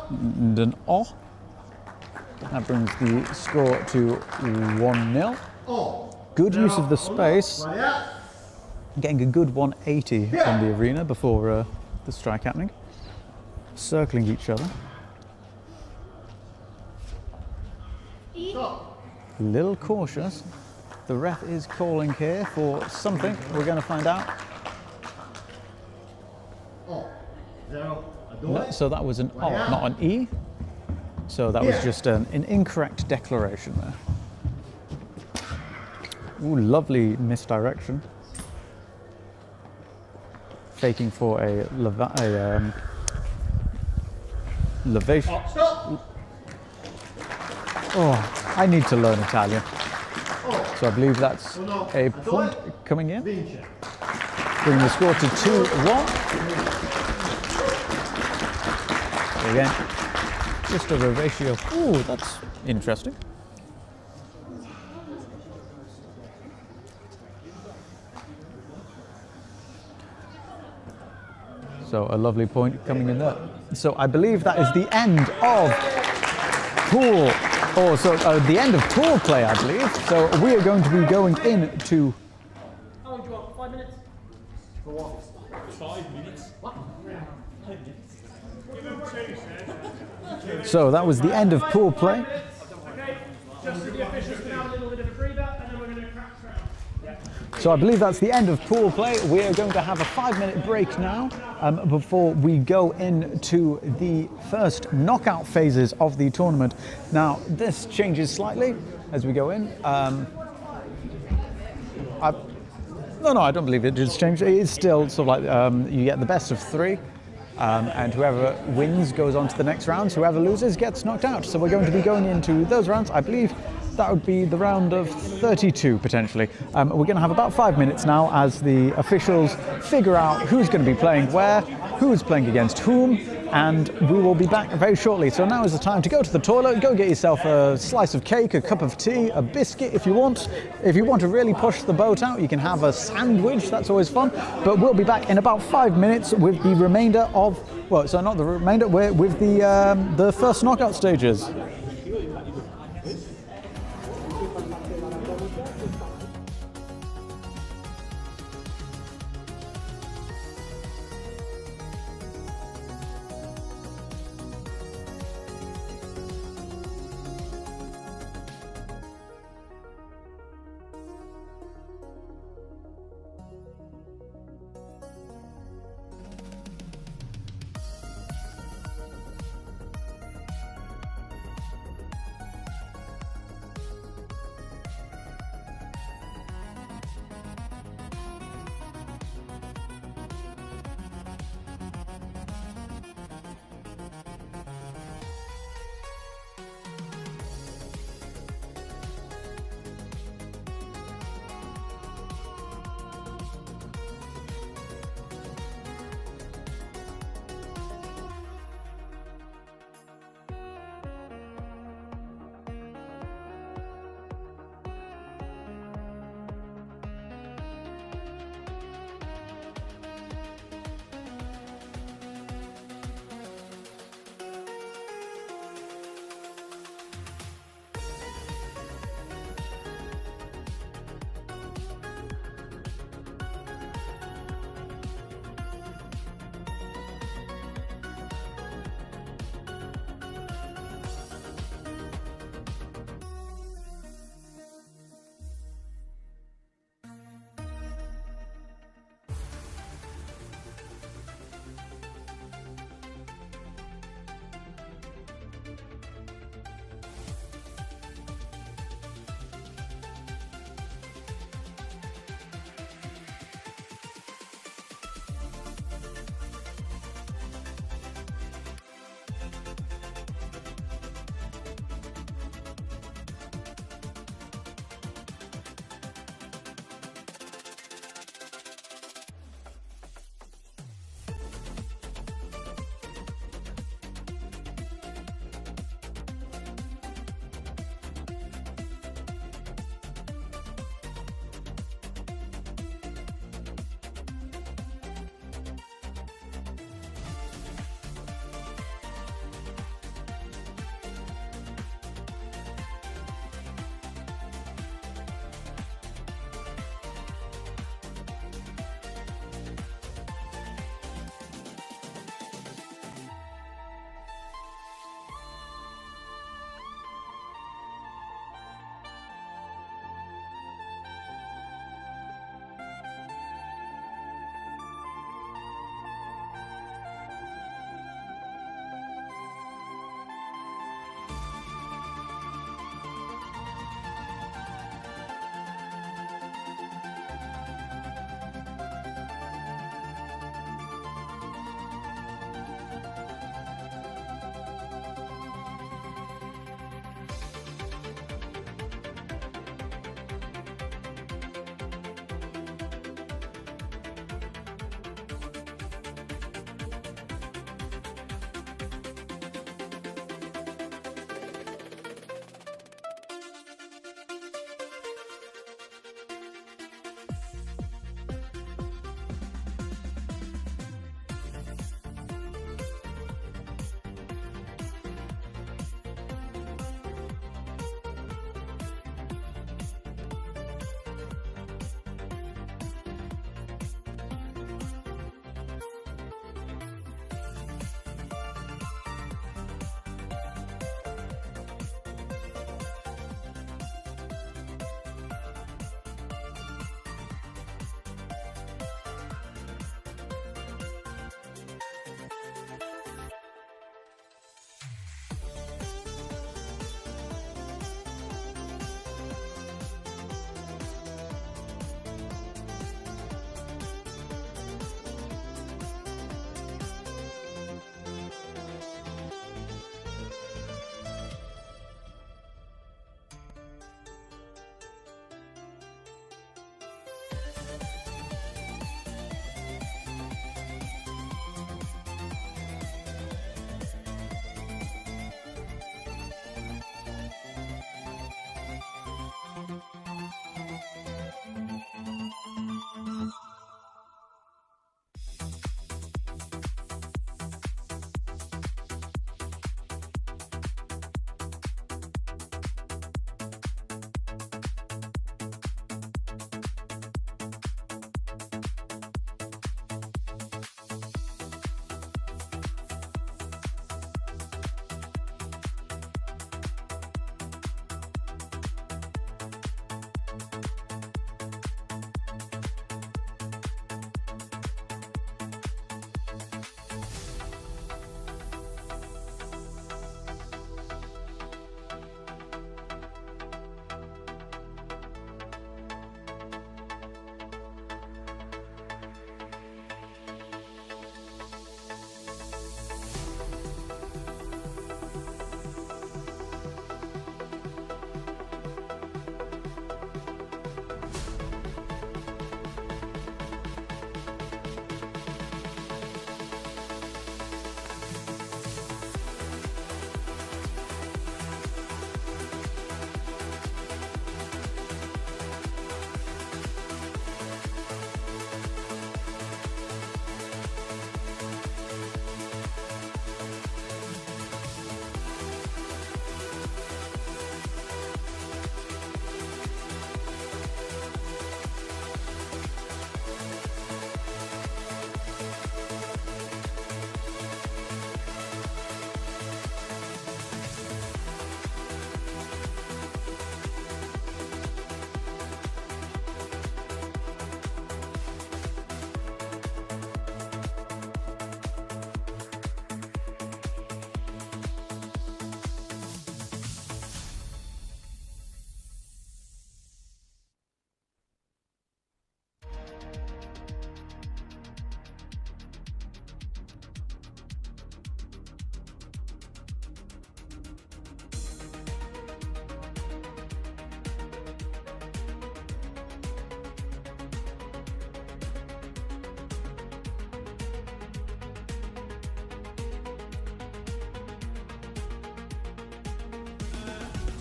And an oh. That brings the score to 1-0. Good use of the space. Getting a good 180 from the arena before the strike happening. Circling each other. A little cautious. The ref is calling here for something. We're going to find out. No, so that was an O, not an E. So that was just an incorrect declaration there. Ooh, lovely misdirection. Faking for a levation. Oh, I need to learn Italian. So I believe that's a point coming in. Bringing the score to 2-1. Again, just a ratio. Ooh, that's interesting. So a lovely point coming in there. So I believe that is the end of pool. Oh, so the end of pool play, I believe. So we are going to be going into. How long do you want? 5 minutes? For what? 5 minutes? What? So that was the end of pool play. Okay, just so the officials can have a little bit of a breather, and then we're going to crack round. So I believe that's the end of pool play. We are going to have a 5-minute break now before we go into the first knockout phases of the tournament. Now, this changes slightly as we go in. No, I don't believe it has changed. It is still sort of like you get the best of 3. And whoever wins goes on to the next round. Whoever loses gets knocked out. So we're going to be going into those rounds. I believe that would be the round of 32 potentially. We're going to have about 5 minutes now as the officials figure out who's going to be playing where, who's playing against whom, and we will be back very shortly. So now is the time to go to the toilet, go get yourself a slice of cake, a cup of tea, a biscuit if you want. If you want to really push the boat out, you can have a sandwich, that's always fun. But we'll be back in about 5 minutes with the remainder of, well, so not the remainder, we're with the first knockout stages.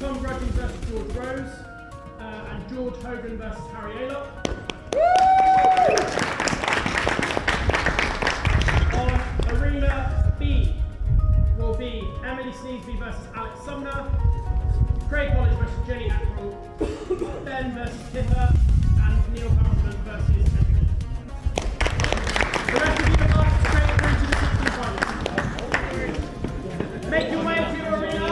Tom Grudging versus George Rose, and George Hogan versus Harry Aylock. On Arena B will be Emily Sneesby versus Alex Sumner, Craig College versus Jenny Ackrell, Ben versus Pippa, and Neil Hamilton versus Edgar. The rest of you would like to straight through to the 16 finals. Make your way to your arena.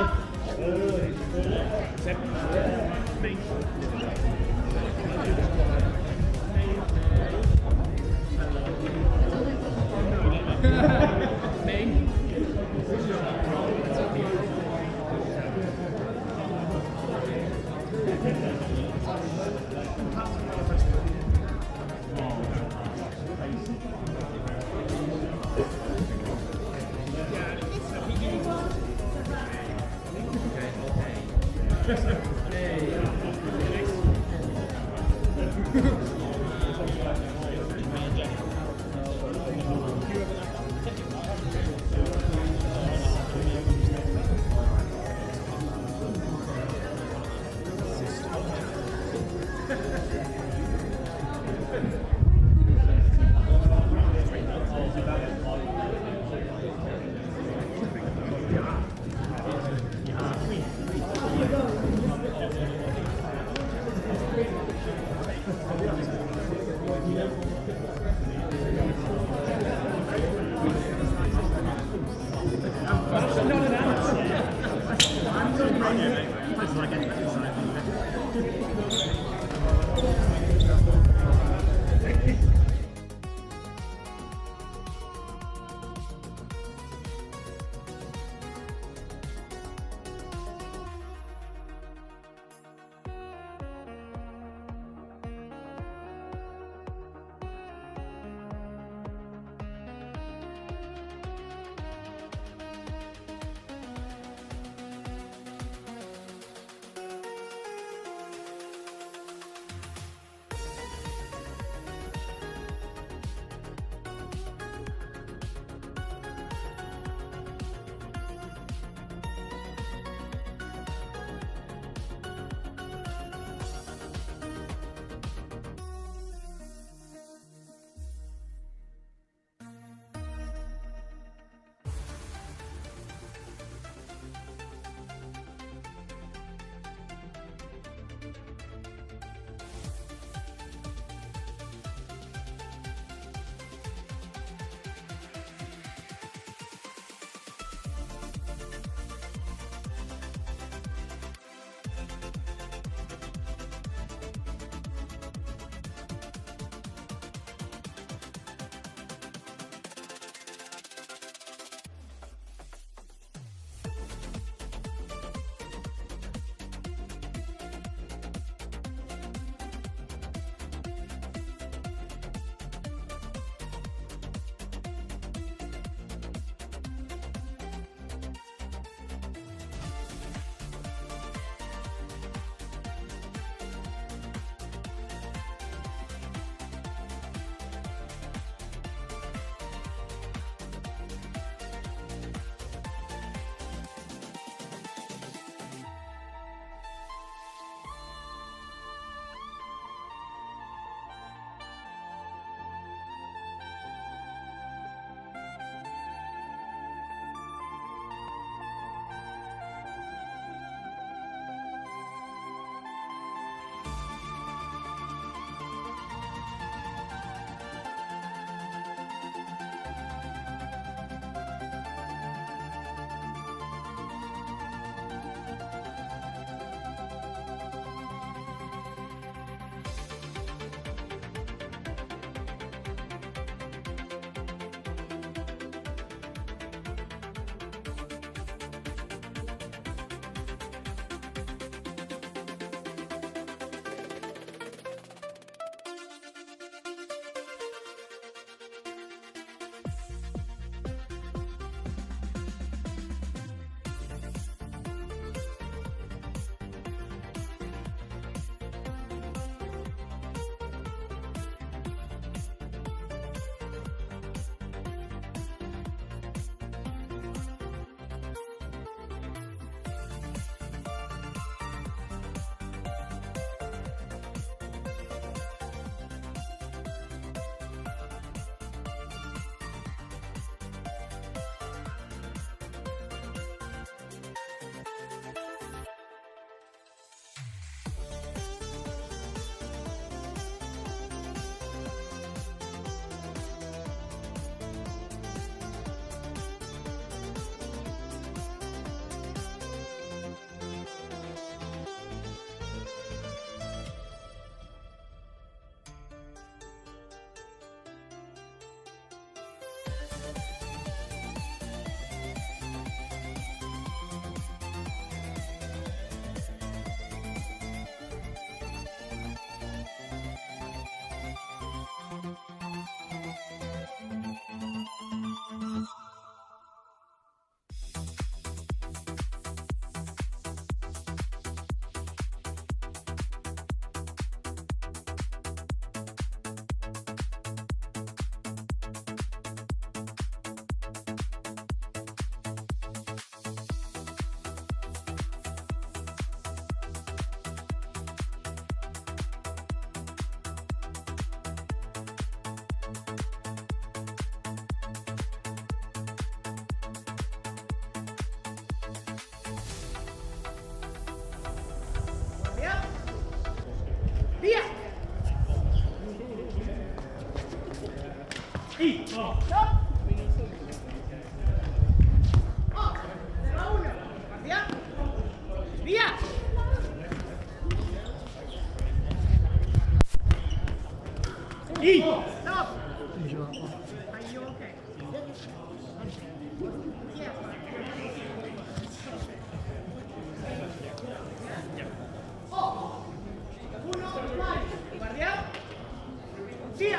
Yeah.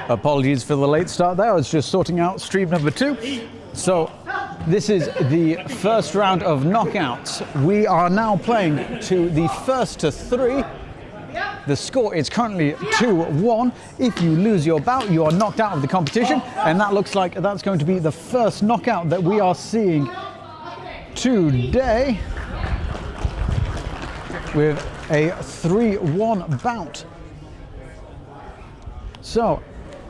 Apologies for the late start there. I was just sorting out stream number 2. So this is the first round of knockouts. We are now playing to the first to 3. The score is currently 2-1. If you lose your bout, you are knocked out of the competition, and that looks like that's going to be the first knockout that we are seeing today, with a 3-1 bout. So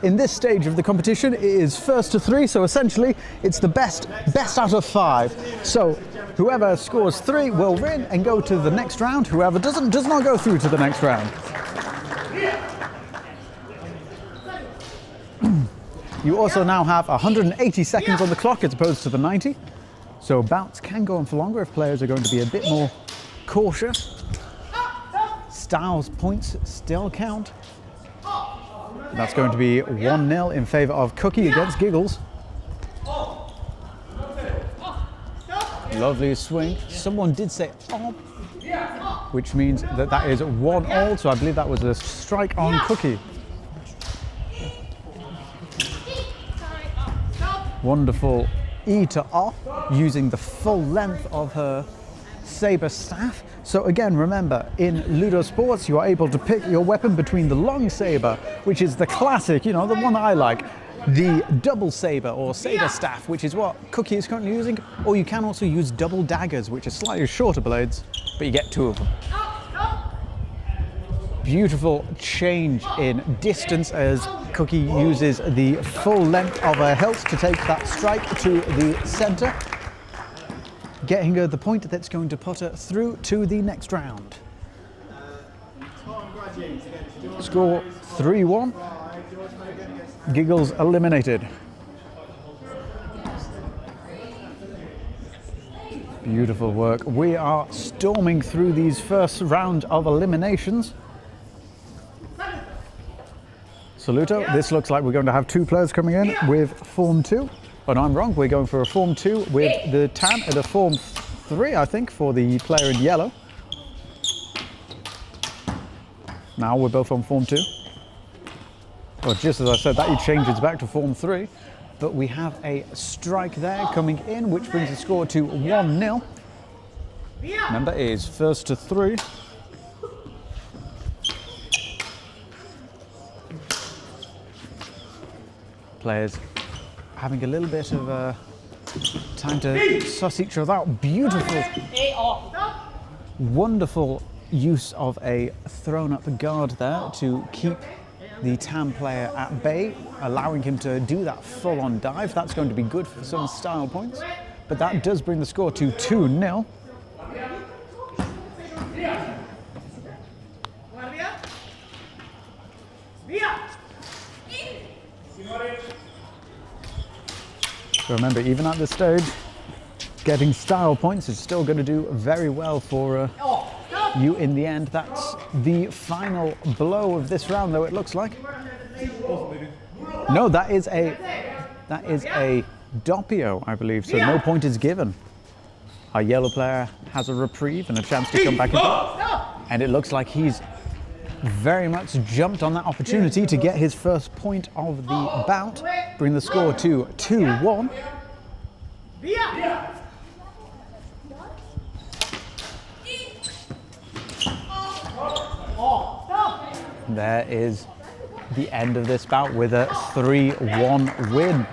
in this stage of the competition, it is first to 3, so essentially it's the best out of 5. So whoever scores 3 will win and go to the next round. Whoever doesn't does not go through to the next round. You also now have 180 seconds on the clock as opposed to the 90. So bouts can go on for longer if players are going to be a bit more cautious. Styles points still count. That's going to be 1-0 in favour of Cookie against Giggles. Lovely swing. Someone did say "oh," which means that that is 1-all, so I believe that was a strike on Cookie. Wonderful E to off, using the full length of her saber staff. So again, remember, in LudoSports, you are able to pick your weapon between the long saber, which is the classic, you know, the one that I like, the double saber or saber staff, which is what Cookie is currently using, or you can also use double daggers, which are slightly shorter blades, but you get 2 of them. Beautiful change in distance as Cookie uses the full length of her hilt to take that strike to the center, getting her the point that's going to put her through to the next round. Score 3-1. Giggles eliminated. Beautiful work. We are storming through these first round of eliminations. Saluto, this looks like we're going to have 2 players coming in with Form 2. Oh no, I'm wrong. We're going for a Form 2 with the Tan and a Form 3, I think, for the player in yellow. Now we're both on Form 2. Well, just as I said that, he changes back to Form 3. But we have a strike there coming in, which brings the score to 1-0. Remember, it is first to 3. Players having a little bit of time to suss each other out. Beautiful, wonderful use of a thrown up guard there to keep the Tam player at bay, allowing him to do that full on dive. That's going to be good for some style points, but that does bring the score to 2-0. So remember, even at this stage, getting style points is still going to do very well for you in the end. That's the final blow of this round, though, it looks like. No, that is a doppio, I believe, so no point is given. Our yellow player has a reprieve and a chance to come back into, and it looks like he's very much jumped on that opportunity to get his first point of the bout, bring the score to 2-1. There is the end of this bout with a 3-1 win.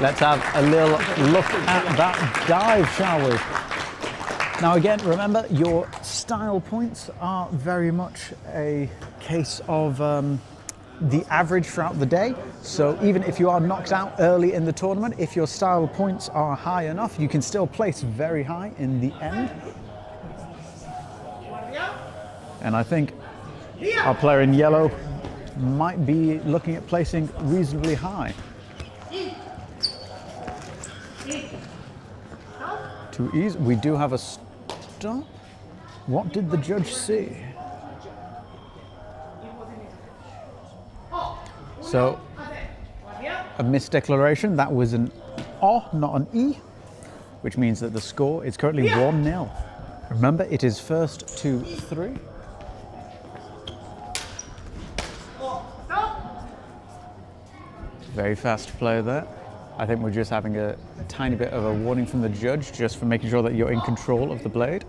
Let's have a little look at that dive, shall we? Now again, remember, your style points are very much a case of the average throughout the day. So even if you are knocked out early in the tournament, if your style points are high enough, you can still place very high in the end. And I think our player in yellow might be looking at placing reasonably high. Too easy. We do have a stop. What did the judge see? So, a misdeclaration. That was an O, not an E, which means that the score is currently 1-0. Remember, it is first 2-3. Very fast play there. I think we're just having a tiny bit of a warning from the judge, just for making sure that you're in control of the blade.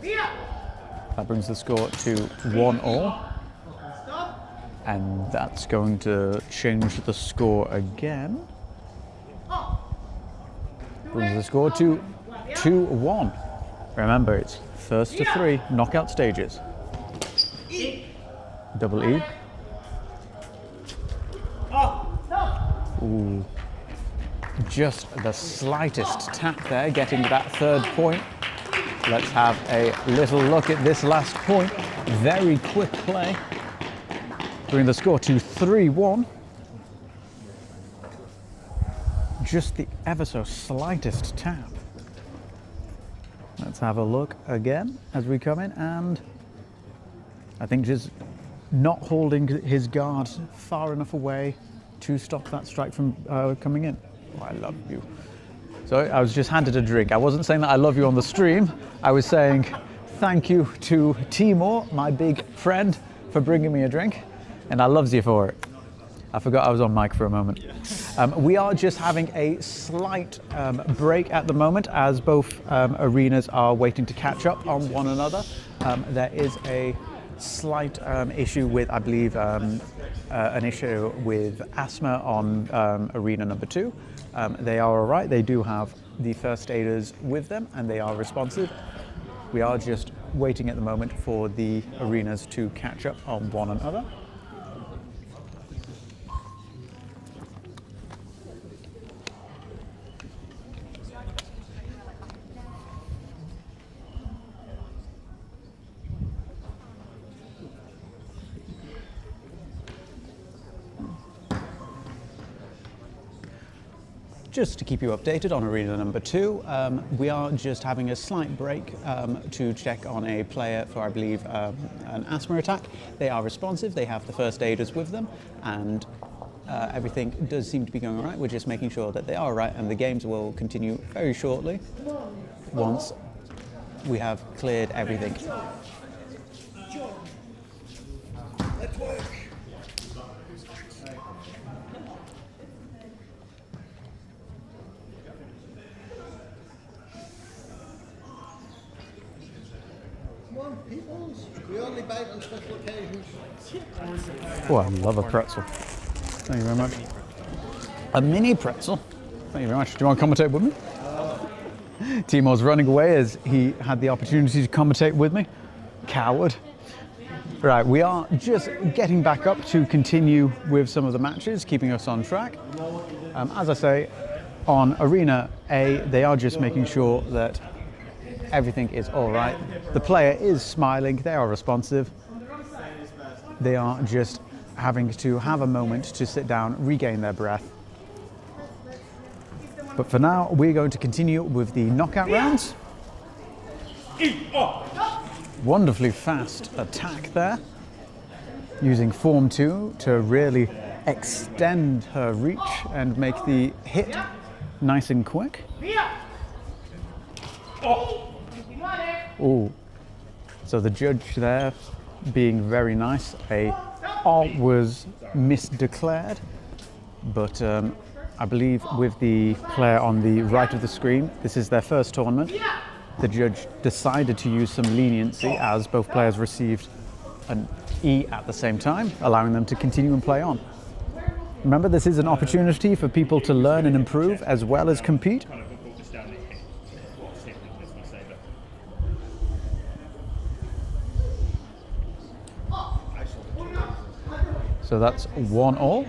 That brings the score to 1-all. And that's going to change the score again. Brings the score to 2-1. Remember, it's first to 3 knockout stages. Double E. Ooh. Just the slightest tap there, getting that third point. Let's have a little look at this last point. Very quick play. Bring the score to 3-1. Just the ever so slightest tap. Let's have a look again as we come in, and I think just not holding his guard far enough away to stop that strike from coming in. Oh, I love you. So I was just handed a drink. I wasn't saying that I love you on the stream. I was saying thank you to Timur, my big friend, for bringing me a drink. And I loves you for it. I forgot I was on mic for a moment. We are just having a slight break at the moment as both arenas are waiting to catch up on one another. There is a slight issue with, I believe, an issue with asthma on arena number 2. They are all right. They do have the first aiders with them and they are responsive. We are just waiting at the moment for the arenas to catch up on one another. Just to keep you updated on arena number 2, we are just having a slight break to check on a player for, I believe, an asthma attack. They are responsive, they have the first aiders with them, and everything does seem to be going all right. We're just making sure that they are all right, and the games will continue very shortly once we have cleared everything. Let's work. We only bite on special occasions. Oh, I love a pretzel. Thank you very much. A mini pretzel? Thank you very much. Do you want to commentate with me? Timur's running away as he had the opportunity to commentate with me. Coward. Right, we are just getting back up to continue with some of the matches, keeping us on track. As I say, on Arena A, they are just making sure that everything is all right. The player is smiling, they are responsive. They are just having to have a moment to sit down, regain their breath. But for now, we're going to continue with the knockout rounds. Wonderfully fast attack there, using form 2 to really extend her reach and make the hit nice and quick. Oh, so the judge there being very nice. A O was misdeclared, but I believe with the player on the right of the screen, this is their first tournament. The judge decided to use some leniency as both players received an E at the same time, allowing them to continue and play on. Remember, this is an opportunity for people to learn and improve as well as compete. So that's 1-all.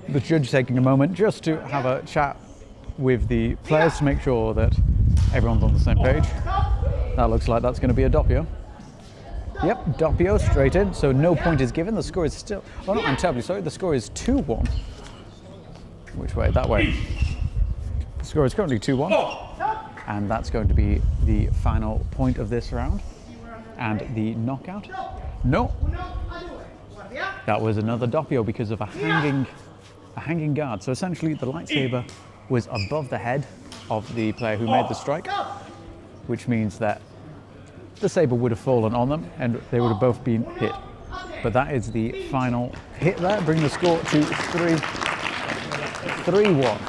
The judge taking a moment just to have a chat with the players to make sure that everyone's on the same page. That looks like that's going to be a doppio. Yep, doppio straight in, so no point is given. The score is still, oh no, I'm terribly sorry, the score is 2-1. Which way? That way. The score is currently 2-1. And that's going to be the final point of this round. And the knockout. No. That was another doppio because of a hanging guard. So essentially the lightsaber was above the head of the player who made the strike, which means that the saber would have fallen on them and they would have both been hit. But that is the final hit there, bringing the score to 3-1.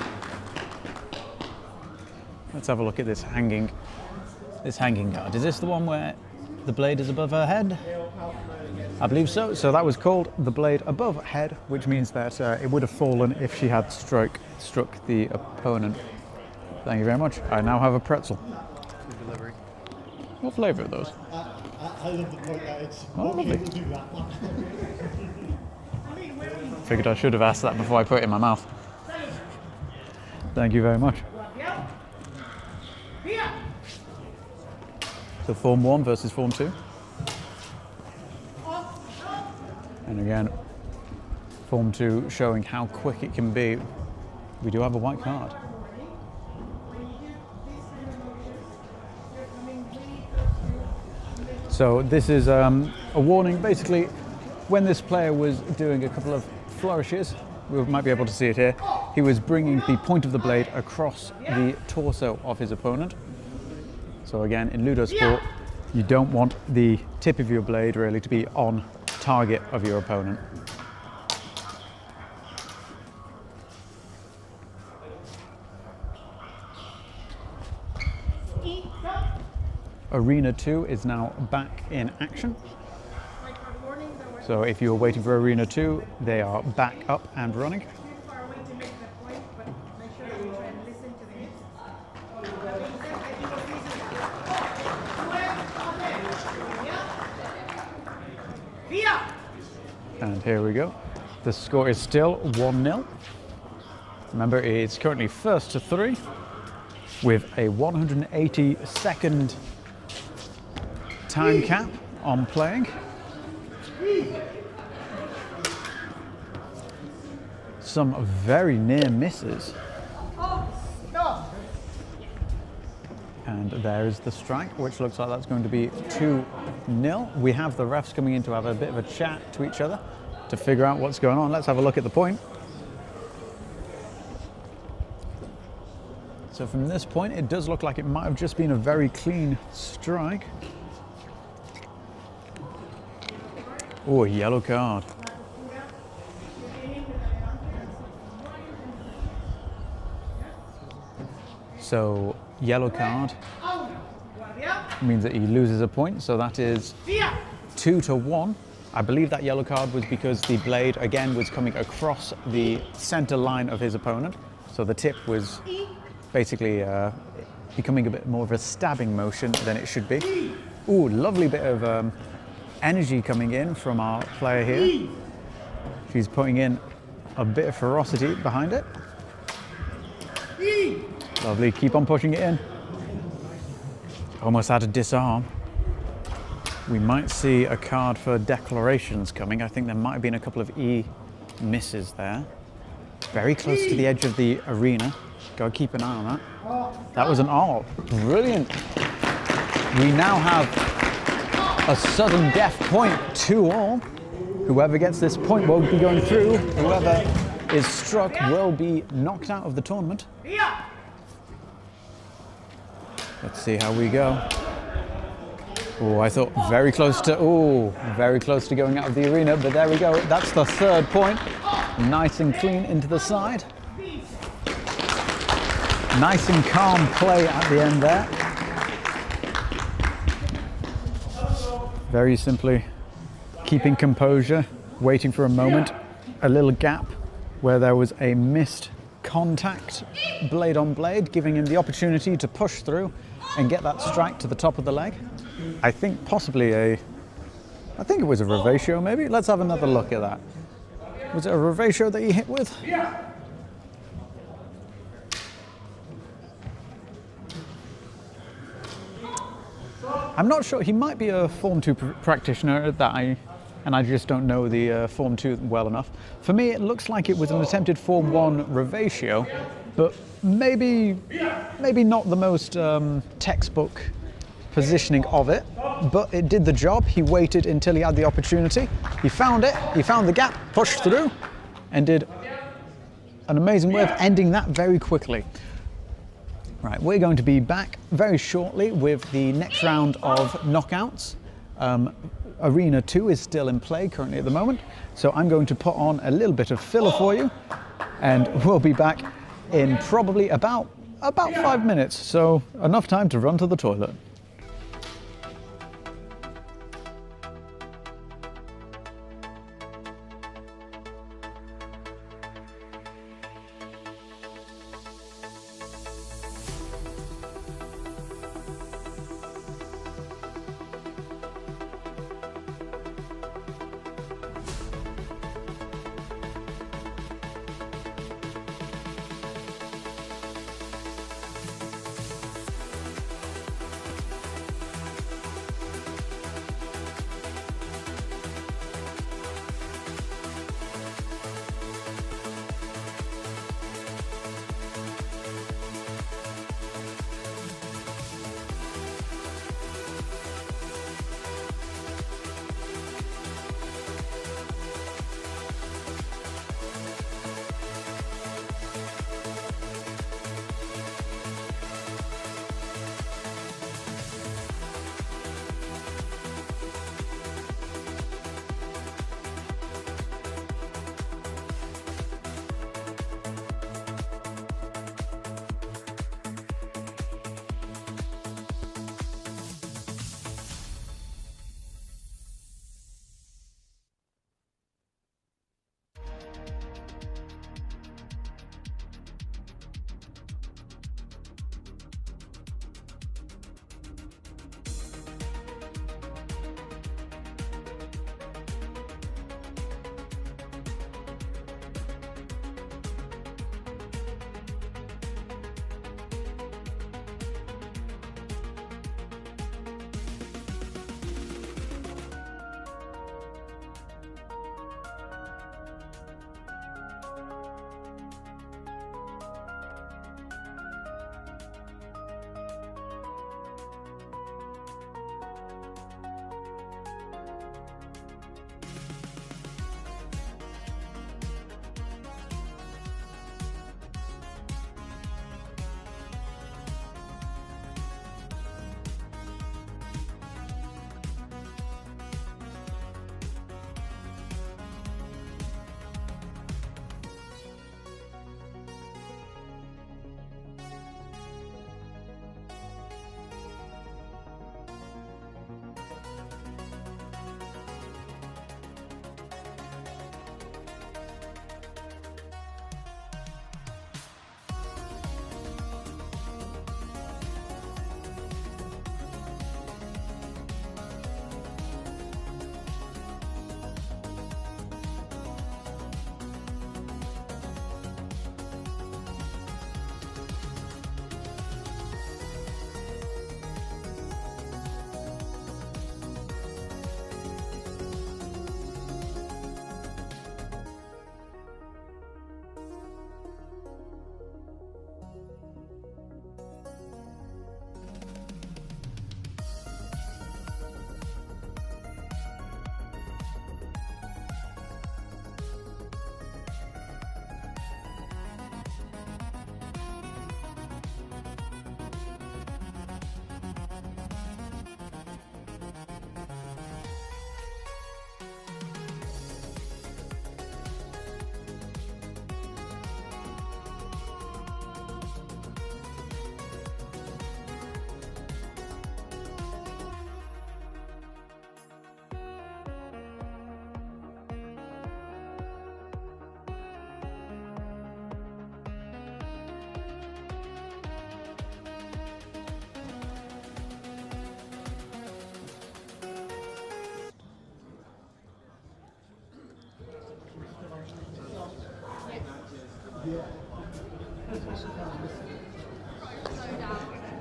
Let's have a look at this hanging guard. Is this the one where the blade is above her head? I believe so. So that was called the blade above head, which means that it would have fallen if she had struck the opponent. Thank you very much. I now have a pretzel. Delivery. What flavour are those? I love the point that it's lovely. okay to do that. Figured I should have asked that before I put it in my mouth. Thank you very much. So Form 1 versus Form 2. And again, Form 2 showing how quick it can be. We do have a white card. So this is a warning. Basically, when this player was doing a couple of flourishes, we might be able to see it here, he was bringing the point of the blade across the torso of his opponent. So again, in LudoSport, you don't want the tip of your blade really to be on target of your opponent. Arena 2 is now back in action. So if you were waiting for Arena 2, they are back up and running. And here we go. The score is still 1-0. Remember, it's currently first to 3 with a 180-second time cap on playing. Some very near misses. And there is the strike, which looks like that's going to be 2-0. We have the refs coming in to have a bit of a chat to each other to figure out what's going on. Let's have a look at the point. So from this point, it does look like it might have just been a very clean strike. Oh, a yellow card. So, yellow card means that he loses a point, so that is 2-1. I believe that yellow card was because the blade, again, was coming across the center line of his opponent. So the tip was basically becoming a bit more of a stabbing motion than it should be. Ooh, lovely bit of energy coming in from our player here. She's putting in a bit of ferocity behind it. Lovely, keep on pushing it in. Almost had to disarm. We might see a card for declarations coming. I think there might have been a couple of E misses there. Very close to the edge of the arena. Gotta keep an eye on that. That was an R. Brilliant. We now have a sudden death point, 2-all. Whoever gets this point won't be going through. Whoever is struck will be knocked out of the tournament. Let's see how we go. Oh, I thought very close to going out of the arena, but there we go. That's the third point. Nice and clean into the side. Nice and calm play at the end there. Very simply keeping composure, waiting for a moment, a little gap where there was a missed contact, blade on blade, giving him the opportunity to push through and get that strike to the top of the leg. I think possibly I think it was a revatio maybe. Let's have another look at that. Was it a revatio that he hit with? Yeah. I'm not sure, he might be a Form 2 practitioner and I just don't know the Form 2 well enough. For me, it looks like it was an attempted Form 1 revatio, but maybe not the most textbook positioning of it, but it did the job. He waited until he had the opportunity. He found it, he found the gap, pushed through, and did an amazing way of ending that very quickly. Right, we're going to be back very shortly with the next round of knockouts. Arena 2 is still in play currently at the moment, so I'm going to put on a little bit of filler for you, and we'll be back in probably about 5 minutes, so enough time to run to the toilet.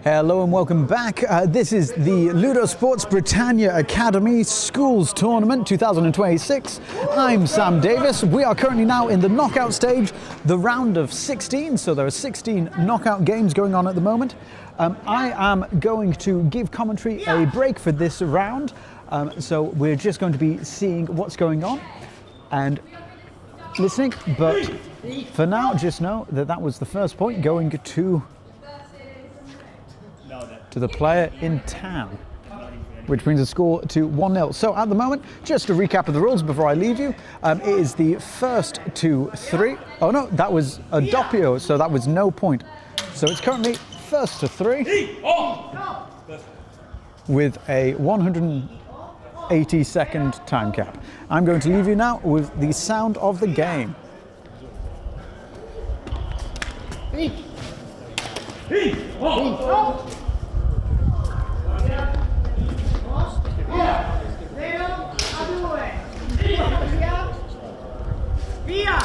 Hello and welcome back. This is the LudoSport Britannia Academy Schools Tournament 2026. I'm Sam Davis. We are currently now in the knockout stage, the round of 16. So there are 16 knockout games going on at the moment. I am going to give commentary a break for this round. So we're just going to be seeing what's going on and listening. But for now, just know that that was the first point going to the player in town, which brings the score to 1-0. So at the moment, just a recap of the rules before I leave you, it is the first to 3. Oh no, that was a doppio, so that was no point. So it's currently first to 3 with a 180-second time cap. I'm going to leave you now with the sound of the game. Via!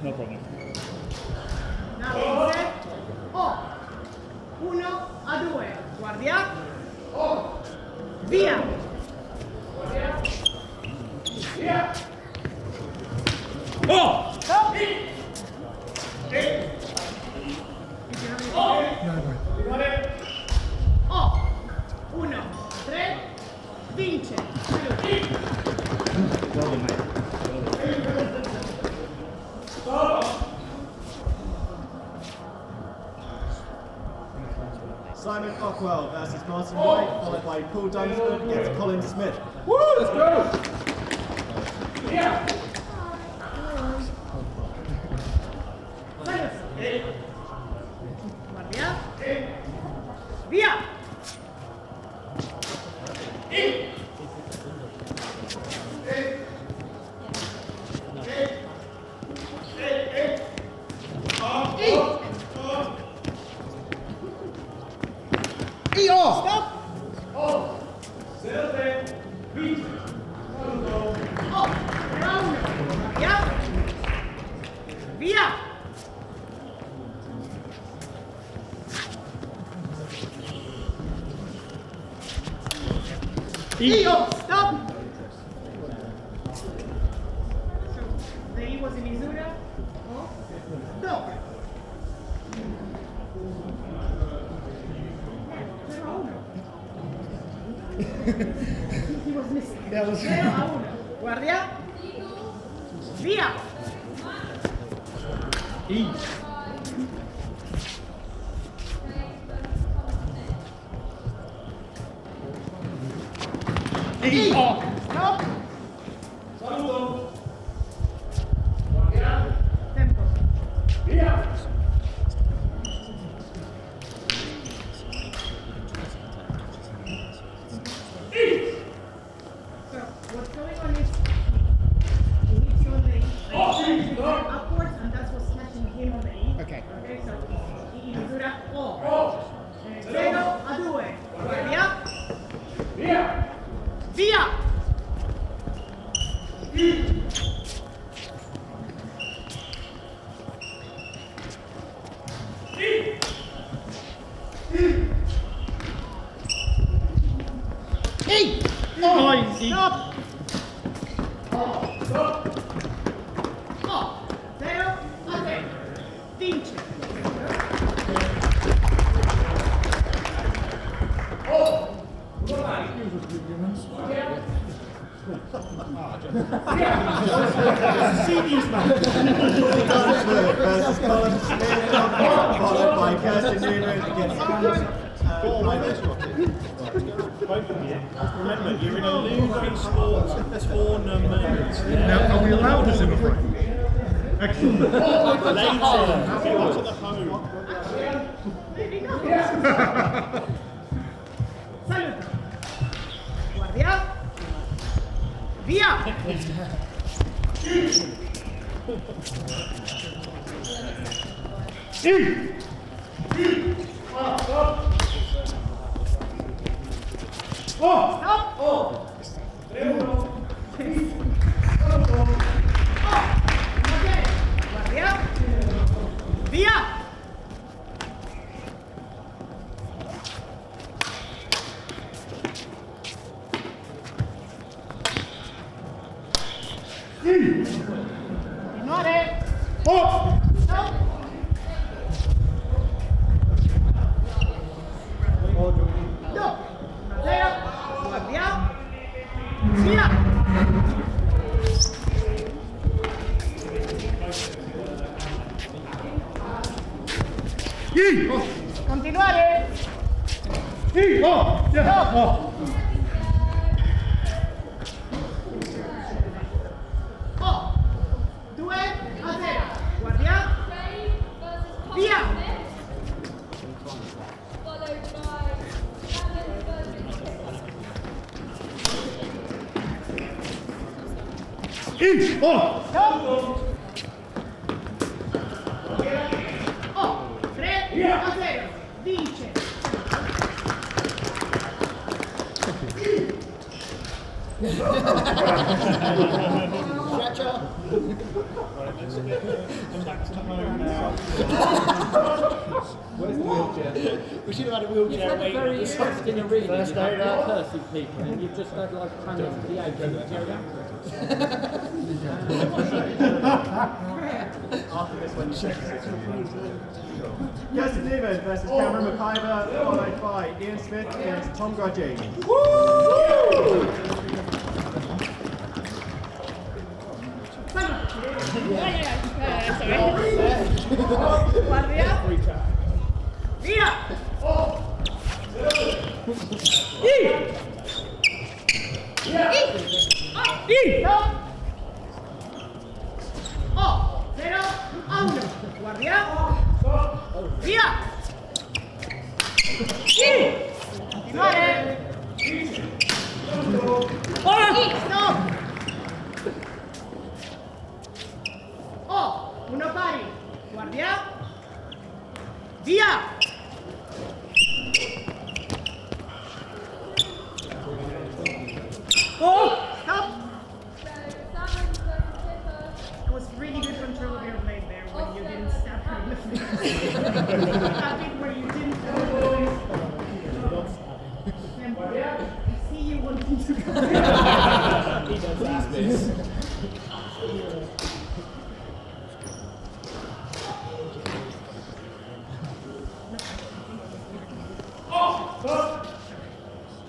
No problem. Now set. Oh. 1 a 2. Guardia. Oh. Via. Via. Oh! Stop. Oh. 1, 3. Vince. Well done, mate. Simon Ockwell versus Martin White, followed by Paul Dunsford against Colin Smith. Woo, let's go! Yeah! Guardia. Via. Stop! Oh! Round! Yeah! Via! Stop! So, the E was in Missouri. Oh! Stop! He was missing. That was 0 a 1. Guardia. Via. Stop. Saluto. Guardia. Tempo. Via. So, what's going on is he hits you on the E, upwards, and that's what's catching him on the E. Okay. Okay, so he misura O. 0 a 2. Guardia. Via! Via! Stop! Oh! 0 a 3. Vince. Paul Dunsford versus Colin Smith. Followed by Kirsten Newman against Both of you. Remember, you're in a LudoSport tournament. Now, are we allowed to simplify? Excellent. Later, get to the home. Salute. Guardia. Via. Guardia. Via. Ignore. Stop. No. Mateo. Guardia. Via. Continuare. Due a 0. Guardia. Via. Followed by Stop. 3 a 0. Vince. Come back to the home now. Where's the wheelchair? We should have had a wheelchair Had a waiting. very interesting arena. You've had cursing people, and you've just had like channels to the age of After this one, Kirsten Newman versus Cameron McIver, followed by Ian Smith against Tom Grudging. Guardia. Via. Stop. 0 a 1. Guardia. Via. Continuare. Stop. 1 pari. Guardia. Via. Stop. It was really good control of your blade there when you didn't stab her in the face. That bit where you didn't I see you wanting to go. He does this.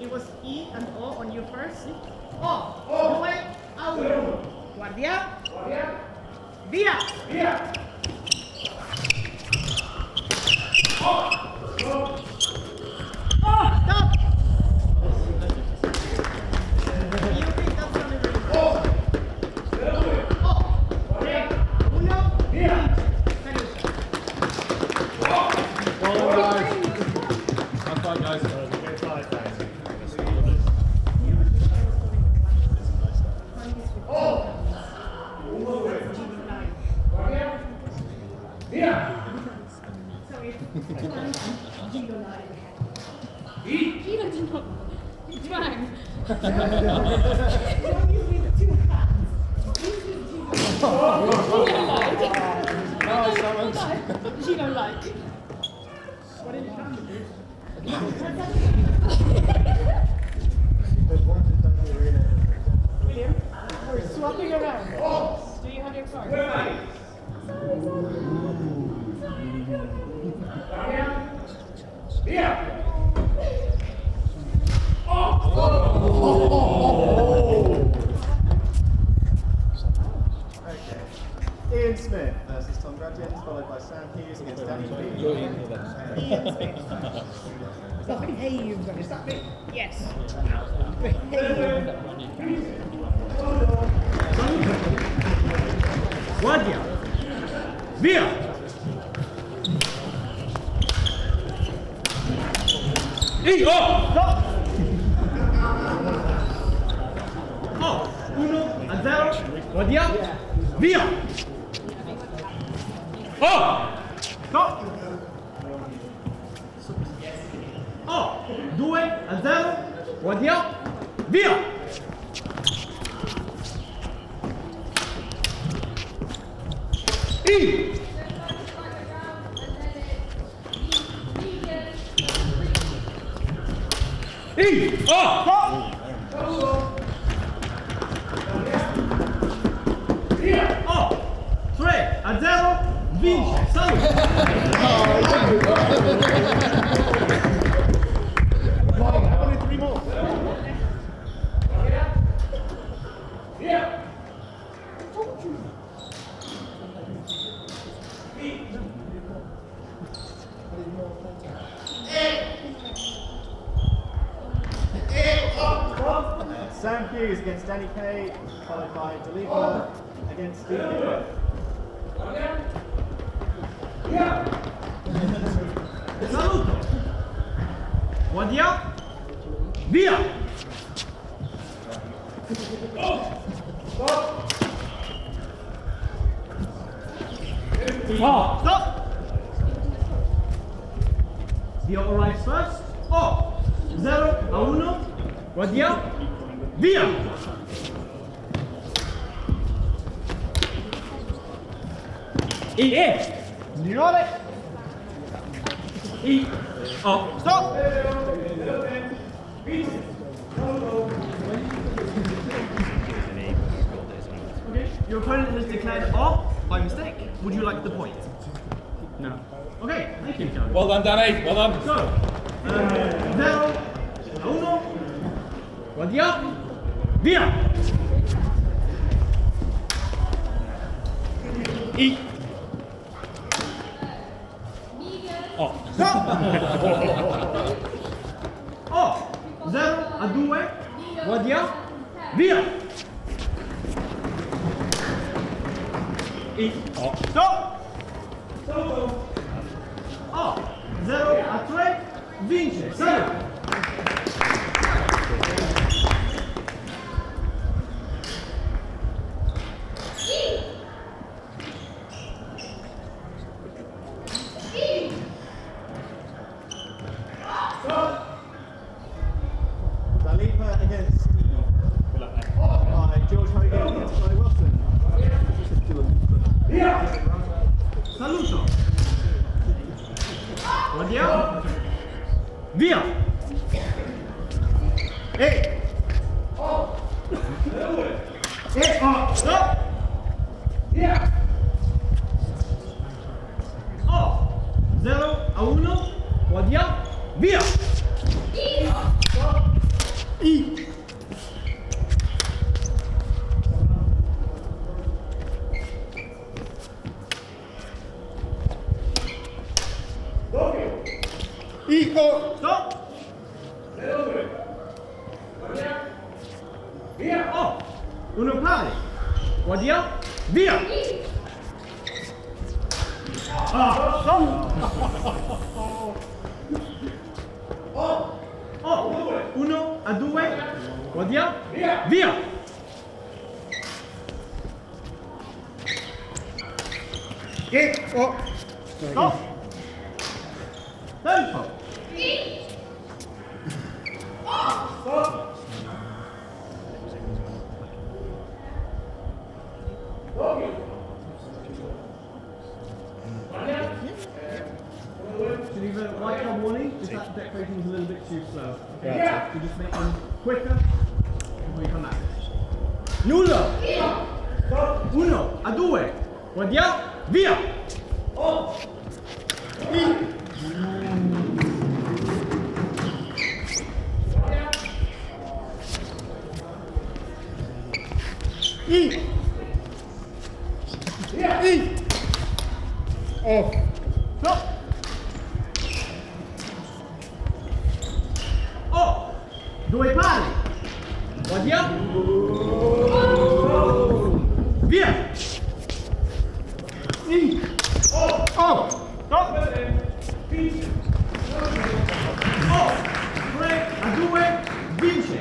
It was E and O on you first. Due a 1. Guardia. Via. Stop. You think that's gonna be She don't like. What did you try to do? William, we're swapping around. Do you have your card? Ian Smith versus Tom Grudging, followed by Sam Hughes against against Danny B. Behave. Is that me? Yes. Guardia. Via. E oh! Stop! Oh, 1-0. Guardia. Via. Oh! Stop! Oh, 2-0. Guardia. Via. E. E. Oh! Stop! Oh! 3-0. Vince. Salute. Only 3 more. Sam Hughes against Danny K, followed by Delipa against Steve Cooper. Saluto. Guardia. Via. Oh, stop. Dio arrives first. Oh, 0-1. Guardia. Via. E. Signore. E. Oh, stop. Okay, your opponent has declared off by mistake. Would you like the point? No. Okay, thank you, John. Well done, Danny. Well done. So, 0-1. Guardia. Via. E. Oh. Stop. Oh. 0-2. Guardia. Via. E. Oh. Stop. Oh. 0-3. Vince. Salute. Dalipa against Steve. By George Hogan against Chloe Wilson. Saluto. Guardia. Via. E. Oh. Stop. Via. Oh. 0-1. Guardia. Via. E. Stop. Via. Oh. Uno pari. Guardia. Via. Stop. Oh. 1-2. Guardia. Via. Stop. Tempo. Should leave a light card warning if that decoration is a little bit too slow. Okay, so just make them quicker before you come back. Nulla! 1-2. Guardia, via! Oh! Oh! Stop! due pari. Guardiamo. Via. Oh. Stop. 3-2, vince.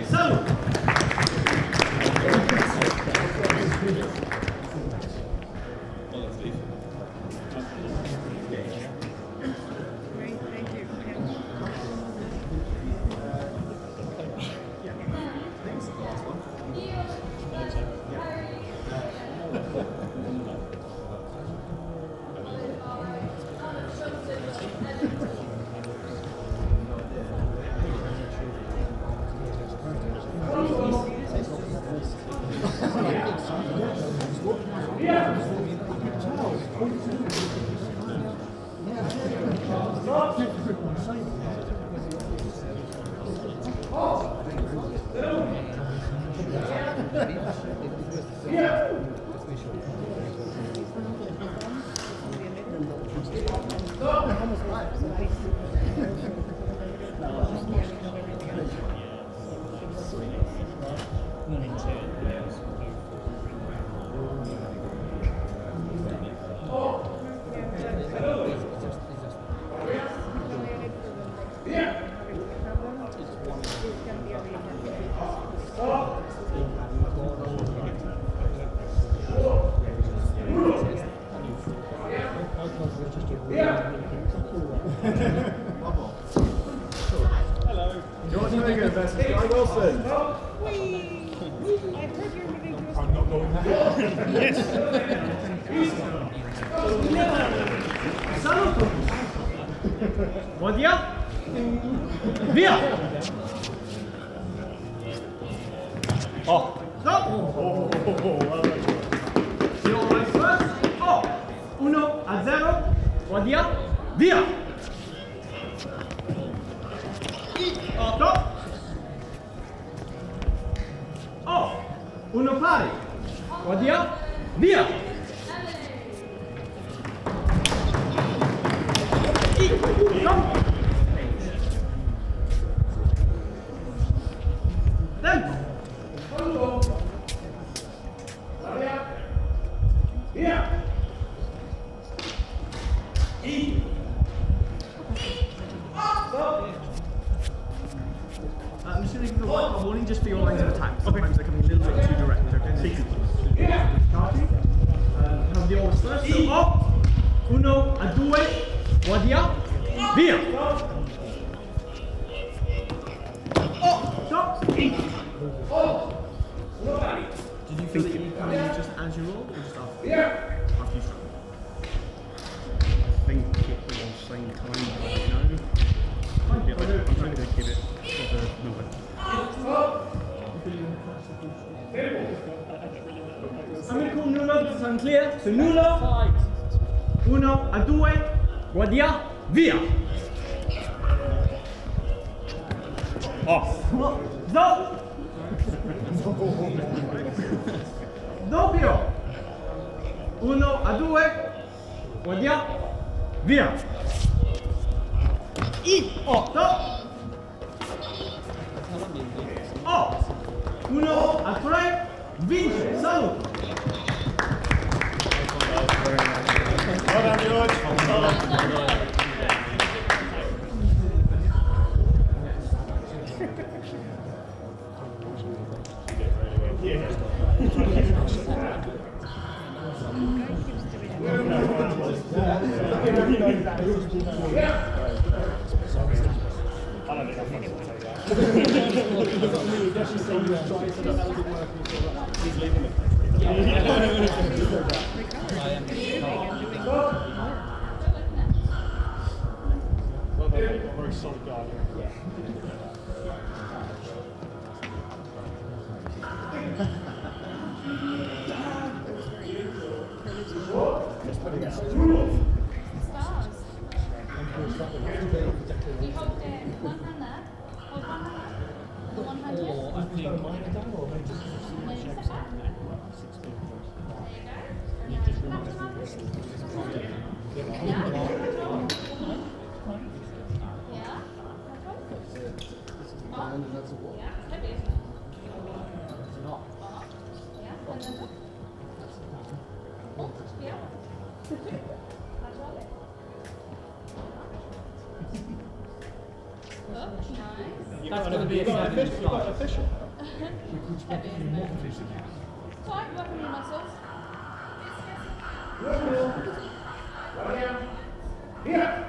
Saluto. Guardiamo. Via. Oh. Stop. Zero right first. Oh. 1-0. Guardiamo. Via. Stop. Oh. 1 pari. Guardiamo. Via. Stop. Tempo. Via. I'm just going to give the white card warning just for your lines of attack. Sometimes they're coming a little bit too direct. Okay? Have the orders first. So, 1-2. Guardiamo. Via. Oh. Stop. Did you feel that you were coming just as you rolled, or just after? After you struck? I think it was same time, but I don't know. I'm going to give it the number. I'm going to call Nulo because it's unclear. So Nulo. 1-2. Guardiamo. Via. Oh. Stop. Doppio. 1-2. Guardiamo. Via. Oh. Stop. Oh. 1-3. Vince. Saluto. Well done, George. Well done. Very solid guard. Just putting out. Stars. You hold it. One hand there. Hold one hand there. One hand here. I think Step back. There you go. Yeah. Yeah. That's going to be a official. You've got official. Sorry, working on muscles. Here.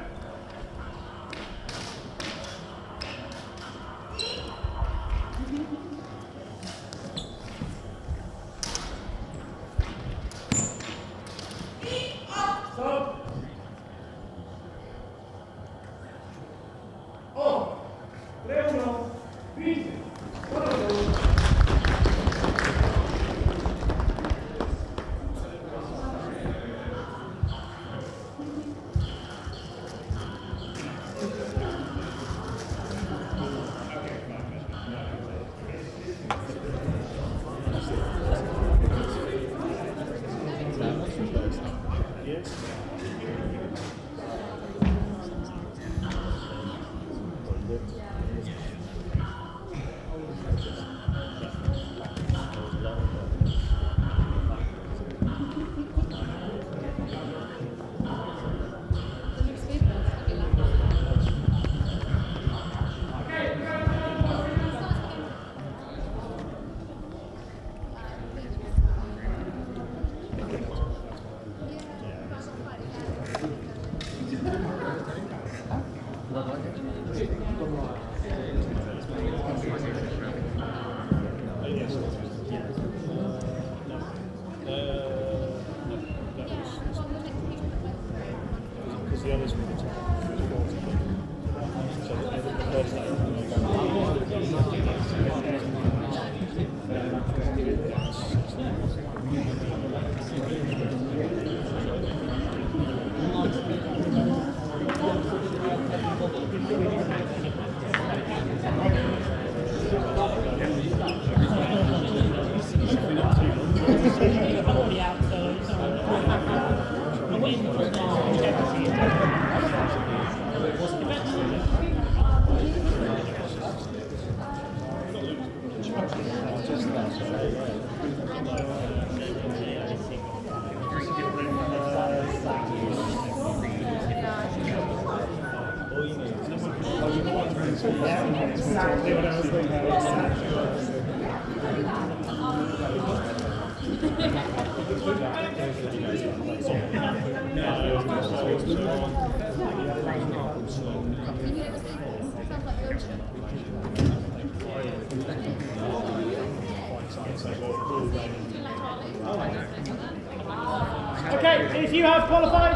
Okay, if you have qualified,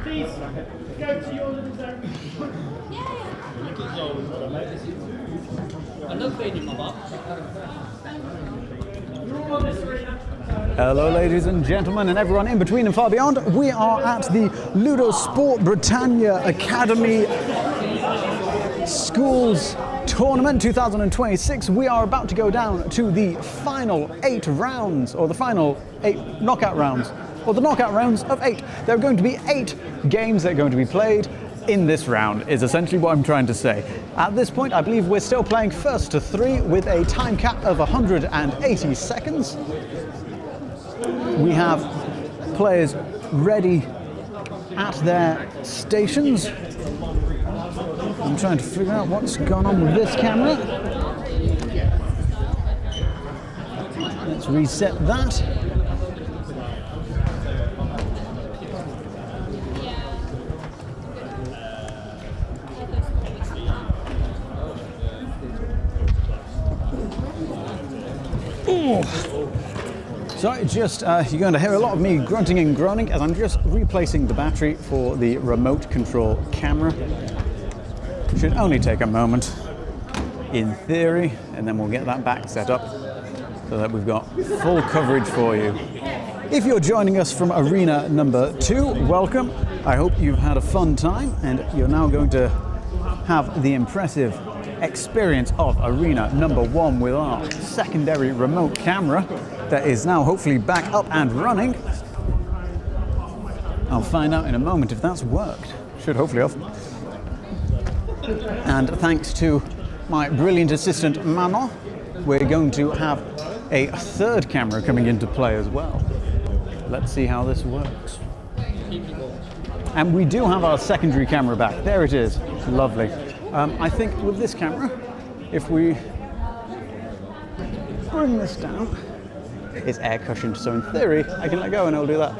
please go to your little zone. I love being in my box. You're all on this arena. Hello ladies and gentlemen and everyone in between and far beyond. We are at the LudoSport Britannia Academy Schools Tournament 2026. We are about to go down to the final 8 rounds, or the final 8 knockout rounds, or the knockout rounds of 8. There are going to be 8 games that are going to be played in this round, is essentially what I'm trying to say. At this point, I believe we're still playing first to 3 with a time cap of 180 seconds. We have players ready at their stations. I'm trying to figure out what's gone on with this camera. Let's reset that. So just, you're going to hear a lot of me grunting and groaning as I'm just replacing the battery for the remote control camera. It should only take a moment, in theory, and then we'll get that back set up so that we've got full coverage for you. If you're joining us from arena number 2, welcome. I hope you've had a fun time and you're now going to have the impressive experience of arena number 1 with our secondary remote camera that is now hopefully back up and running. I'll find out in a moment if that's worked. Should hopefully have. And thanks to my brilliant assistant Manon, we're going to have a 3rd camera coming into play as well. Let's see how this works. And we do have our secondary camera back. There it is. Lovely. I think with this camera, if we bring this down, it's air cushioned, so in theory, I can let go and it'll do that.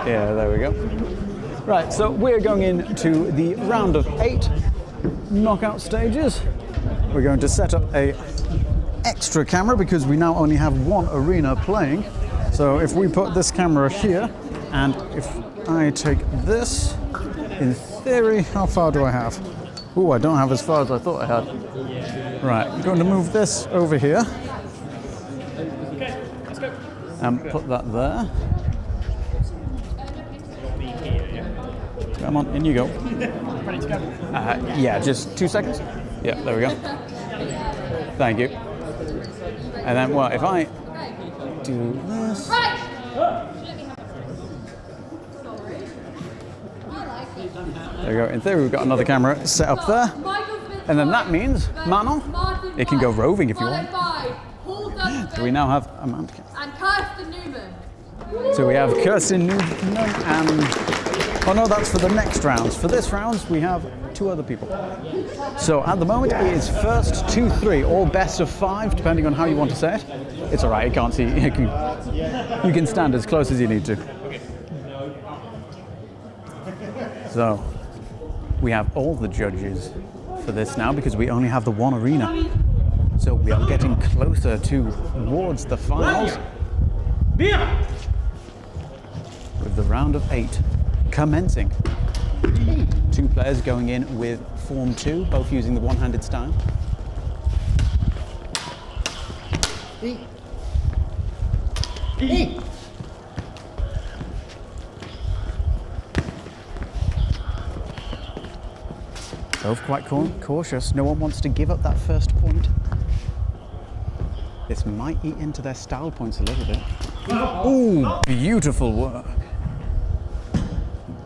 Yeah, there we go. Right, so we're going into the round of 8 knockout stages. We're going to set up a extra camera because we now only have one arena playing. So if we put this camera here, and if I take this, in theory, how far do I have? Ooh, I don't have as far as I thought I had. Right, I'm going to move this over here. Okay, let's go. And put that there. Come on, in you go. Ready to go? Yeah, just 2 seconds. Yeah, there we go. Thank you. And then, well, if I do this. There we go. In theory, we've got another camera set up there. And then that means, Manon, it can go roving if you want. Do we now have Amanda? And Kirsten Newman. So we have Kirsten Newman and... Oh no, that's for the next rounds. For this round, we have 2 other people. So at the moment, it is first 2-3, all best of 5, depending on how you want to say it. It's all right, you can't see. You can stand as close as you need to. So we have all the judges for this now because we only have the one arena. So we are getting closer towards the finals. With the round of 8 commencing. 2 players going in with Form 2, both using the one-handed style. Both quite cautious. No one wants to give up that first point. This might eat into their style points a little bit. Ooh, beautiful work.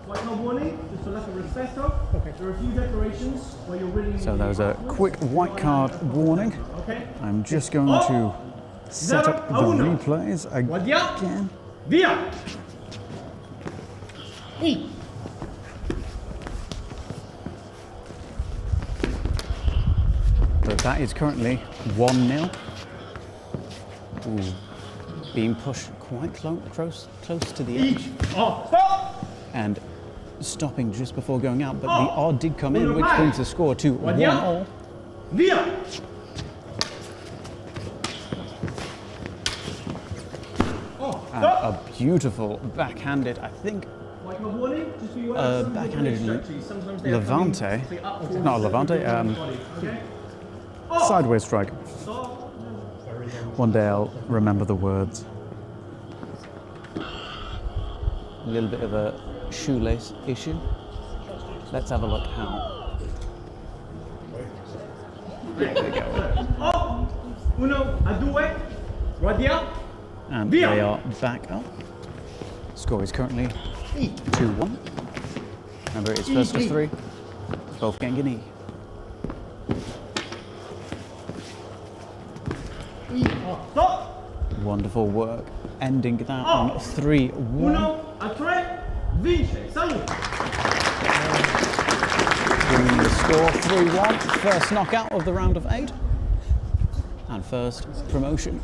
White card warning, just a lack of recesso. Okay. There are a few declarations where you're really... So there's a quick white card warning. Okay. I'm just going to set up the replays again. Via! So that is currently 1-0. Ooh, being pushed quite close to the edge. And stopping just before going out, but the odd did come in, which brings the score to 1-1. And a beautiful backhanded, I think, backhanded Levante, not a Levante, sideways strike. One day I'll remember the words. A little bit of a shoelace issue. Let's have a look how. There we go. And they are back up. Score is currently 2-1. Remember, it's first of 3. Both getting an E. Wonderful work. Ending that on 3-1. Bringing the score 3-1. First knockout of the round of 8. And first promotion.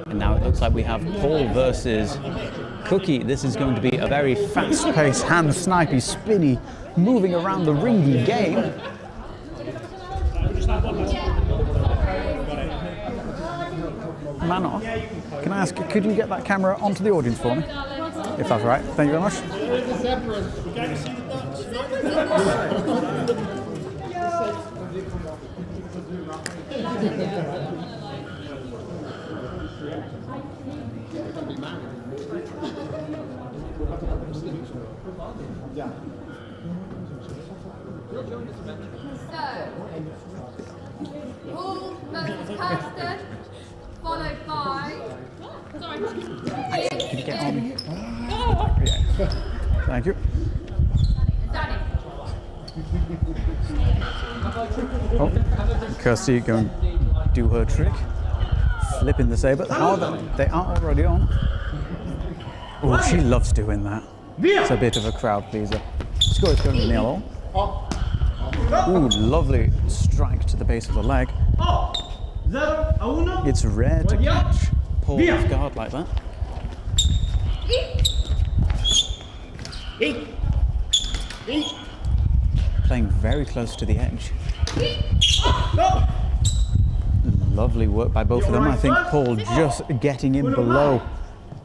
And now it looks like we have Paul versus Cookie. This is going to be a very fast-paced, hand-snipey, spinny, moving around the ringy game. Manon, can I ask, could you get that camera onto the audience for me? If that's all right. Thank you very much. Paul versus Kirsten, followed by... Can you get on me? Thank you. Danny. Oh, Kirsty going to do her trick. Flipping the saber. However, they are already on. Oh, she loves doing that. It's a bit of a crowd pleaser. Score is currently 0-0. Ooh, lovely strike to the base of the leg. It's rare to catch Paul off guard like that. Playing very close to the edge. Lovely work by both of them. I think Paul just getting in below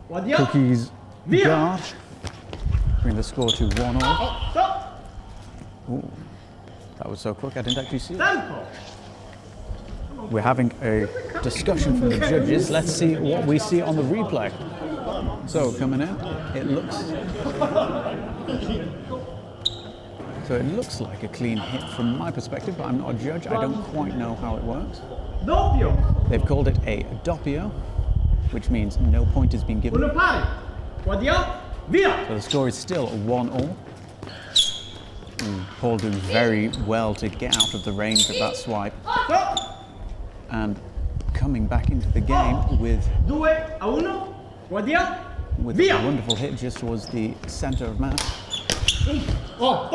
Cookie's guard. Bring the score to 1-1. Ooh, that was so quick, I didn't actually see it. We're having a discussion from the judges. Let's see what we see on the replay. So coming in, it looks like a clean hit from my perspective, but I'm not a judge. I don't quite know how it works. They've called it a doppio, which means no point has been given. So the score is still 1-1. Paul doing very well to get out of the range of that swipe. And coming back into the game with a wonderful hit just towards the center of mass. Oh.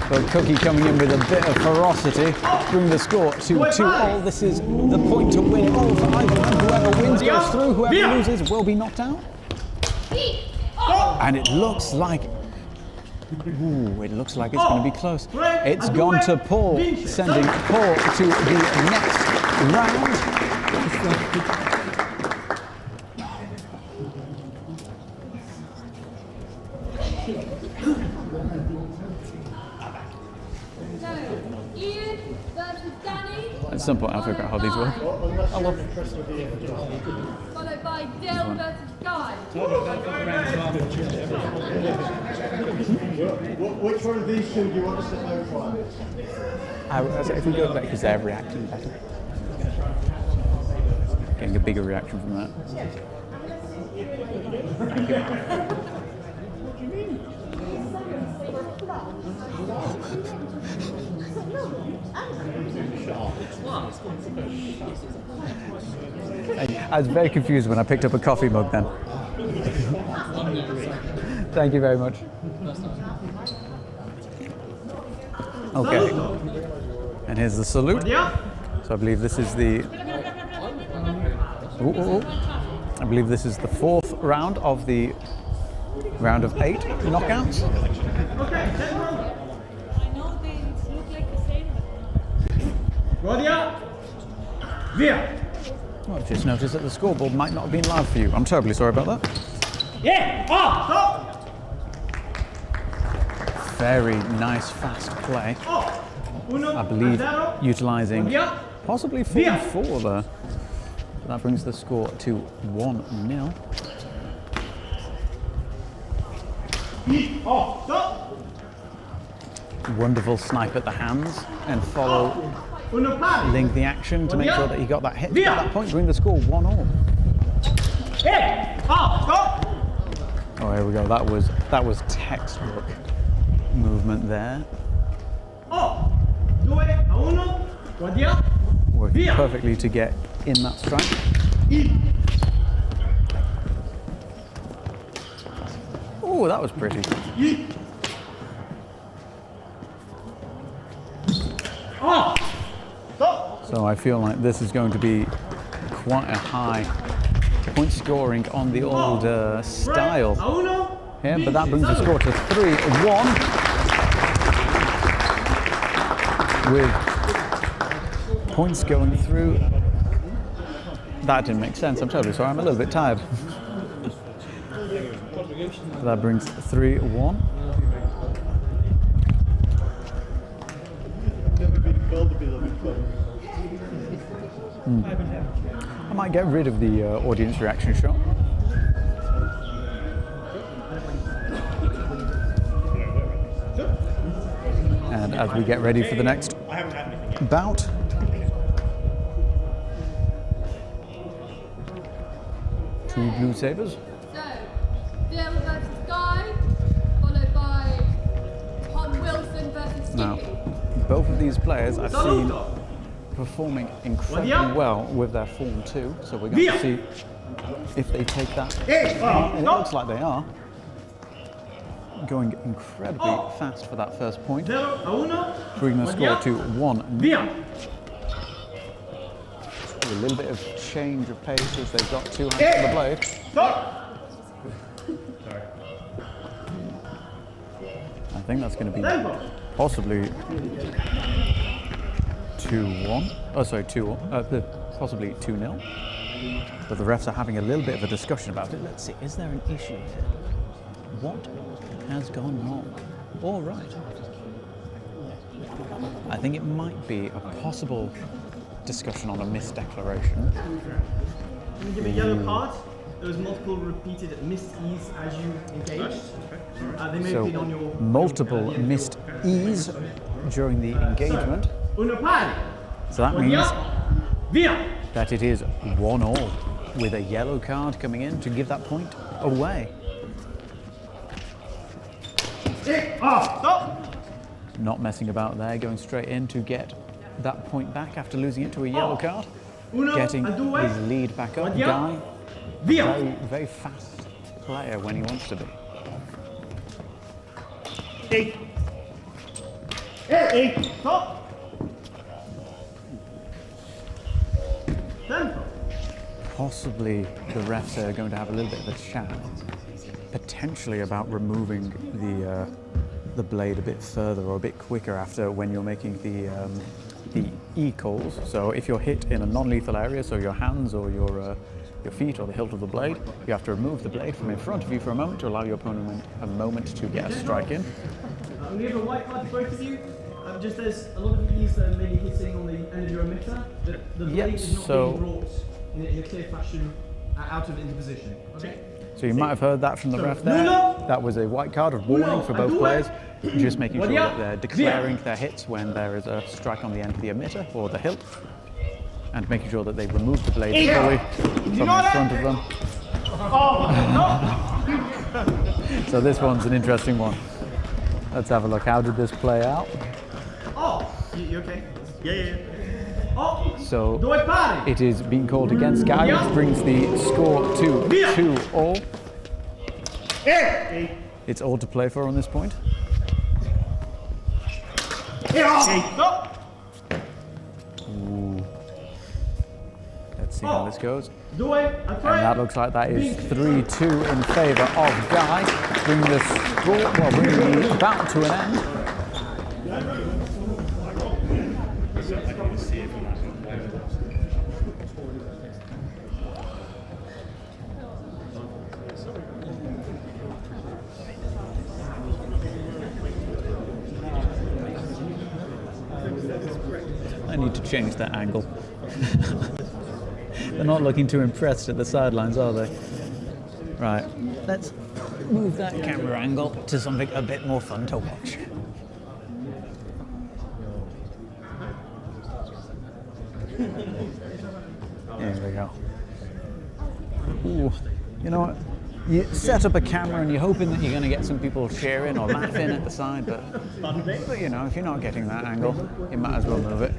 So Cookie coming in with a bit of ferocity, bringing the score to 2-2. This is the point to win it all for either man. Whoever wins goes through, whoever loses will be knocked out. And it looks like it's going to be close. It's gone to Paul, sending Paul to the next round. At some point I'll figure out how these work. Followed by Dill versus Guy. Which one of these two do you want us to clarify? If we go back because they're reacting better. Getting a bigger reaction from that. I was very confused when I picked up a coffee mug then. Thank you very much. Okay. And here's the salute. So I believe this is the... I believe this is the 4th round of the round of 8 knockouts. Well, I've just noticed that the scoreboard might not have been live for you. I'm terribly sorry about that. Very nice, fast play. I believe utilising possibly 4-4 there. That brings the score to 1-0. Wonderful snipe at the hands and follow link the action to make sure that he got that hit at that point, bring the score 1-1. Oh, here we go. That was textbook movement there. Working perfectly to get in that strike. Oh, that was pretty. So I feel like this is going to be quite a high point scoring on the old style here, but that brings the score to 3-1 with points going through. That didn't make sense. I'm terribly sorry. I'm a little bit tired. That brings 3-1. I might get rid of the audience reaction shot. And as we get ready for the next bout, two blue sabers. So, Bill versus Guy, followed by Tom Wilson versus Skippy. Now, both of these players I've seen performing incredibly well with their form too, so we're going to see if they take that. And it looks like they are going incredibly fast for that first point, 0-1. bringing the score to 1-0. Via. A little bit of change of pace as they've got two hands on the blade. Stop. I think that's going to be Tempo. possibly 2-1. Oh, sorry, 2-1. Possibly 2-0. But the refs are having a little bit of a discussion about it. Let's see, is there an issue here? What has gone wrong? All right. I think it might be a possible discussion on a missed declaration. Can you give a yellow card? There was multiple repeated missed E's as you engaged. They may have been on your... multiple missed E's during the engagement. Uno pari. So that means Via. that it is 1-1 with a yellow card coming in to give that point away. Stop. Not messing about there, going straight in to get that point back after losing it to a yellow card. Getting his lead back up. Guy, very, very fast player when he wants to be. Stop. Tempo. Possibly the refs are going to have a little bit of a chat, potentially about removing the blade a bit further or a bit quicker after when you're making the E-calls. So if you're hit in a non-lethal area, so your hands or your feet or the hilt of the blade, you have to remove the blade from in front of you for a moment to allow your opponent a moment to get a strike in. We have a white card for both of you. Just there's a lot of these maybe hitting on the end of your emitter. The blade is not being brought in a clear fashion out of into position. Okay. So you might have heard that from the ref there. That was a white card of warning for both players, just making sure that they're declaring their hits when there is a strike on the end of the emitter or the hilt, and making sure that they remove the blade fully from in front of them. So this one's an interesting one. Let's have a look. How did this play out? You okay? Yeah. So it is being called against Guy, which brings the score to 2-2. It's all to play for on this point. Ooh. Let's see how this goes. And that looks like that is 3-2 in favour of Guy, bringing the score, bringing the bout to an end. I need to change that angle. They're not looking too impressed at the sidelines, are they? Right, let's move that camera angle to something a bit more fun to watch. There we go. Ooh, you know what? You set up a camera and you're hoping that you're going to get some people cheering or laughing at the side, but you know, if you're not getting that angle, you might as well move it.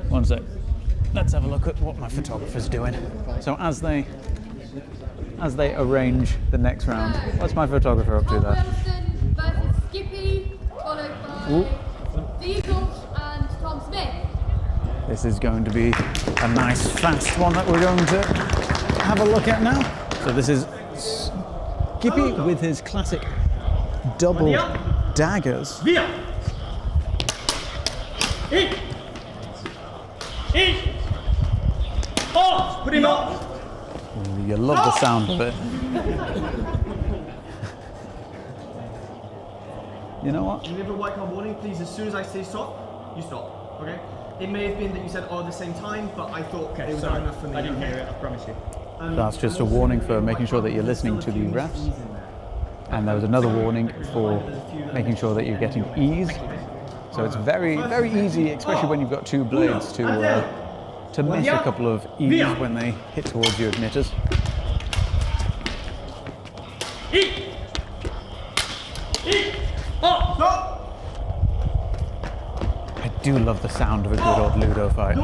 One sec. Let's have a look at what my photographer's doing. So as they arrange the next round, what's my photographer up to there? Wilson versus Skippy, followed by the Eagles and Tom Smith. This is going to be a nice fast one that we're going to have a look at now. So this is Skippy with his classic double daggers. Put him up. Ooh, you love the sound of it. You know what? When you have a white card warning, please, as soon as I say stop, you stop. Okay? It may have been that you said at the same time, but I thought it was enough for me. I didn't hear it, I promise you. That's just a warning for making sure that you're listening to the refs. And there was another warning for making sure that you're getting ease. So it's very, very easy, especially when you've got two blades, to miss a couple of E's when they hit towards your emitters. I do love the sound of a good old Ludo fight.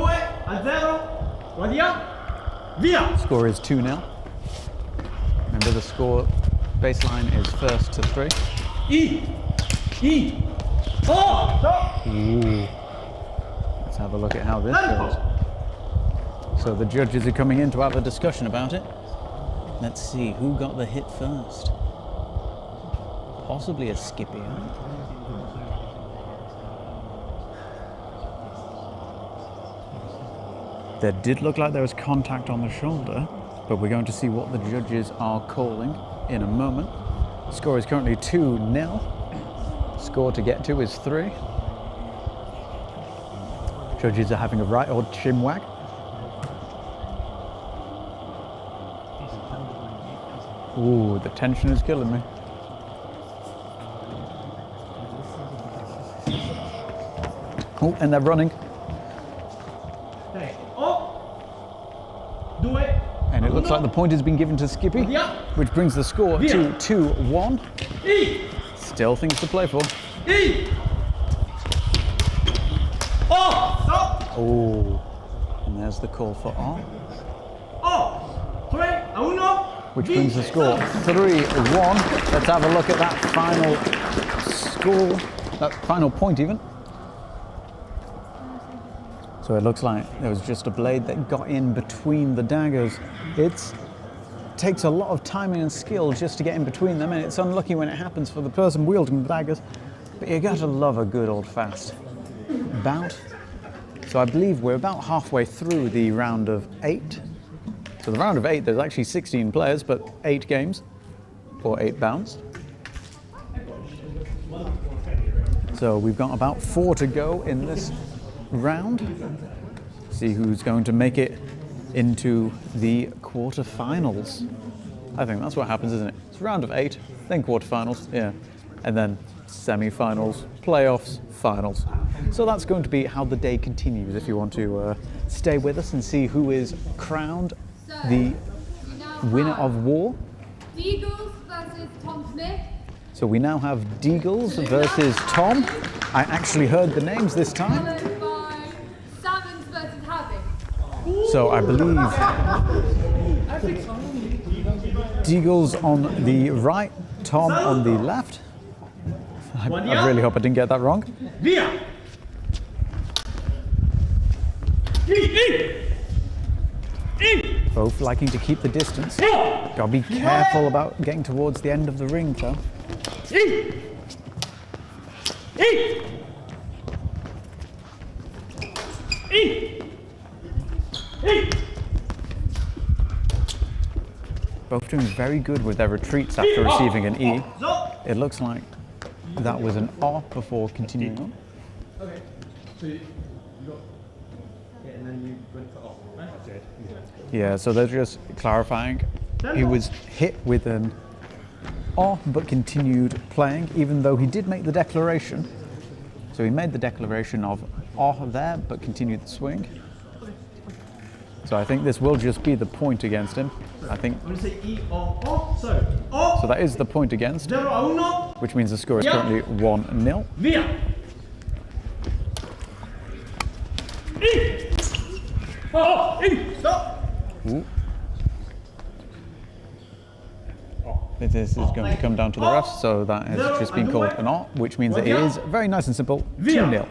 Score is 2-0. And Remember, the score baseline is first to 3. Ooh. Let's have a look at how this goes. So the judges are coming in to have a discussion about it. Let's see who got the hit first. Possibly a Skippy. There did look like there was contact on the shoulder, but we're going to see what the judges are calling in a moment. The score is currently 2-0. Score to get to is 3. Judges are having a right old chinwag. Ooh, the tension is killing me. Oh, and they're running. And it looks like the point has been given to Skippy, which brings the score to 2-1. Still things to play for. Oh, and there's the call for on. Which brings the score 3-1. Let's have a look at that final score, that final point even. So it looks like there was just a blade that got in between the daggers. It takes a lot of timing and skill just to get in between them, and it's unlucky when it happens for the person wielding the daggers. But you gotta love a good old fast bout. So I believe we're about halfway through the round of 8. So the round of 8, there's actually 16 players, but 8 games, or 8 bouts. So we've got about 4 to go in this round. See who's going to make it into the quarterfinals. I think that's what happens, isn't it? It's a round of 8, then quarterfinals, yeah, and then semi-finals, playoffs, finals. So that's going to be how the day continues. If you want to stay with us and see who is crowned the winner of war. Deagles versus Tom Smith. So we now have Deagles versus Tom. I actually heard the names this time. Followed by Salmons versus Harvey. So I believe Deagles on the right, Tom on the left. I really hope I didn't get that wrong. Both liking to keep the distance. Gotta be careful about getting towards the end of the ring, though. Both doing very good with their retreats after receiving an E. It looks like that was an R before continuing on. Okay. So you got and then you went for off, right? Yeah, so they're just clarifying. He was hit with an R but continued playing, even though he did make the declaration. So he made the declaration of R there but continued the swing. So I think this will just be the point against him. I think. I'm going to say E, O, so that is the point against, which means the score is currently 1-0. Ooh. This is going to come down to the refs, so that has just been called an R, which means that it is very nice and simple, 2-0.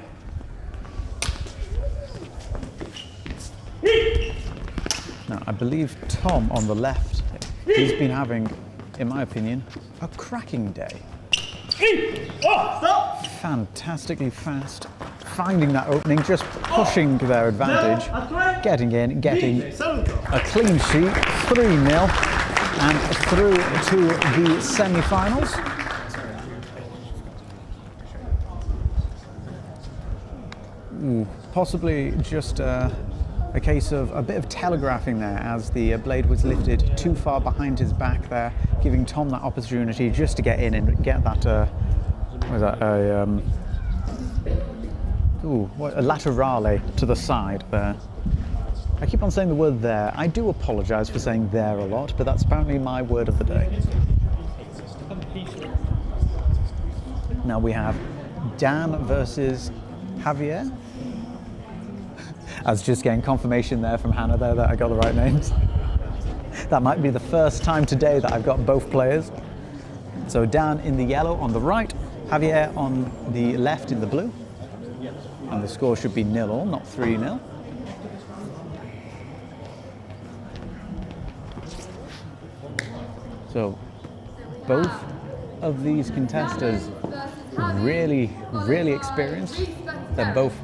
Now, I believe Tom on the left, he's been having, in my opinion, a cracking day. Fantastically fast, finding that opening, just pushing their advantage, getting in, getting a clean sheet, 3-0, and through to the semi-finals. Possibly just a case of a bit of telegraphing there, as the blade was lifted too far behind his back there, giving Tom that opportunity just to get in and get that, what is that, a laterale to the side there. I keep on saying the word there. I do apologise for saying there a lot, but that's apparently my word of the day. Now we have Dan versus Javier. I was just getting confirmation there from Hannah there that I got the right names. That might be the first time today that I've got both players. So Dan in the yellow on the right, Javier on the left in the blue. And the score should be 0-0, not 3-0. So both of these contestants really experienced. They're both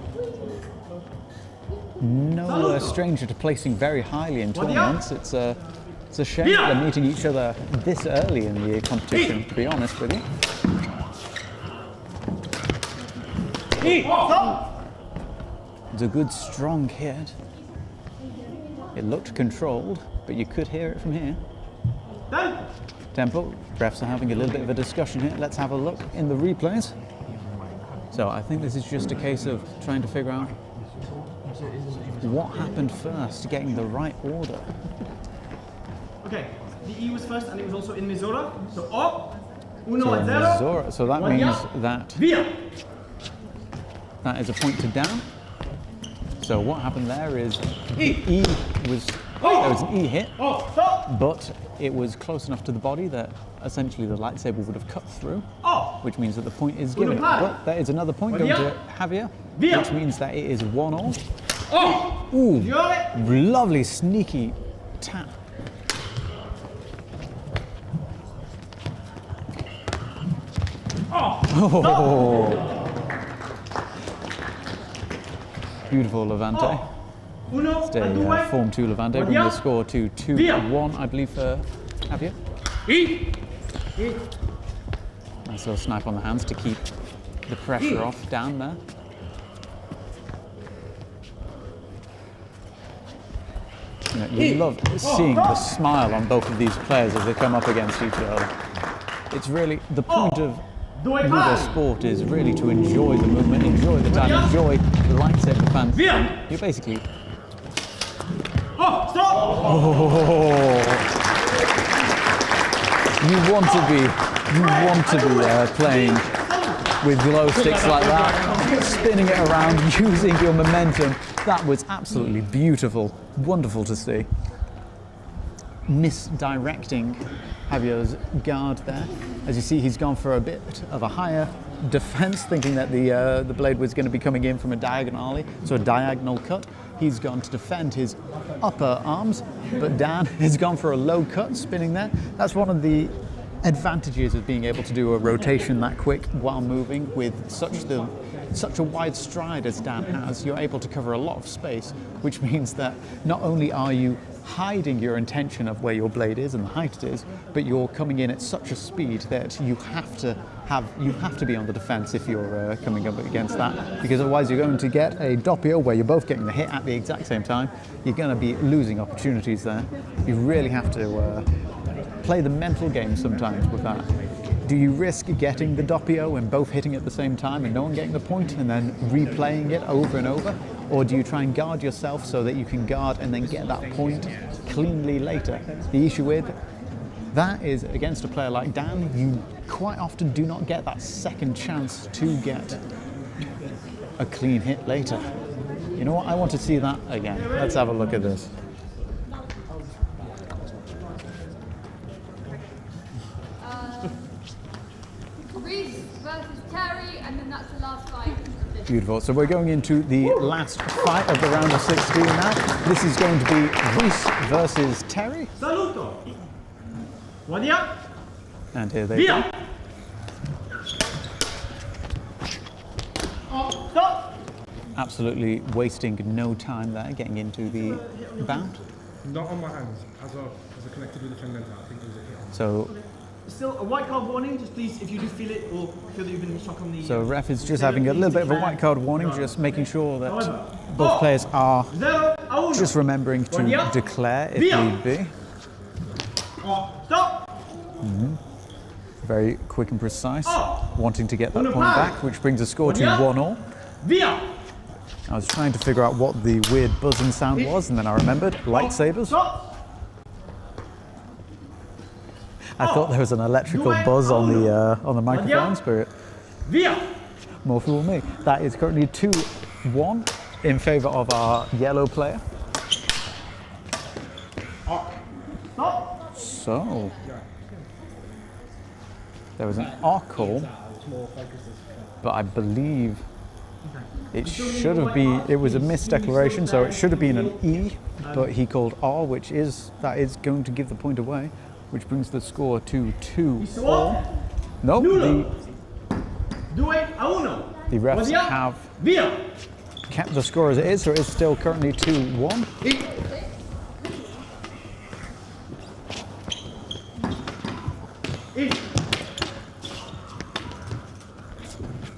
no stranger to placing very highly in tournaments. It's a shame that they're meeting each other this early in the competition, to be honest with you. It's a good strong hit. It looked controlled, but you could hear it from here. Tempo. Refs are having a little bit of a discussion here. Let's have a look in the replays. So I think this is just a case of trying to figure out what happened first, getting the right order. Okay, the E was first and it was also in Missoura. So So that means that that is a point to down. So what happened there is E was, there was an E hit, but it was close enough to the body that essentially the lightsaber would have cut through, which means that the point is given. But there is another point going to Javier, which means that it is 1-1. Ooh, lovely sneaky tap. Oh. Beautiful Levante. Stay form 2 Levante, bring the score to 2-1, I believe, for Javier. Nice little snipe on the hands to keep the pressure off down there. You know, you love seeing the smile on both of these players as they come up against each other. It's really the point of LudoSport is really to enjoy the movement, enjoy the time, enjoy the lightsaber fans. You're basically. You want to be playing with glow sticks like that, spinning it around, using your momentum. That was absolutely beautiful, wonderful to see. Misdirecting Javier's guard there. As you see, he's gone for a bit of a higher defense, thinking that the blade was going to be coming in from a diagonally, so a diagonal cut. He's gone to defend his upper arms, but Dan has gone for a low cut, spinning there. That's one of the advantages of being able to do a rotation that quick while moving with such a wide stride as Dan has. You're able to cover a lot of space, which means that not only are you hiding your intention of where your blade is and the height it is, but you're coming in at such a speed that you have to be on the defense if you're coming up against that, because otherwise you're going to get a doppio where you're both getting the hit at the exact same time. You're going to be losing opportunities there. You really have to play the mental game sometimes with that. Do you risk getting the doppio and both hitting at the same time and no one getting the point and then replaying it over and over? Or do you try and guard yourself so that you can guard and then get that point cleanly later? The issue with that is, against a player like Dan, you quite often do not get that second chance to get a clean hit later. You know what? I want to see that again. Let's have a look at this. Versus Terry, and then that's the last fight. Beautiful. So we're going into the last fight of the round of 16 now. This is going to be Reese versus Terry. Saluto. And here they go. Absolutely wasting no time there, getting into the bout. Not on my hands. As I connected with the defender, I think it was a hit. So. Still a white card warning, just please, if you do feel it or feel that you've been struck on the... So ref is just having a little bit of a white card warning, just making sure that both players are just remembering to declare if need be. Very quick and precise, wanting to get that point back, which brings the score to 1-1. I was trying to figure out what the weird buzzing sound was, and then I remembered lightsabers. I thought there was an electrical buzz on the microphone, Spirit. More fool me. That is currently 2-1 in favour of our yellow player. So there was an R call, but I believe it should have been, it was a misdeclaration, so it should have been an E, but he called R, that is going to give the point away, which brings the score to 2-all. No, the refs have kept the score as it is, so it is still currently 2-1.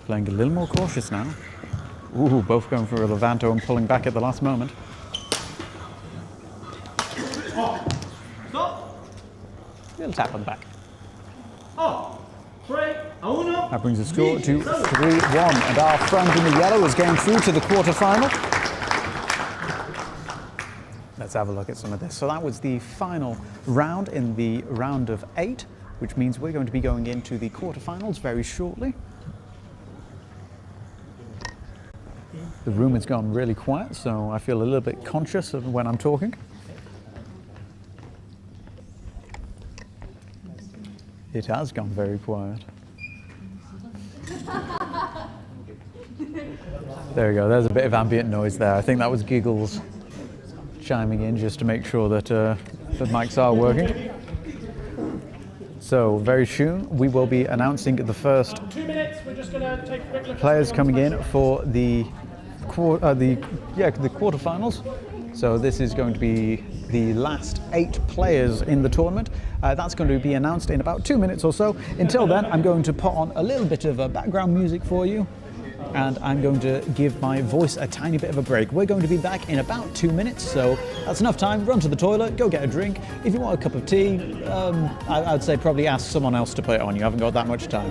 Playing a little more cautious now. Ooh, both going for a Levanto and pulling back at the last moment. Little tap on the back. That brings the score to 3-1, and our friend in the yellow is going through to the quarterfinal. Let's have a look at some of this. So that was the final round in the round of 8, which means we're going to be going into the quarterfinals very shortly. The room has gone really quiet, so I feel a little bit conscious of when I'm talking. It has gone very quiet. There we go, there's a bit of ambient noise there. I think that was Giggles chiming in just to make sure that the mics are working. So very soon we will be announcing the first 2 minutes, we're just going to take a quick look at players coming in for the quarterfinals. So this is going to be the last 8 players in the tournament. That's going to be announced in about 2 minutes or so. Until then, I'm going to put on a little bit of background music for you, and I'm going to give my voice a tiny bit of a break. We're going to be back in about 2 minutes, so that's enough time. Run to the toilet, go get a drink. If you want a cup of tea, I'd say probably ask someone else to put it on. You haven't got that much time.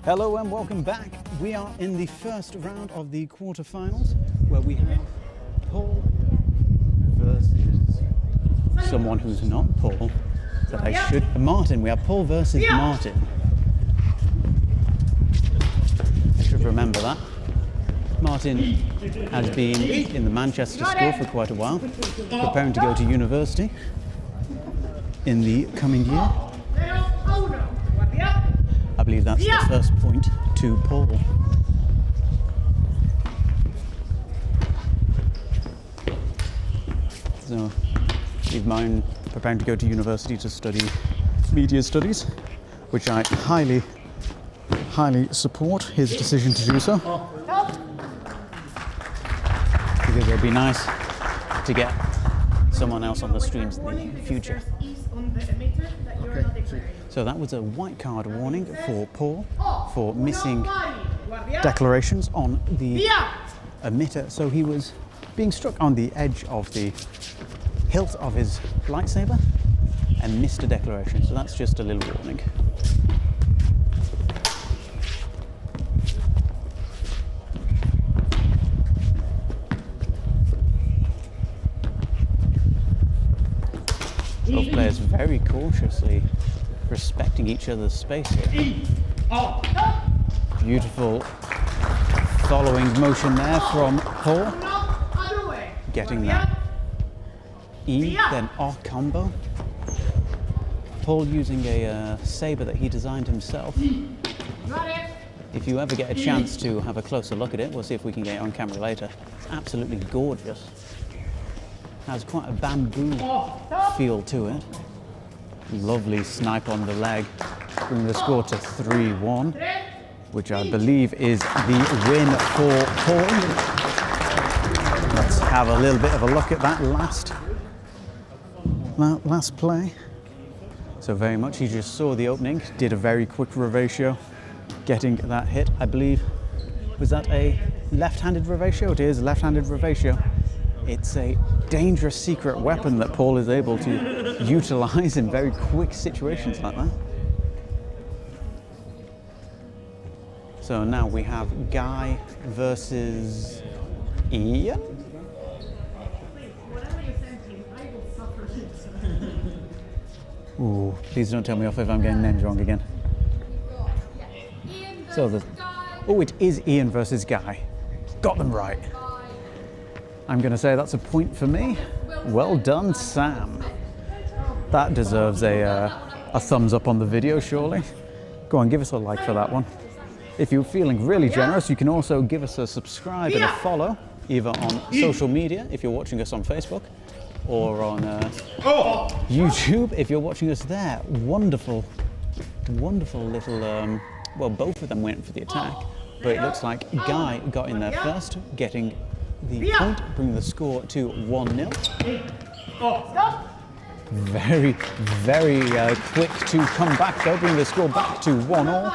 Hello and welcome back. We are in the first round of the quarterfinals where we have Paul versus someone who's not Paul. Martin. We have Paul versus Martin. I should remember that. Martin has been in the Manchester school for quite a while, preparing to go to university in the coming year. I believe that's the first point to Paul. So, Steve Mine preparing to go to university to study media studies, which I highly support his decision to do so. Because it'd be nice to get someone else on the streams in the future. So that was a white card warning for Paul for missing declarations on the emitter. So he was being struck on the edge of the hilt of his lightsaber and missed a declaration. So that's just a little warning. Both players very cautiously respecting each other's space here. Beautiful following motion there from Paul. Getting that E, then R combo. Paul using a saber that he designed himself. If you ever get a chance to have a closer look at it, we'll see if we can get it on camera later. It's absolutely gorgeous. Has quite a bamboo feel to it. Lovely snipe on the leg, bringing the score to 3-1, which I believe is the win for Paul. Let's have a little bit of a look at that last play. So very much, he just saw the opening, did a very quick revatio, getting that hit. I believe, was that a left-handed revatio? It is a left-handed revatio. It's a dangerous secret weapon that Paul is able to utilize in very quick situations like that. So now we have Guy versus Ian. Ooh, please don't tell me off if I'm getting names wrong again. So it is Ian versus Guy. Got them right. I'm going to say that's a point for me. Well done, Sam. That deserves a thumbs up on the video, surely. Go on, give us a like for that one. If you're feeling really generous, you can also give us a subscribe and a follow, either on social media, if you're watching us on Facebook, or on YouTube, if you're watching us there. Wonderful, wonderful little, well, both of them went for the attack, but it looks like Guy got in there first, getting the point, bringing the score to 1-0. Very, very quick to come back though, bringing the score back to 1-1.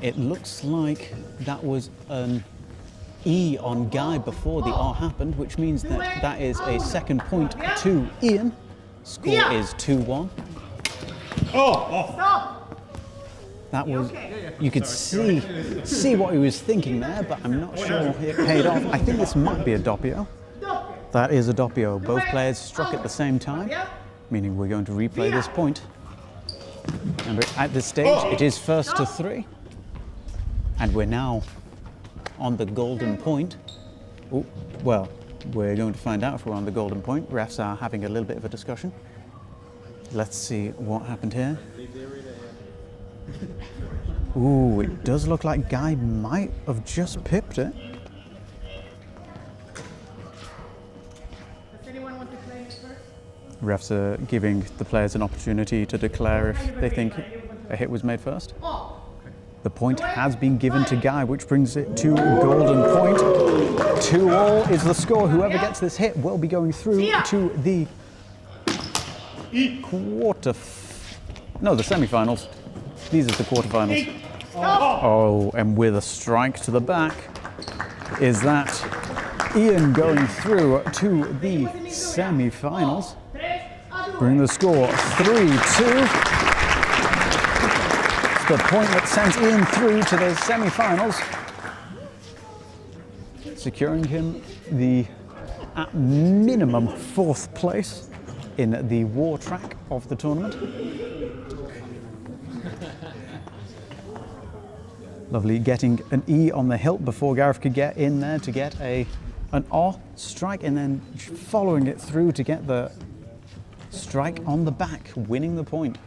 It looks like that was an E on Guy before the R happened, which means that that is a second point to Ian. Score is 2-1. That was, you could see what he was thinking there, but I'm not sure it paid off. I think this might be a doppio. That is a doppio. Both players struck at the same time, meaning we're going to replay this point. And at this stage, it is first to 3. And we're now on the golden point. Ooh, well, we're going to find out if we're on the golden point. Refs are having a little bit of a discussion. Let's see what happened here. Ooh, it does look like Guy might have just pipped it. Does anyone want to claim it first? Refs are giving the players an opportunity to declare if they think a hit was made first. The point has been given to Guy, which brings it to golden point. 2-all is the score. Whoever gets this hit will be going through to the the semi-finals. These are the quarterfinals. Oh, and with a strike to the back, is that Ian going through to the semi-finals. Bring the score 3-2. It's the point that sends Ian through to the semi-finals, securing him the at minimum 4th place in the war track of the tournament. Lovely, getting an E on the hilt before Gareth could get in there to get an R strike, and then following it through to get the strike on the back, winning the point.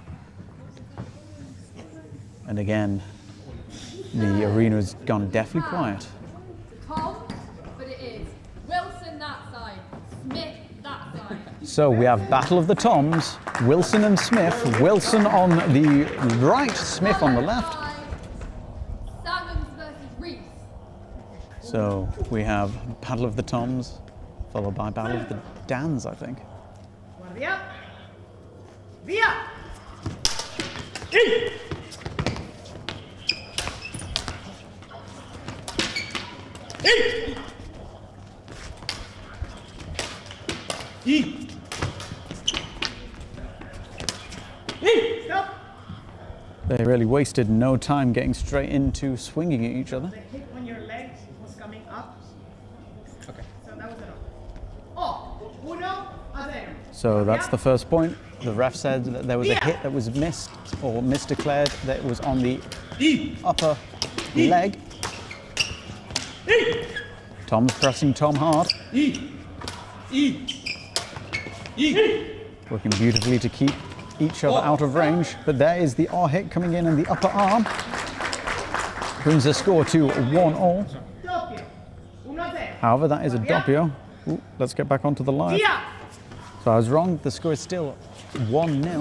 And again, the arena has gone deathly quiet. Tom, but it is Wilson that side, Smith that side. So we have Battle of the Toms, Wilson and Smith. Wilson on the right, Smith on the left. Salmons versus Reese. So we have Battle of the Toms, followed by Battle of the Dans, I think. Guardia. Via. Stop. They really wasted no time getting straight into swinging at each other. The hit on your legs was coming up. Okay. So that was enough. Oh, uno a zero. So that's the first point. The ref said that there was a hit that was missed or misdeclared, that it was on the upper leg. Tom's pressing Tom hard. Working beautifully to keep each other out of range, but there is the R hit coming in the upper arm. Brings the score to 1-1. Doppio. 1-0. However, that is a doppio. Ooh, let's get back onto the line. Via. So I was wrong, the score is still 1-0.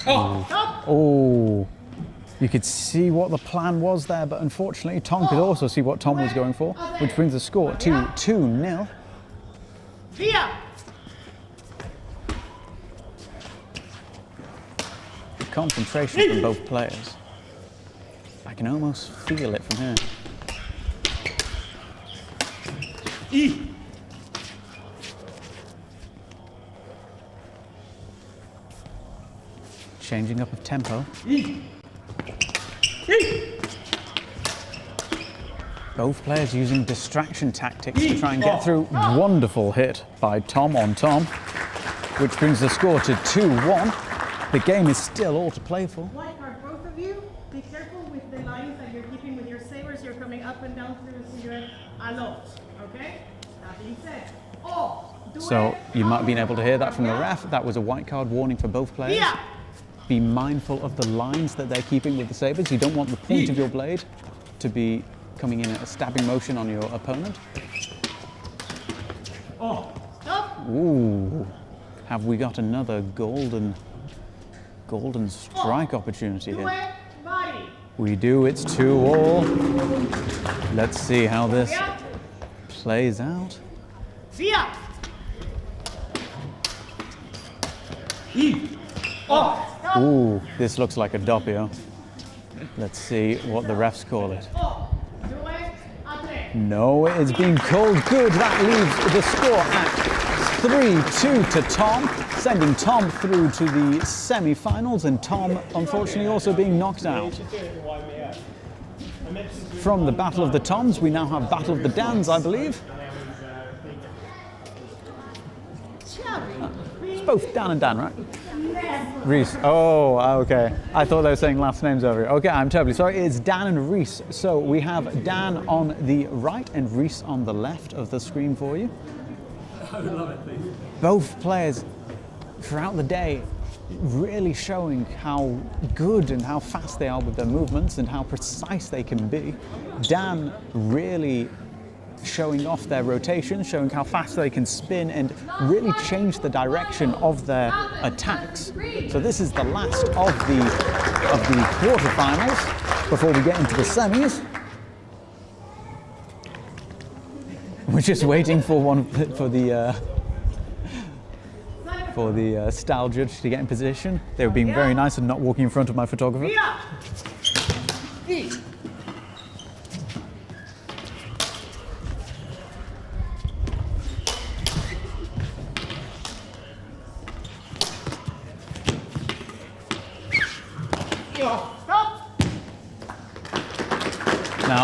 Oh, you could see what the plan was there, but unfortunately Tom could also see what Tom was going for, which brings the score to 2-0. Via. Concentration from both players. I can almost feel it from here. Changing up of tempo. Both players using distraction tactics to try and get through. Wonderful hit by Tom on Tom, which brings the score to 2-1. The game is still all to play for. White card, both of you. Be careful with the lines that you're keeping with your sabers. You're coming up and down through the cigarette a lot. Okay? That being said, So you might have been able to hear that from the ref. That was a white card warning for both players. Via. Be mindful of the lines that they're keeping with the sabers. You don't want the point of your blade to be coming in at a stabbing motion on your opponent. Stop. Ooh, have we got another golden strike opportunity here? Duel. Body. We do, it's 2-2. Let's see how this plays out. Via. Ooh, this looks like a doppio. Let's see what the refs call it. Duel. A tre. No, it's been called good. That leaves the score at 3-2 to Tom, sending Tom through to the semi-finals, and Tom unfortunately also being knocked out. From the Battle of the Toms, we now have Battle of the Dans, I believe. It's both Dan and Dan, right? Reese. Oh, okay. I thought they were saying last names over here. Okay, I'm terribly sorry. It's Dan and Reese. So we have Dan on the right and Reese on the left of the screen for you. I would love it, please. Both players throughout the day really showing how good and how fast they are with their movements and how precise they can be. Dan really showing off their rotation, showing how fast they can spin and really change the direction of their attacks. So this is the last of the quarterfinals before we get into the semis. We're just waiting for the style judge to get in position. They were being very nice and not walking in front of my photographer. Now,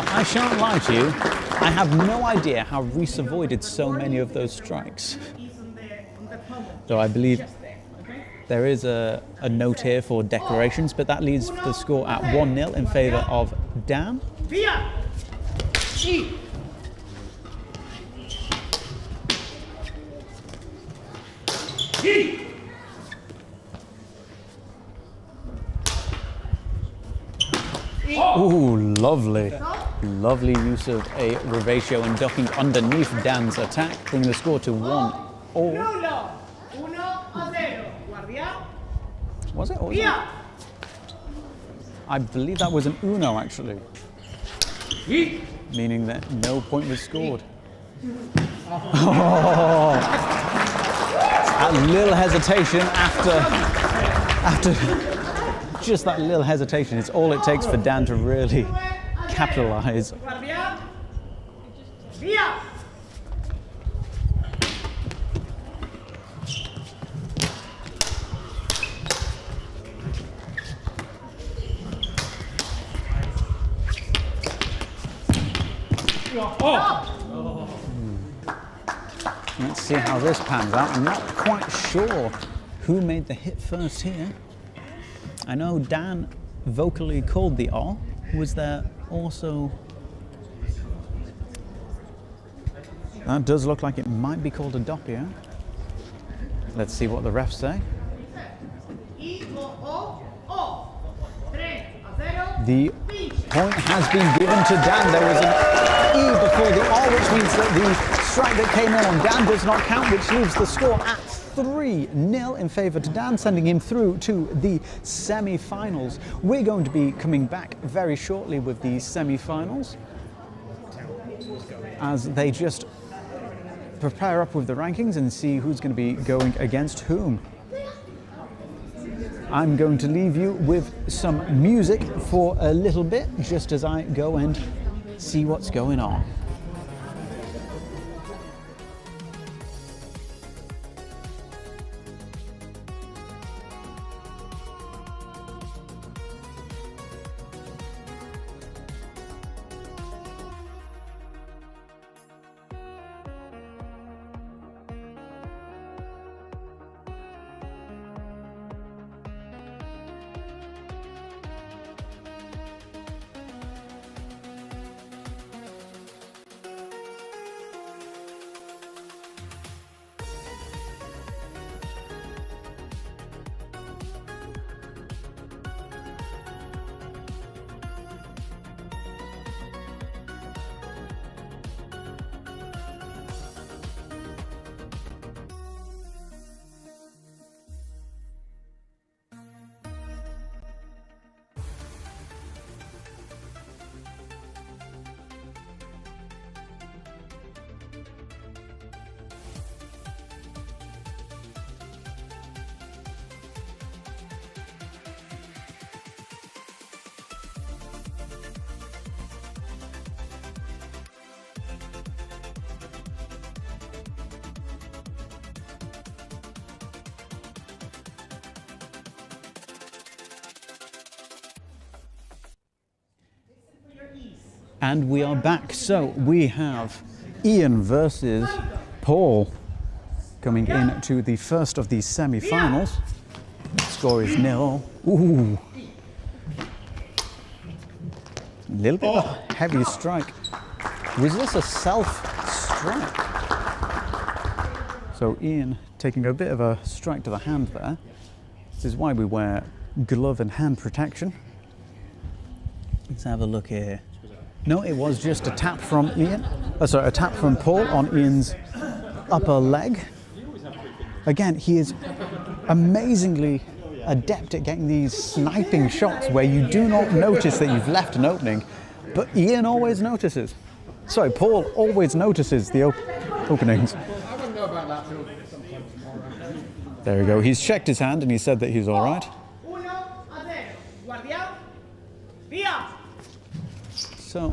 I shan't lie to you, I have no idea how Reese avoided so many of those strikes. So I believe there is a note here for declarations, but that leaves the score at 1-0 in favour of Dan. Ooh, lovely. Lovely use of a revatio and ducking underneath Dan's attack, bringing the score to 1-1. Was it? Or was it? I believe that was an uno, actually. Meaning that no point was scored. Oh. That little hesitation after just that little hesitation, it's all it takes for Dan to really capitalise. Let's see how this pans out. I'm not quite sure who made the hit first here. I know Dan vocally called the all. Was there also... That does look like it might be called a doppio. Let's see what the refs say. The point has been given to Dan. There was an E before the R, which means that the strike that came on Dan does not count, which leaves the score at 3-0 in favour to Dan, sending him through to the semi-finals. We're going to be coming back very shortly with the semi-finals as they just prepare up with the rankings and see who's going to be going against whom. I'm going to leave you with some music for a little bit, just as I go and see what's going on. And we are back. So we have Ian versus Paul coming into the first of these semi-finals. Score is 0. Ooh. A little bit of a heavy strike. Was this a self-strike? So Ian taking a bit of a strike to the hand there. This is why we wear glove and hand protection. Let's have a look here. No, it was just a tap from Ian. Sorry, a tap from Paul on Ian's upper leg. Again, he is amazingly adept at getting these sniping shots where you do not notice that you've left an opening, but Ian always notices. Sorry, Paul always notices the openings. I wouldn't know about that till sometime tomorrow. There we go. He's checked his hand and he said that he's all right. So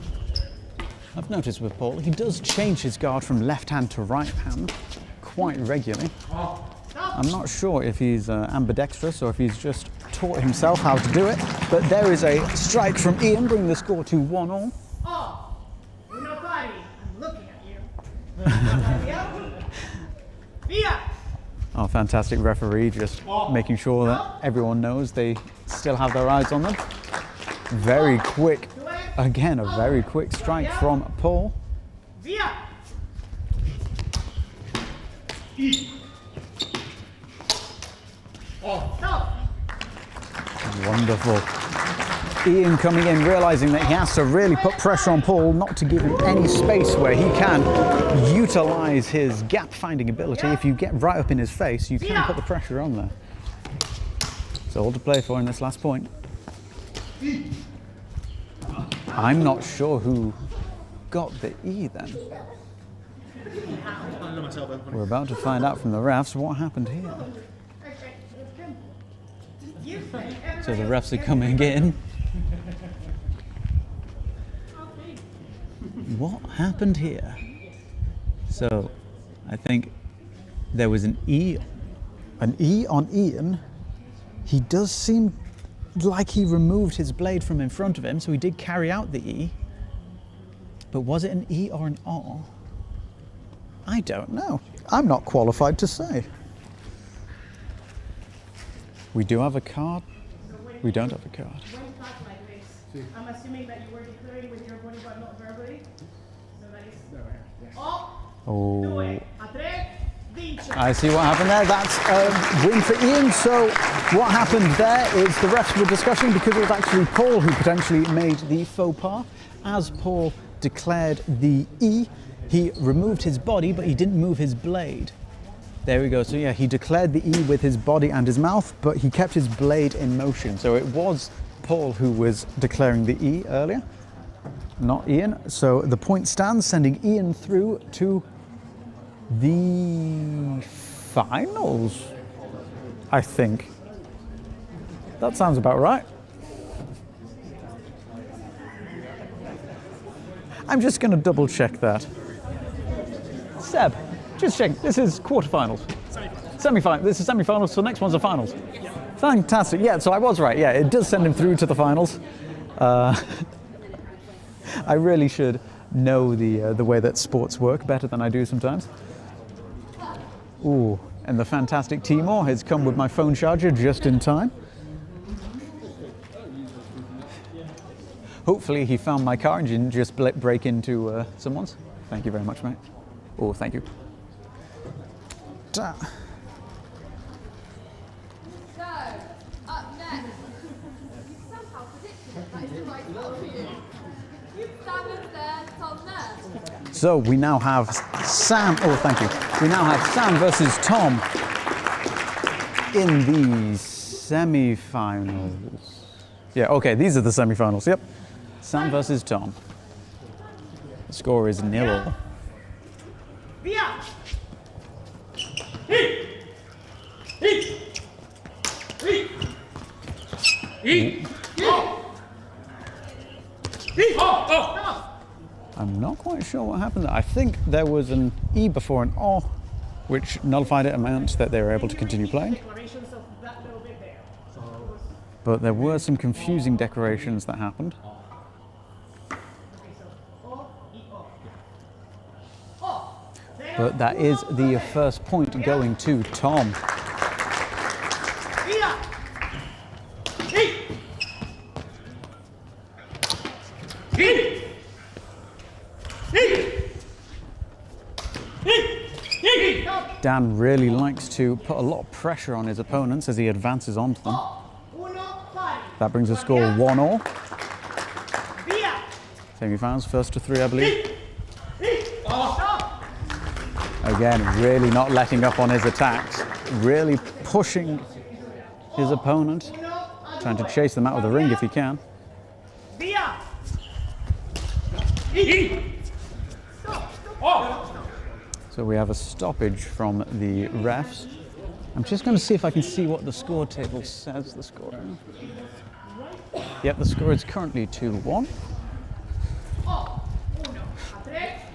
I've noticed with Paul, he does change his guard from left hand to right hand quite regularly. I'm not sure if he's ambidextrous or if he's just taught himself how to do it, but there is a strike from Ian, bringing the score to 1-all. Oh, una party. I'm looking at you. Via. Our fantastic referee just making sure that everyone knows they still have their eyes on them. Very quick, again, a very quick strike from Paul. Via. Wonderful. Ian coming in, realizing that he has to really put pressure on Paul, not to give him any space where he can utilize his gap-finding ability. If you get right up in his face, you can put the pressure on there. So all to play for in this last point. I'm not sure who got the E then. We're about to find out from the refs what happened here. So the refs are coming in. What happened here? So I think there was an E on Ian. He does seem like he removed his blade from in front of him, so he did carry out the E. But was it an E or an R? I don't know. I'm not qualified to say. We do have a card. We don't have a card. When cut like this, I'm assuming that you were declaring with your body but not verbally. So that is. Oh. Due, a tre, vince. I see what happened there. That's a win for Ian. So what happened there is the refs were discussing, because it was actually Paul who potentially made the faux pas. As Paul declared the E, he removed his body, but he didn't move his blade. There we go. So yeah, he declared the E with his body and his mouth, but he kept his blade in motion. So it was Paul who was declaring the E earlier, not Ian. So the point stands, sending Ian through to the finals, I think. That sounds about right. I'm just going to double check that. Seb, just check. This is quarterfinals. Semi-final. This is semi-finals, so the next one's the finals. Fantastic. Yeah, so I was right. Yeah, it does send him through to the finals. I really should know the way that sports work better than I do sometimes. Ooh, and the fantastic Timor has come with my phone charger just in time. Hopefully he found my car and didn't just break into someone's. Thank you very much, mate. Oh, thank you. So, up next, you somehow predicted that is the right spot for you. Sam is there, Tom there. So we now have Sam, oh thank you. We now have Sam versus Tom in the semi-finals. Yeah, okay, these are the semi-finals, yep. Sam versus Tom. The score is 0-0. Via. I'm not quite sure what happened there. I think there was an E before an O, which nullified it and meant that they were able to continue playing. But there were some confusing declarations that happened. But that is the first point going to Tom. Dan really likes to put a lot of pressure on his opponents as he advances onto them. That brings the score 1-1. Semi-finals, first to 3, I believe. Again, really not letting up on his attacks, really pushing his opponent, trying to chase them out of the ring if he can. So we have a stoppage from the refs. I'm just going to see if I can see what the score table says the score. Yep, the score is currently 2-1.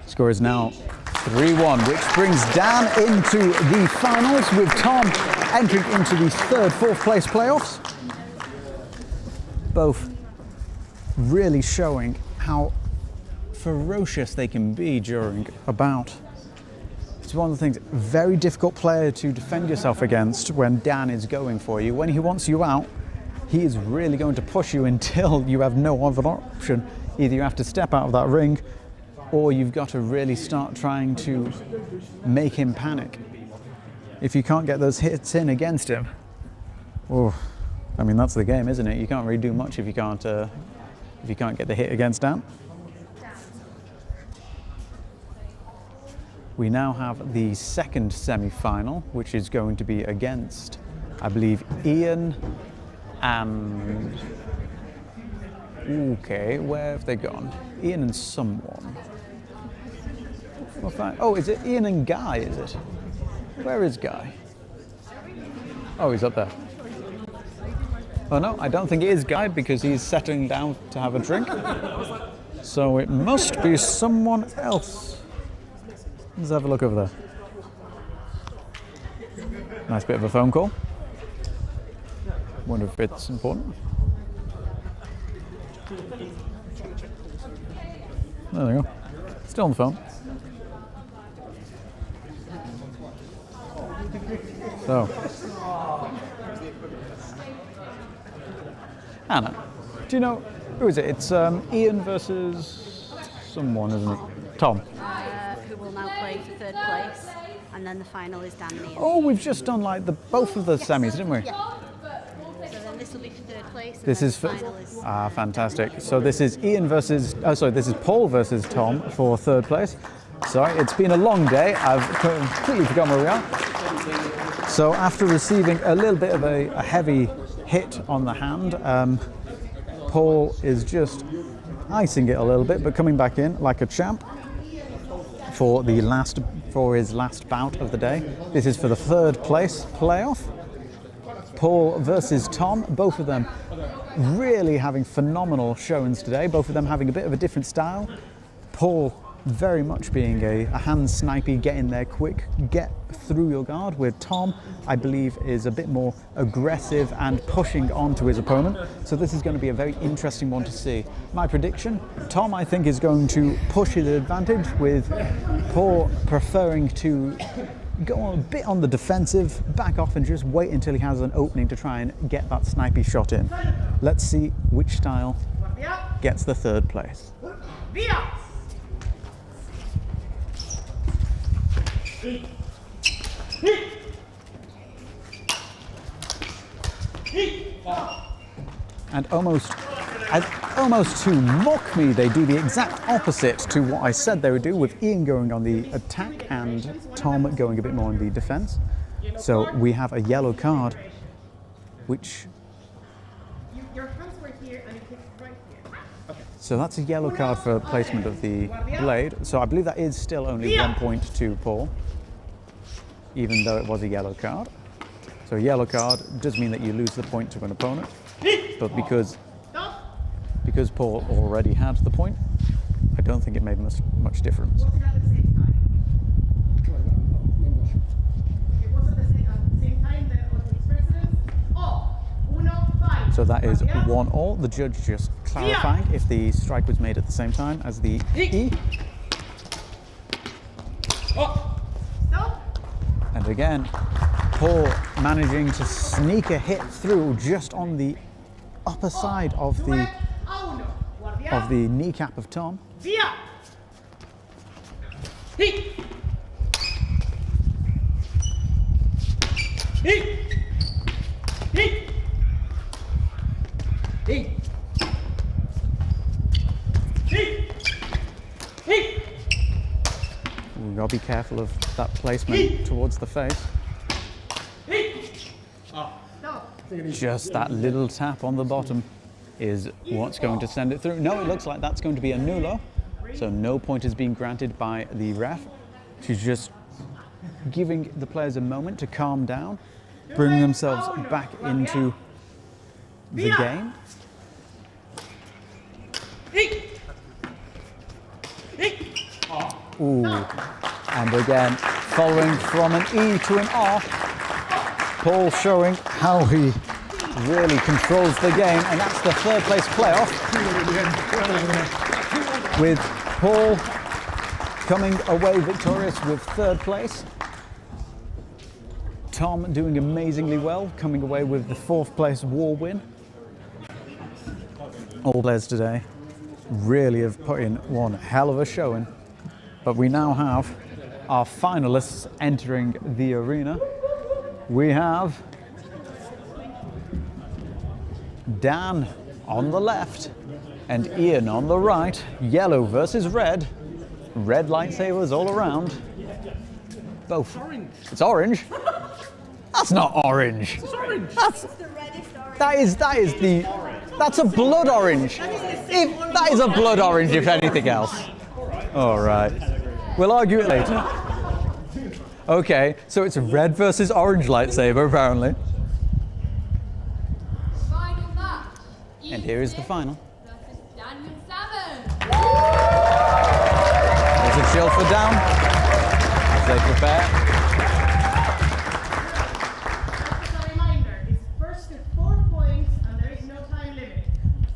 Score is now 3-1, which brings Dan into the finals with Tom entering into the third, fourth place playoffs. Both really showing how ferocious they can be during a bout. It's one of the things, very difficult player to defend yourself against when Dan is going for you. When he wants you out, he is really going to push you until you have no other option. Either you have to step out of that ring, or you've got to really start trying to make him panic. If you can't get those hits in against him, oh, I mean, that's the game, isn't it? You can't really do much if you can't get the hit against Dan. We now have the second semi-final, which is going to be against, I believe, Ian and... Okay, where have they gone? Ian and someone. Oh, is it Ian and Guy, is it? Where is Guy? Oh, he's up there. Oh no, I don't think it is Guy because he's settling down to have a drink. So it must be someone else. Let's have a look over there. Nice bit of a phone call. Wonder if it's important. There we go. Still on the phone. So, Anna, do you know, who is it? It's Ian versus someone, isn't it? Tom. Who will now play for third place, and then the final is Dan and Ian. Oh, we've just done like both of the semis, didn't we? Yeah. So then this will be for third place, and This then is the final is... fantastic. So this is Ian versus, this is Paul versus Tom for third place. Sorry, it's been a long day. I've completely forgotten where we are. So after receiving a little bit of a heavy hit on the hand, Paul is just icing it a little bit, but coming back in like a champ for his last bout of the day. This is for the third place playoff. Paul versus Tom, both of them really having phenomenal showings today, both of them having a bit of a different style. Paul very much being a hand snipey, get in there quick, get through your guard, where Tom, I believe, is a bit more aggressive and pushing onto his opponent. So this is going to be a very interesting one to see. My prediction, Tom, I think, is going to push his advantage, with Paul preferring to go a bit on the defensive, back off and just wait until he has an opening to try and get that snipey shot in. Let's see which style gets the third place. And almost to mock me, they do the exact opposite to what I said they would do, with Ian going on the attack and Tom going a bit more on the defense. So we have a yellow card, which... Your hands were here and it hit right here. So that's a yellow card for placement of the blade. So I believe that is still only 1 point to Paul, even though it was a yellow card. So a yellow card does mean that you lose the point to an opponent, but because Paul already had the point, I don't think it made much difference. So that is 1-1. The judge just clarifying if the strike was made at the same time as the E. And again, Paul managing to sneak a hit through just on the upper side of the kneecap of Tom. We've got to be careful of that placement towards the face. Just that little tap on the bottom is what's going to send it through. No, it looks like that's going to be a nulo. So no point is being granted by the ref. She's just giving the players a moment to calm down, bring themselves back into the game. Ooh. And again, following from an E to an R. Paul showing how he really controls the game, and that's the third place playoff. With Paul coming away victorious with third place. Tom doing amazingly well, coming away with the fourth place war win. All players today really have put in one hell of a showing, but we now have our finalists entering the arena. We have Dan on the left and Ian on the right. Yellow versus red. Red lightsabers all around. Both. It's orange. That's not orange. It's orange. That's a blood orange. That is a blood orange, if anything else. All right. We'll argue it later. Okay, so it's a red versus orange lightsaber, apparently. Final match. And here is the final. There's a chill for down as they prepare. As a reminder, it's first to 4 points and there is no time limit.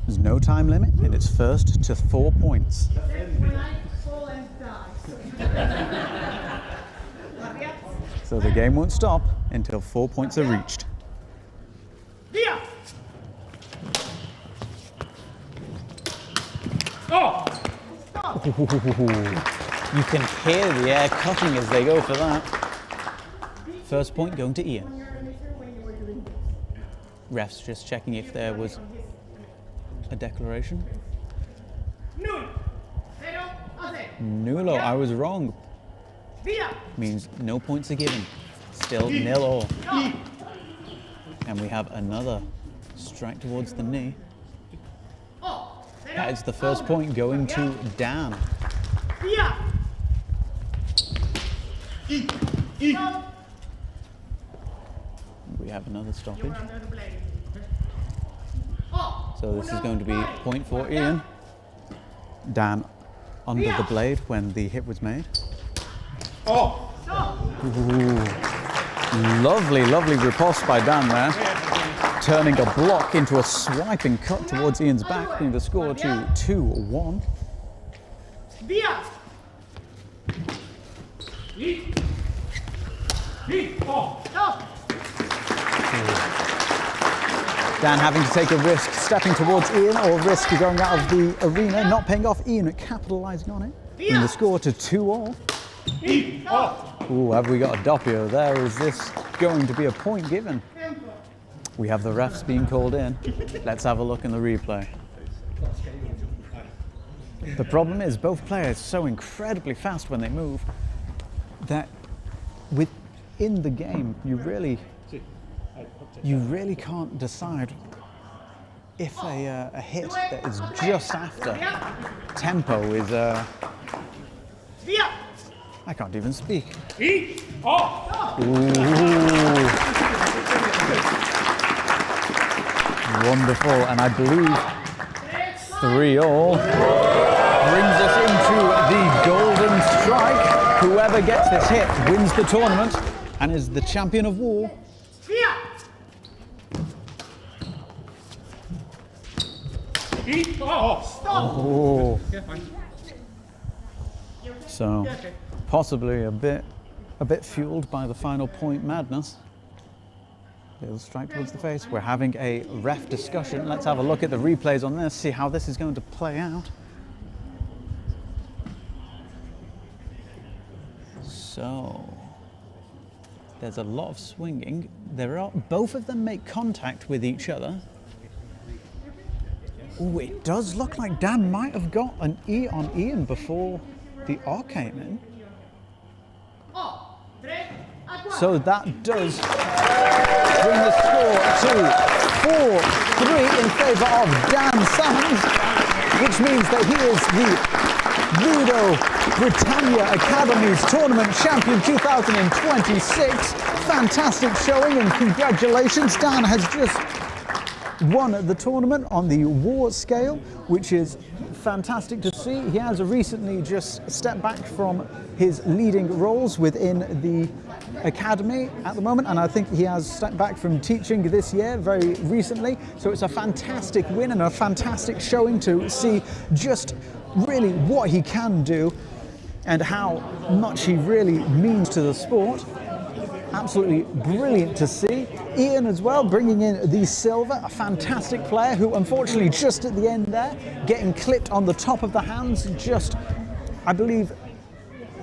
There's no time limit, and it's first to 4 points. Except when I fall and die. So the game won't stop until 4 points are reached. Via! Oh! You can hear the air cutting as they go for that. First point going to Ian. Refs just checking if there was a declaration. Nulo, I was wrong. Means no points are given. Still 0-all. And we have another strike towards the knee. That is the first point going to Dan. We have another stoppage. So this is going to be point for Ian. Dan under the blade when the hit was made. Oh! Ooh. Lovely, lovely riposte by Dan there. Turning a block into a swiping cut towards Ian's back, bringing the score to 2-1. Dan having to take a risk, stepping towards Ian, or risk going out of the arena, not paying off. Ian capitalising on it, bringing the score to 2-all. Ooh, have we got a doppio there? Is this going to be a point given? We have the refs being called in. Let's have a look in the replay. The problem is both players are so incredibly fast when they move that within the game you really can't decide if a hit that is just after tempo is I can't even speak. Ooh. Wonderful, and I believe 3-all brings us into the golden strike. Whoever gets this hit wins the tournament and is the champion of war. Oh. So possibly a bit fueled by the final point madness. Little strike towards the face. We're having a ref discussion. Let's have a look at the replays on this, see how this is going to play out. So there's a lot of swinging. Both of them make contact with each other. Oh, it does look like Dan might have got an E on Ian before the R came in. So that does bring the score to 4-3 in favour of Dan Sands, which means that he is the LudoSport Britannia Academies Tournament Champion 2026. Fantastic showing and congratulations. Dan has just won the tournament on the war scale, which is fantastic to see. He has recently just stepped back from his leading roles within the academy at the moment, and I think he has stepped back from teaching this year very recently. So it's a fantastic win and a fantastic showing to see just really what he can do and how much he really means to the sport. Absolutely brilliant to see. Ian as well, bringing in the silver, a fantastic player who unfortunately just at the end there, getting clipped on the top of the hands, just, I believe,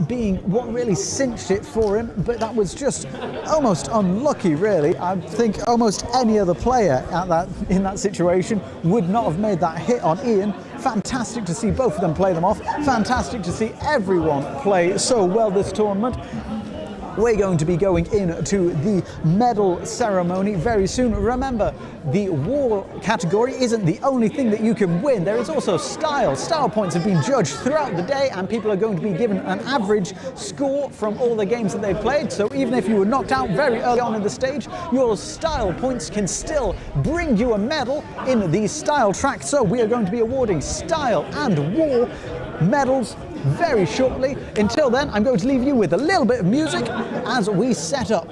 being what really cinched it for him, but that was just almost unlucky really. I think almost any other player in that situation would not have made that hit on Ian. Fantastic to see both of them play them off. Fantastic to see everyone play so well this tournament. We're going to be going into the medal ceremony very soon. Remember, the war category isn't the only thing that you can win. There is also style. Style points have been judged throughout the day, and people are going to be given an average score from all the games that they've played. So even if you were knocked out very early on in the stage, your style points can still bring you a medal in the style track. So we are going to be awarding style and war medals very shortly. Until then, I'm going to leave you with a little bit of music as we set up.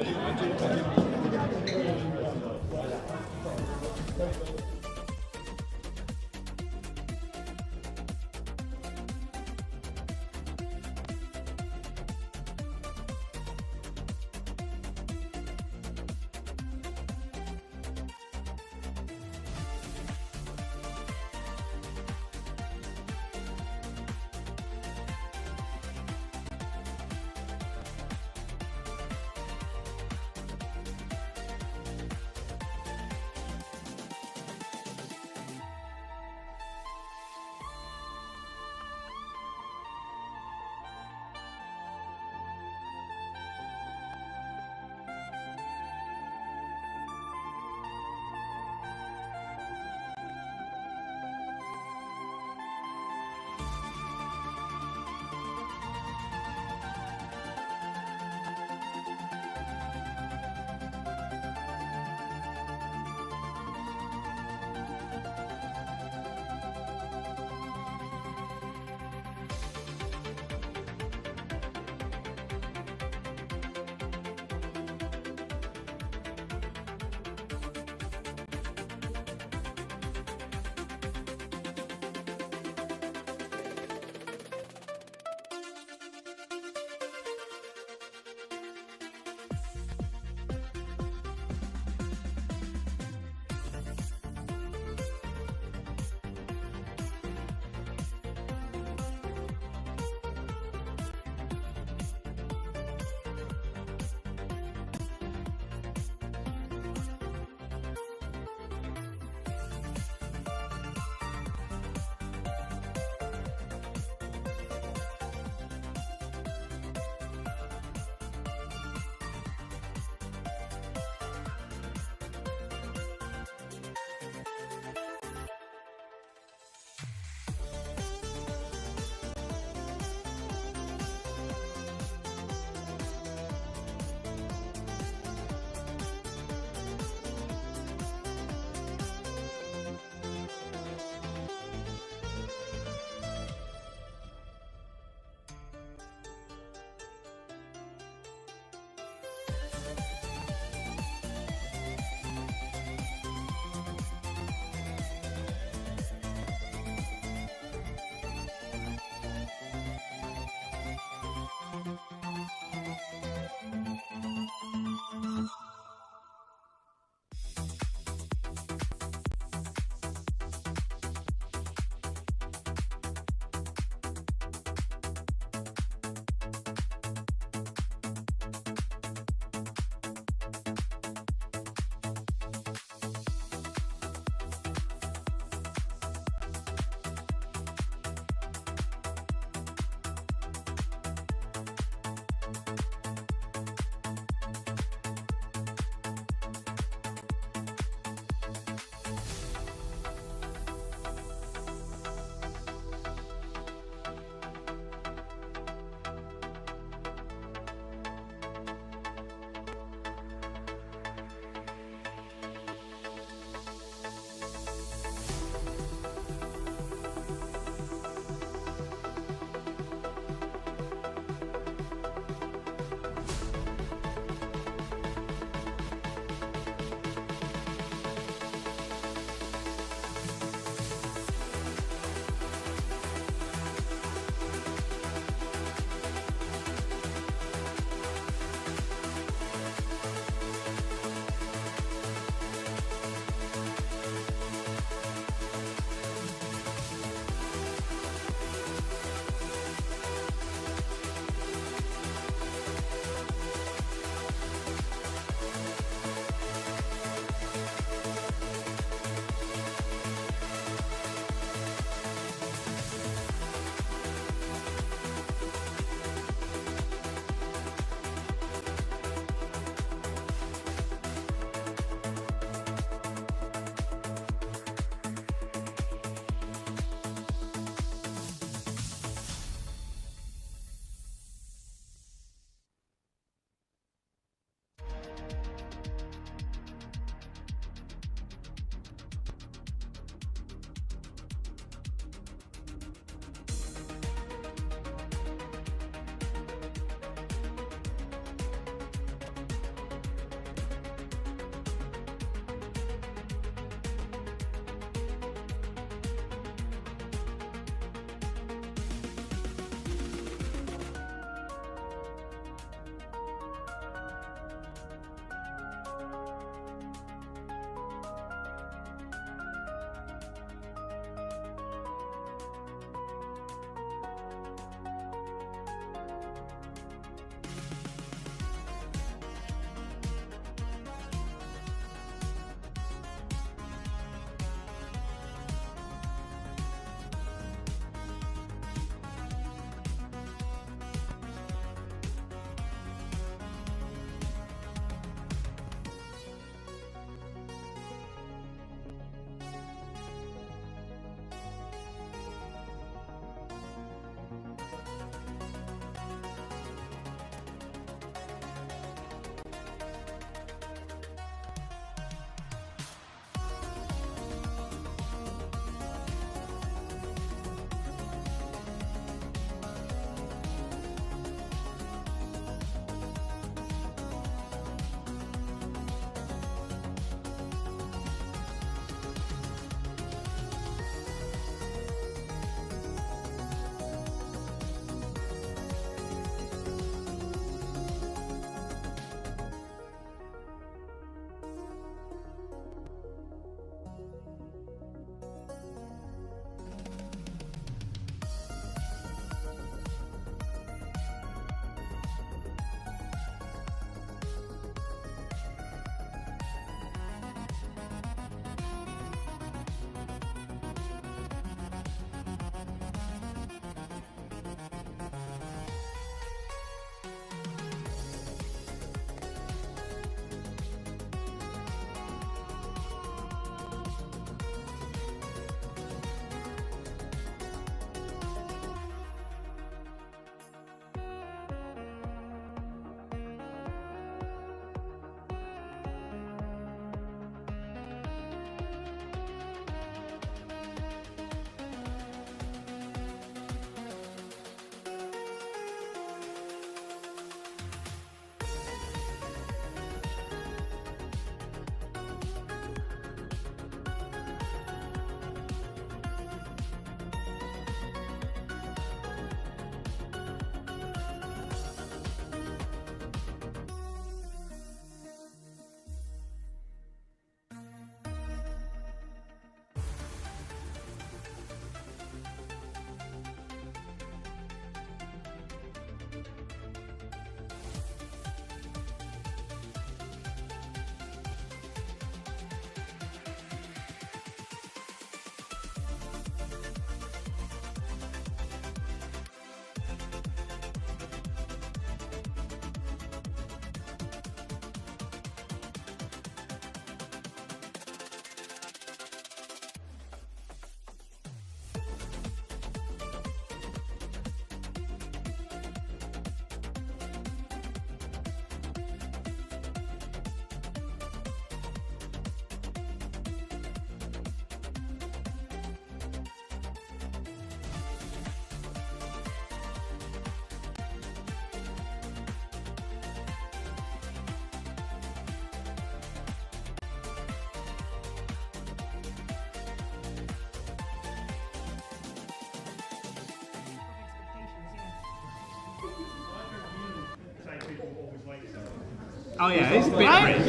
Oh yeah, it's a bit rich.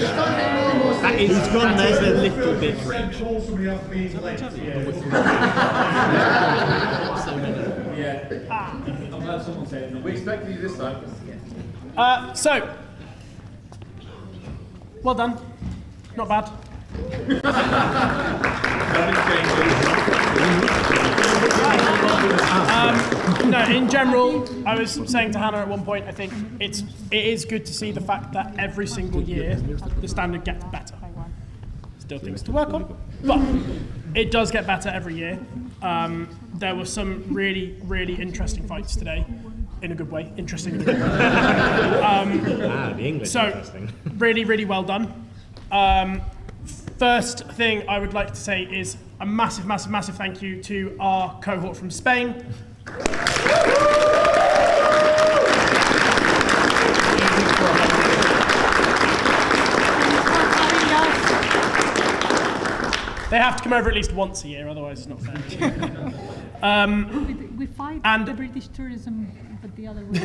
That is, he's gone there's a little bit rich. I'm glad someone said no. We expected you this time. So, well done. Not bad. No, in general, I was saying to Hannah at one point, I think it is good to see the fact that every single year the standard gets better. Still things to work on, but it does get better every year. There were some really, really interesting fights today, in a good way. Interesting. In a good way. The English so, interesting. Really, really well done. First thing I would like to say is a massive, massive, massive thank you to our cohort from Spain. They have to come over at least once a year, otherwise it's not fair. We fight the British tourism, but the other way.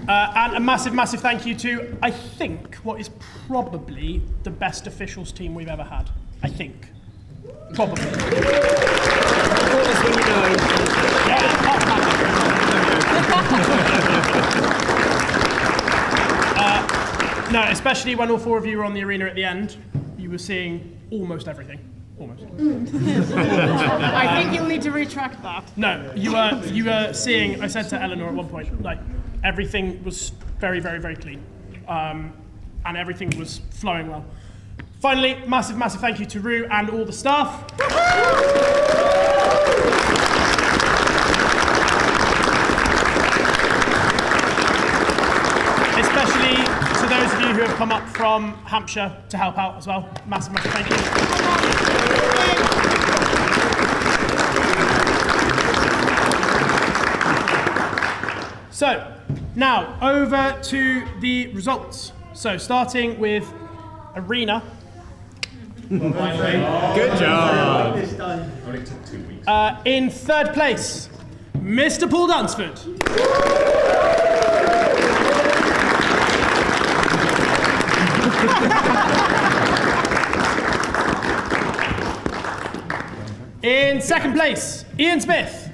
And a massive, massive thank you to, I think, what is probably the best officials team we've ever had. I think. Probably. No, especially when all four of you were on the arena at the end, you were seeing almost everything. Almost. I think you'll need to retract that. No, you were seeing, I said to Eleanor at one point, like, everything was very, very, very clean. And everything was flowing well. Finally, massive, massive thank you to Rue and all the staff. Especially to those of you who have come up from Hampshire to help out as well. Massive, massive thank you. So, now over to the results. So, starting with Arena. Good job. Only took 2 weeks. In third place, Mr. Paul Dunsford. In second place, Ian Smith.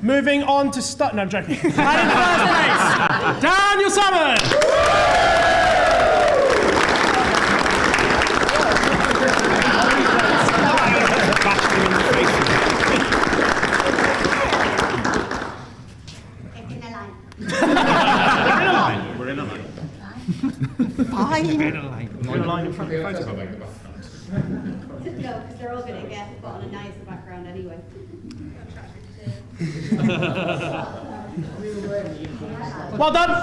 Moving on to no, I'm joking. And in first place, Daniel Salmon. We're in a line. Fine. We're in a line in front of the photo. No, because they're all going to get put on a nicer background anyway. Well done.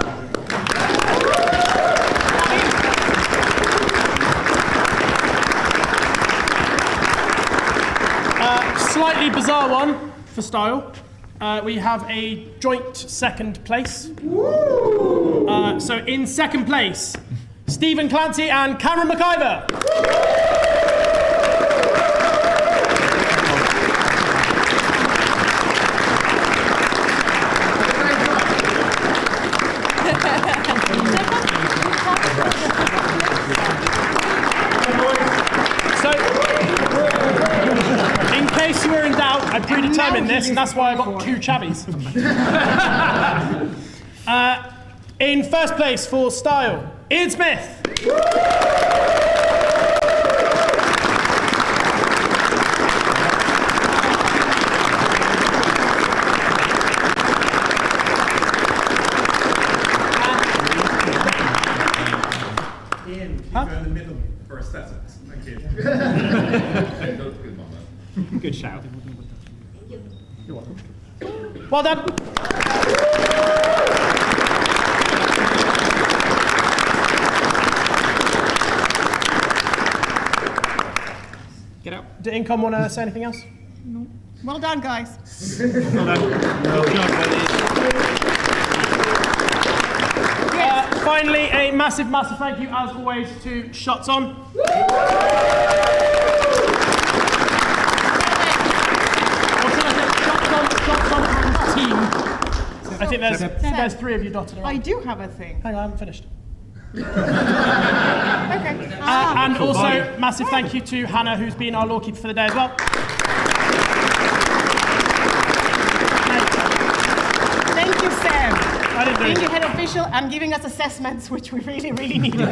Slightly bizarre one for style. We have a joint second place. So in second place, Stephen Clancy and Cameron McIver. You were in doubt, I predetermined this, and that's why I got 2 chavvies. In first place for style, Ian Smith. Ian, keep in the middle for aesthetics. Thank you. Good shout. You're welcome. Well done. Get out. Did Incom want to say anything else? No. Well done, guys. Well done. Well done, Finally, a massive, massive thank you, as always, to Shots On. I think there's 3 of you dotted around. I do have a thing. Hang on, I haven't finished. Okay. And also, massive thank you to Hannah, who's been our lawkeeper for the day as well. Thank you, Sam. I didn't do Being it. the head official and giving us assessments, which we really, really needed.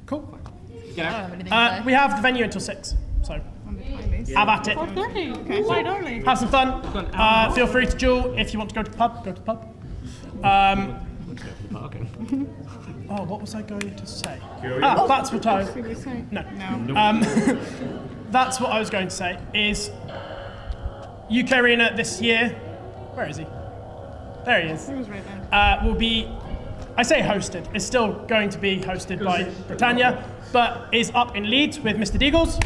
Cool. Yeah. We have the venue until 6, so have at it. 4:30. Okay. Quite early. Have some fun. Feel free to duel. If you want to go to the pub, go to the pub. Oh, what was I going to say? That's what I was... No. That's what I was going to say, is UK Arena this year... Where is he? There he is. He was right there. Will be... I say hosted. It's still going to be hosted by Britannia, but is up in Leeds with Mr. Deagles.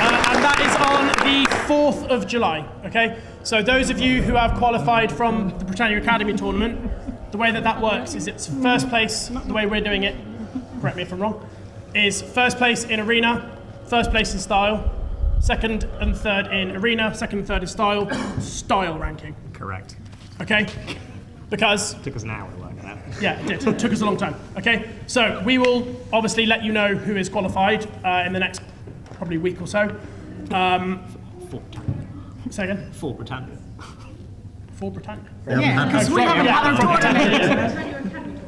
And that is on the 4th of July, okay? So those of you who have qualified from the Britannia Academy Tournament, the way that works is it's first place, the way we're doing it, correct me if I'm wrong, is first place in arena, first place in style, second and third in arena, second and third in style ranking. Correct. Okay? Because... Took us an hour to work it out. Yeah, it did. It took us a long time. Okay? So we will obviously let you know who is qualified in the next probably week or so. For Britannia. Say again? For Britannia. For Britannia? Yeah, because we have another tournament.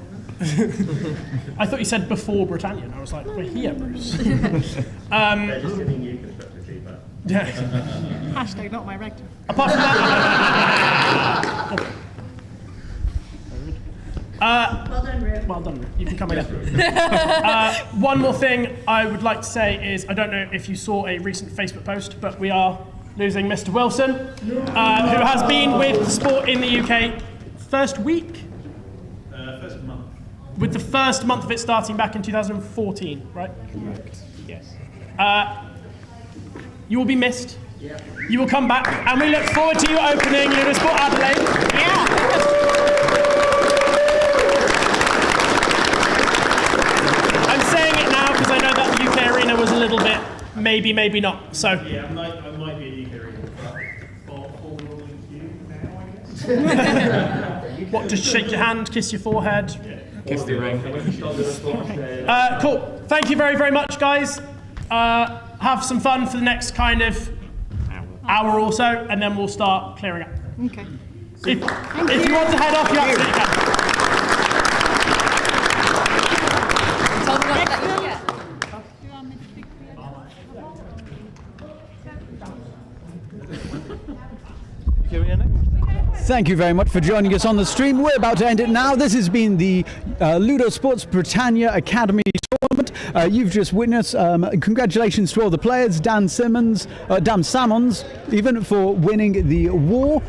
I thought you said before Britannia, and I was like, we're here, Bruce. They're just giving you constructive feedback. Yeah. Hashtag not my rector. Apart from that... Well done, Rue. Well done, Rue. You can come again. One more thing I would like to say is, I don't know if you saw a recent Facebook post, but we are losing Mr. Wilson, who has been with the sport in the UK first week? First month. With the first month of it starting back in 2014, right? Correct. Yes. You will be missed. Yeah. You will come back, and we look forward to you opening LudoSport Adelaide. Yeah. I'm saying it now because I know that the UK Arena was a little bit maybe, maybe not. So. Yeah, I might be a UK Arena, but for you now, I guess. What? Just shake your hand, kiss your forehead. Yeah. Kiss the ring. Cool. Thank you very, very much, guys. Have some fun for the next kind of hour or so, and then we'll start clearing up. Okay. If you want to head off, you absolutely can. Tell me what that you get. Thank you very much for joining us on the stream. We're about to end it now. This has been the LudoSport Britannia Academy Tournament. You've just witnessed. Congratulations to all the players. Dan Salmons, even for winning the war.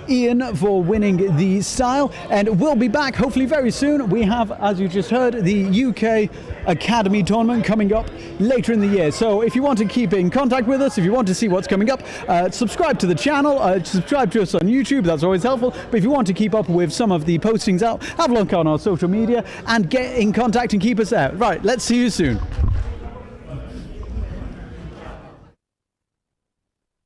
Ian for winning the style, and we'll be back hopefully very soon. We have, as you just heard, the UK Academy Tournament coming up later in the year. So if you want to keep in contact with us, if you want to see what's coming up, subscribe to the channel, subscribe to us on YouTube, that's always helpful. But if you want to keep up with some of the postings out, have a look on our social media and get in contact and keep us there. Right, let's see you soon.